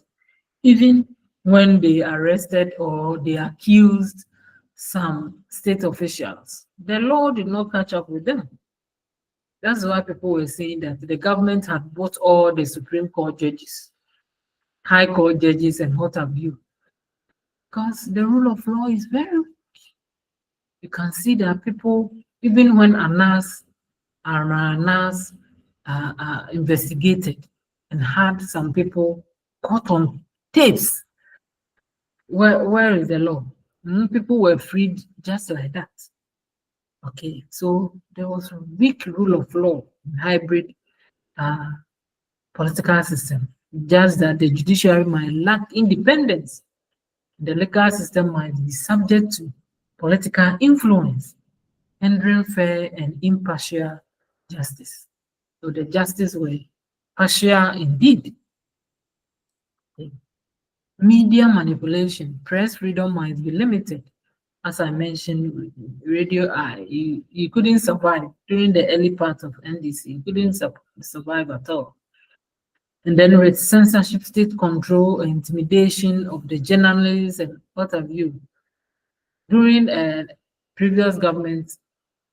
even when they arrested or they accused some state officials, the law did not catch up with them. That's why people were saying that the government had bought all the Supreme Court judges, High Court judges, and what have you. Because the rule of law is very weak. You can see that people, even when Anas investigated and had some people caught on tapes, where is the law? People were freed just like that. Okay, so there was a weak rule of law in hybrid political system. Just that the judiciary might lack independence. The legal system might be subject to political influence, hindering fair and impartial justice. So the justice were partial indeed. Okay. Media manipulation, press freedom might be limited. As I mentioned, radio, you couldn't survive during the early part of NDC. You couldn't survive at all. And then with censorship, state control, intimidation of the journalists, and what have you. During previous government,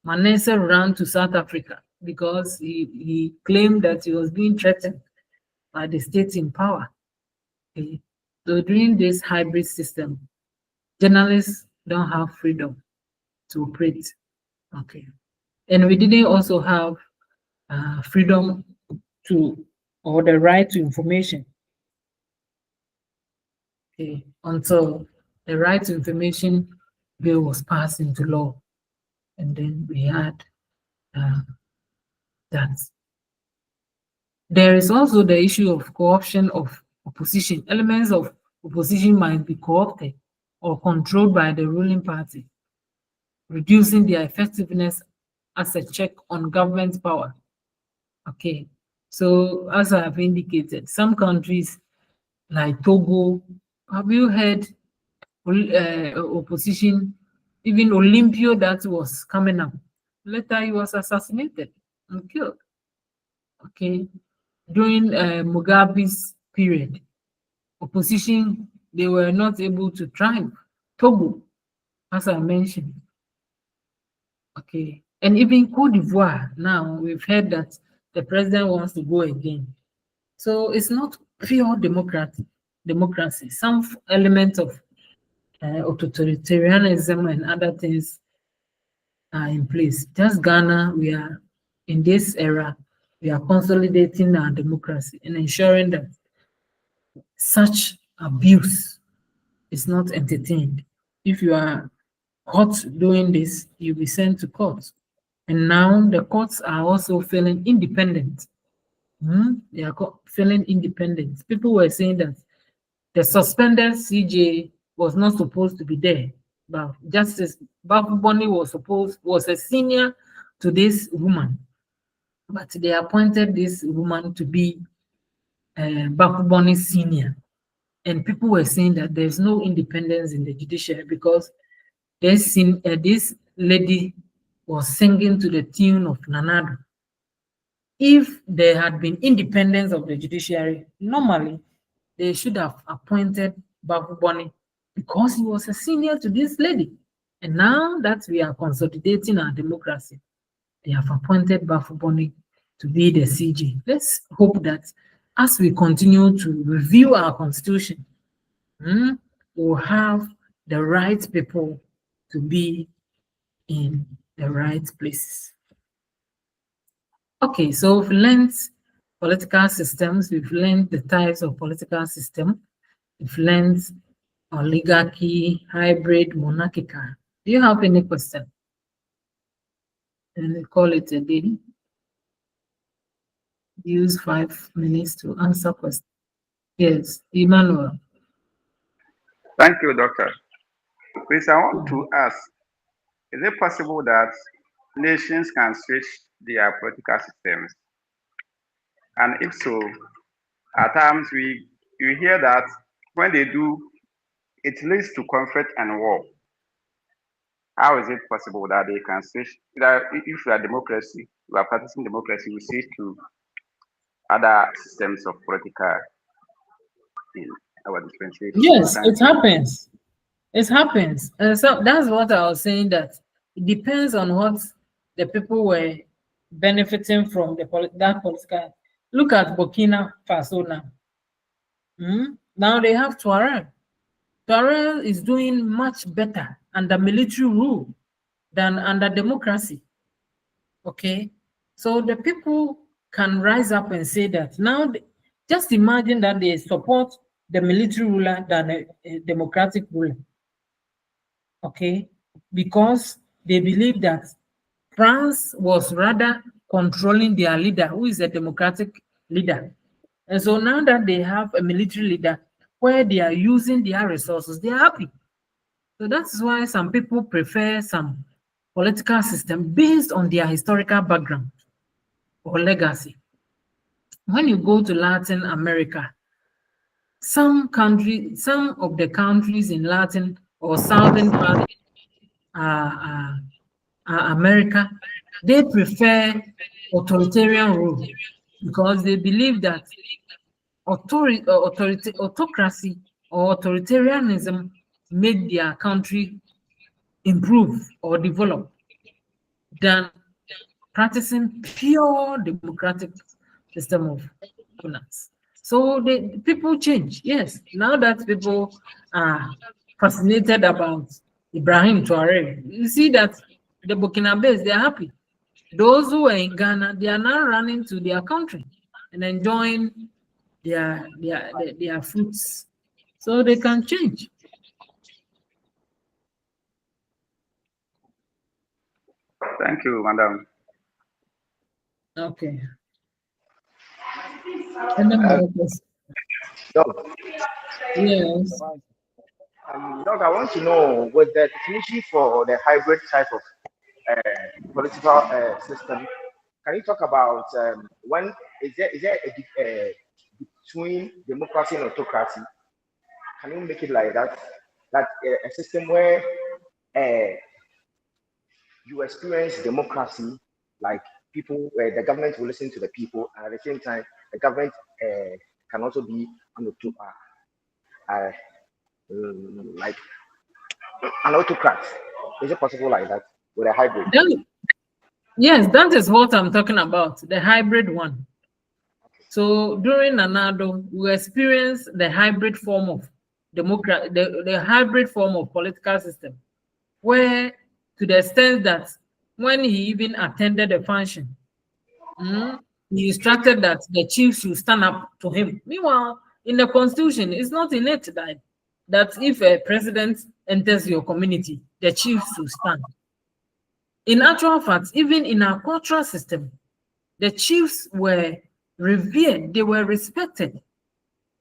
Manese ran to South Africa because he claimed that he was being threatened by the state in power. Okay. So during this hybrid system, journalists don't have freedom to operate. Okay. And we didn't also have freedom to, or the right to information. Okay. Until the right to information bill was passed into law. And then we had that. There is also the issue of co-option of opposition. Elements of opposition might be co-opted or controlled by the ruling party, reducing their effectiveness as a check on government power. Okay, So, as I have indicated, some countries like Togo, have you heard opposition, even Olympio that was coming up? Later, he was assassinated and killed. Okay, during Mugabe's period, opposition, they were not able to thrive. Togo, as I mentioned. Okay, and even Cote d'Ivoire, now we've heard that the president wants to go again. So it's not pure democracy. Some element of authoritarianism and other things are in place. Just Ghana, we are in this era, we are consolidating our democracy and ensuring that such abuse is not entertained. If you are caught doing this, you'll be sent to court. And now the courts are also feeling independent. They are feeling independent. People were saying that the suspended CJ was not supposed to be there, but Justice Bafuboni was a senior to this woman, but they appointed this woman to be Bafuboni senior, and people were saying that there's no independence in the judiciary because this lady was singing to the tune of Nanado. If there had been independence of the judiciary, normally they should have appointed Bafuboni because he was a senior to this lady. And now that we are consolidating our democracy, they have appointed Bafuboni to be the CJ. Let's hope that as we continue to review our constitution, we'll have the right people to be in the right places. Okay, so we've learned political systems, we've learned the types of political system, we've learned oligarchy, hybrid, monarchical. Do you have any question? And we call it a day. Use 5 minutes to answer questions. Yes, Emmanuel. Thank you, Doctor. Please, I want to ask, is it possible that nations can switch their political systems? And if so, at times you hear that when they do, it leads to conflict and war. How is it possible that they can switch? That if you are democracy, you are practicing democracy, you switch to other systems of political in our dispensation. Yes, it happens. It happens. And so that's what I was saying, that it depends on what the people were benefiting from that political. Look at Burkina Faso now. Now they have Tuareg. Tuareg is doing much better under military rule than under democracy. Okay, so the people can rise up and say that now. Just imagine that they support the military ruler than a democratic ruler. Okay, because they believe that France was rather controlling their leader, who is a democratic leader. And so now that they have a military leader where they are using their resources, they are happy. So that's why some people prefer some political system based on their historical background or legacy. When you go to Latin America, some of the countries in Latin or southern part America, they prefer authoritarian rule because they believe that autocracy or authoritarianism make their country improve or develop than practicing pure democratic system of governance. So the people change. Yes, now that people are fascinated about Ibrahim Traore, you see that the Burkinabés, they're happy. Those who are in Ghana, they are now running to their country and enjoying their fruits. So they can change. Thank you, Madam. Okay. And then Doc, yes. Doc, I want to know with the definition for the hybrid type of political system, can you talk about when is there a between democracy and autocracy? Can you make it like that? That a system where you experience democracy, like people, where the government will listen to the people, and at the same time, the government can also be like an autocrat. Is it possible like that with a hybrid? Yes, that is what I'm talking about, the hybrid one. So during Nanado, we experienced the hybrid form of the hybrid form of political system, where to the extent that when he even attended the function, he instructed that the chief should stand up to him. Meanwhile, in the constitution, it's not in it that if a president enters your community, the chief should stand. In actual fact, even in our cultural system, the chiefs were revered, they were respected.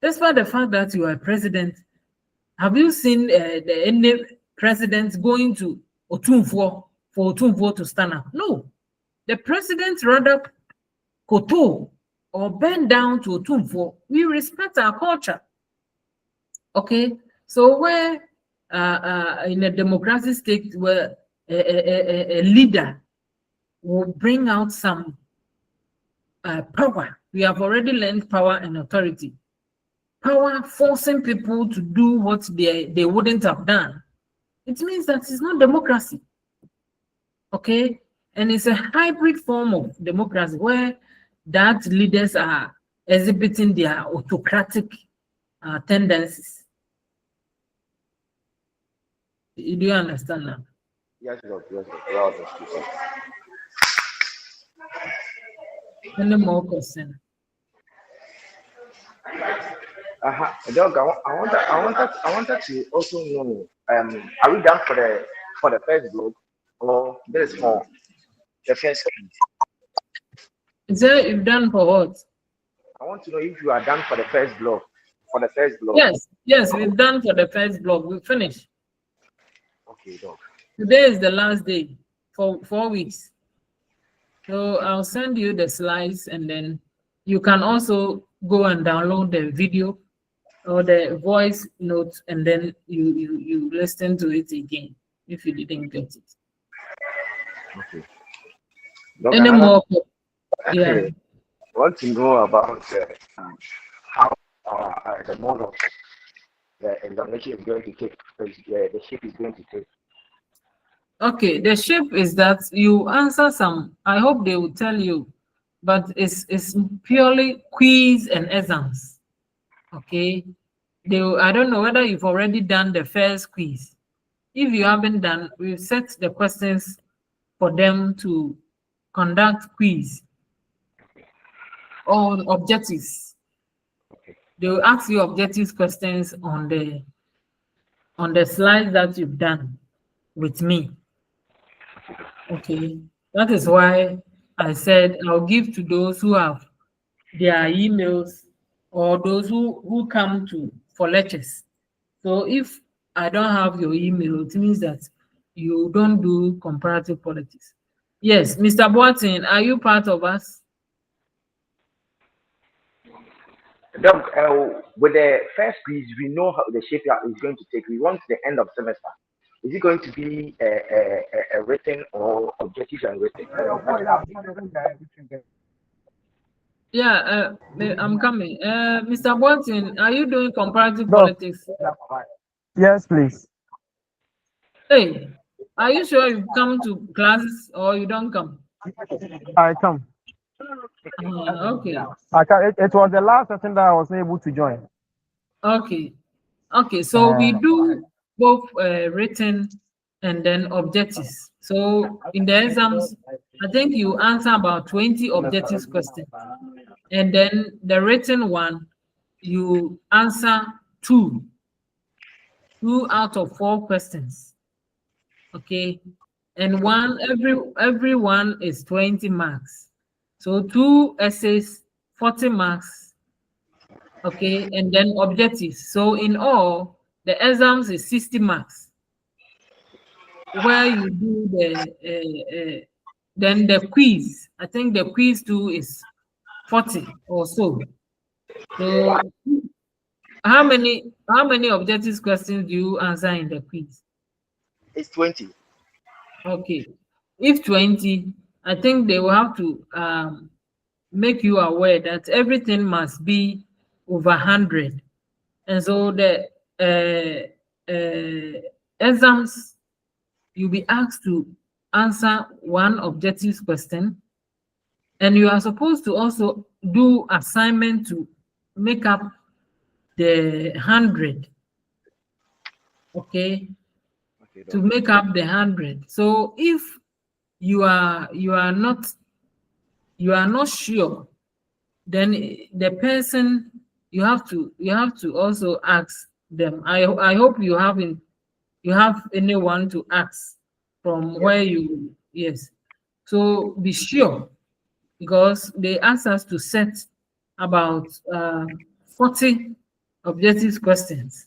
Despite the fact that you are president, have you seen any president going to Otumfuo for Otumfuo to stand up? No. The president rather koto or bend down to Otumfuo. We respect our culture. Okay, so where in a democratic state where a leader will bring out some power. We have already learned power and authority. Power forcing people to do what they wouldn't have done. It means that it's not democracy. Okay? And it's a hybrid form of democracy where that leaders are exhibiting their autocratic tendencies. Do you understand now? Yes, Lord. Yes, Lord. Any more question? Dog, I wanted to also know, are we done for the first block, or there is more? The first piece. Is that you've done for what? I want to know if you are done for the first block. For the first block. Yes, we've done for the first block. We finished. Okay, dog. Today is the last day for 4 weeks. So I'll send you the slides, and then you can also go and download the video or the voice note, and then you listen to it again if you didn't get it. Okay. Dog, Any more? Yeah. I want to know about how the mode of the examination is going to take, the shape is going to take. Okay, the shape is that you answer some, I hope they will tell you, but it's purely quiz and exams. Okay, I don't know whether you've already done the first quiz. If you haven't done, we've set the questions for them to conduct quiz on objectives. They will ask you objectives questions on the slides that you've done with me. Okay, that is why I said I'll give to those who have their emails or those who come for lectures. So if I don't have your email, it means that you don't do comparative politics. Yes, Mr. Boateng, are you part of us? Dog, with the first quiz, we know how the shape is going to take. We want the end of semester. Is it going to be a written or objectives and written? Yeah, I'm coming. Mr. Boateng, are you doing comparative politics? Yes, please. Hey, are you sure you come to classes or you don't come? I come. Okay. I can. It was the last session that I was able to join. Okay. So we do both written and then objectives. So in the exams, I think you answer about 20 objectives questions, and then the written one, you answer two out of 4 questions. Okay, and every one is 20 marks. So 2 essays, 40 marks. Okay, and then objectives. So in all, the exams is 60 marks. Where you do then the quiz. I think the quiz too is 40 or so. So how many objective questions do you answer in the quiz? It's 20. Okay. If 20, I think they will have to make you aware that everything must be over 100. And so the exams, you'll be asked to answer one objective question, and you are supposed to also do assignment to make up the 100. Okay, Okay, to Doc. make up the 100. So if you are not sure, then the person you have to also ask them. I hope you have anyone to ask from where you, yes. So be sure, because they ask us to set about 40 objective questions.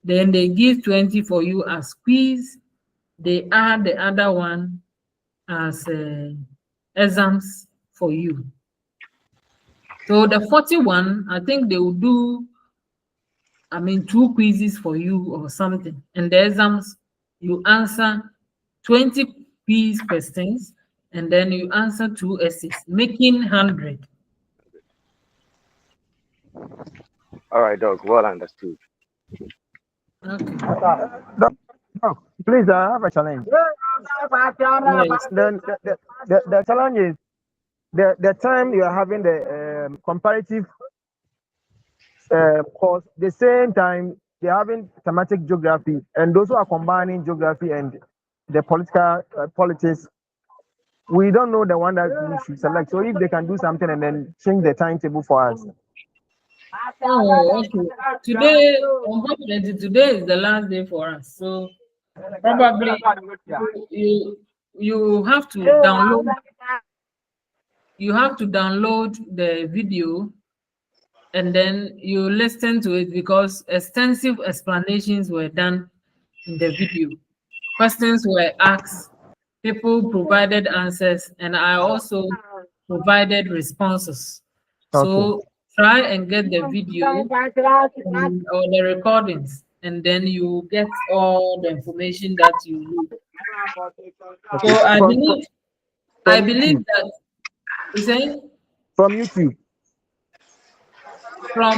Then they give 20 for you as quiz. They add the other one as exams for you. So the 41, I think they will do, 2 quizzes for you or something. And the exams, you answer 20 quiz questions, and then you answer 2 essays, making 100. All right, Doc. Well understood. Okay. Doc, please, I have a challenge. Yes. The challenge is the time you are having the comparative course, the same time they're having thematic geography, and those who are combining geography and the politics, we don't know the one that we should select. So if they can do something and then change the timetable for us. Oh, okay. Today, unfortunately, today is the last day for us. So probably you have to download the video, and then you listen to it, because extensive explanations were done in the video. Questions were asked, people provided answers, and I also provided responses. Okay. So try and get the video or the recordings, and then you get all the information that you need. Okay. So I From believe YouTube. that, you say, From YouTube. from,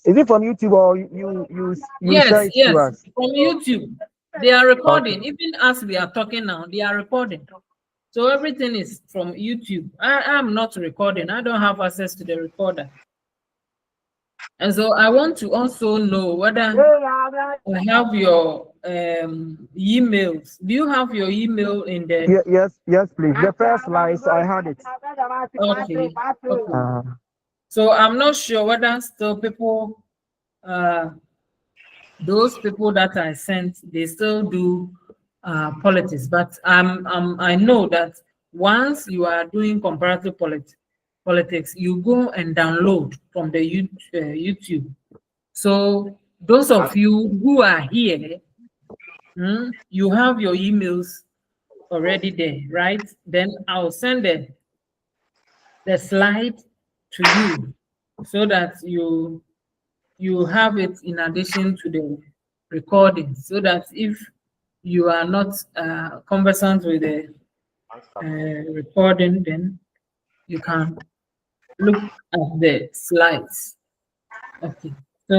Is it from YouTube or you share yes, it to yes, us? from YouTube. They are Okay. recording, even as we are talking now, they are recording. So everything is from YouTube. I am not recording. I don't have access to the recorder. And so I want to also know whether I have your emails. Do you have your email in the? Yes, please. The first slice, I had it. Okay. Okay. Uh, So I'm not sure whether still people, those people that I sent, they still do politics. But I know that once you are doing comparative politics, you go and download from the YouTube. So those of you who are here, you have your emails already there, right? Then I'll send the slide to you, so that you have it in addition to the recording, so that if you are not conversant with the recording, then you can look at the slides. Okay. So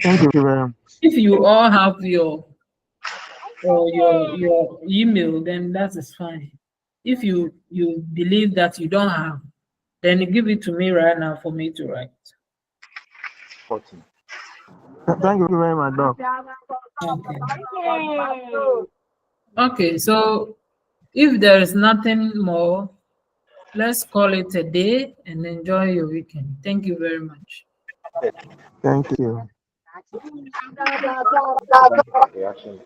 thank you very much. if you all have your email, then that is fine. If you believe that you don't have, then give it to me right now for me to write. 14. Thank you very much, Doc. Okay. Okay, so if there is nothing more, let's call it a day and enjoy your weekend. Thank you very much. Thank you. Reaction.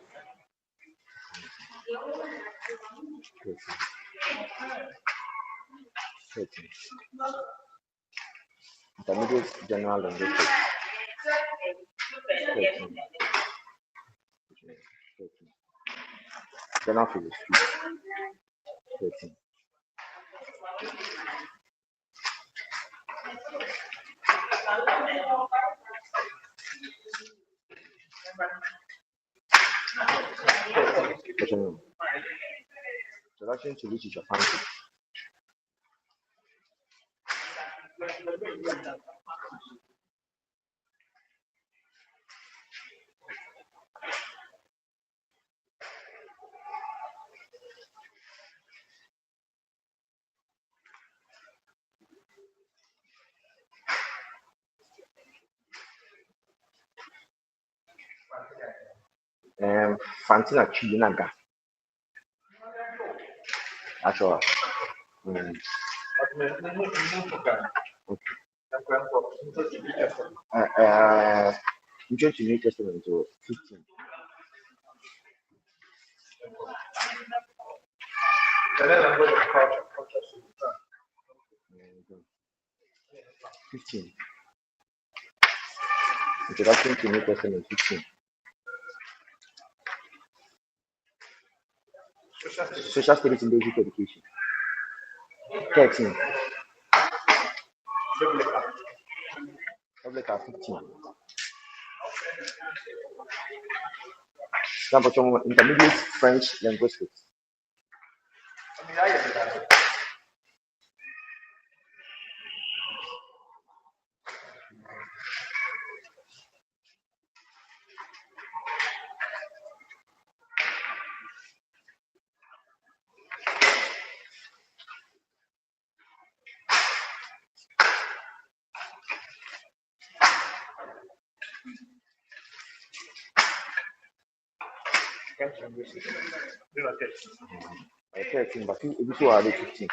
13. Intermediate general linguistics. 13. 13. General physics. 13. question to which is your fancy. Fantina Chinaga. Actually. You change the New Testament to 15. Introduction to New Testament 15. Social studies in basic education. 13. Public 15. Number some intermediate French linguistics. I 13, but you two are 15.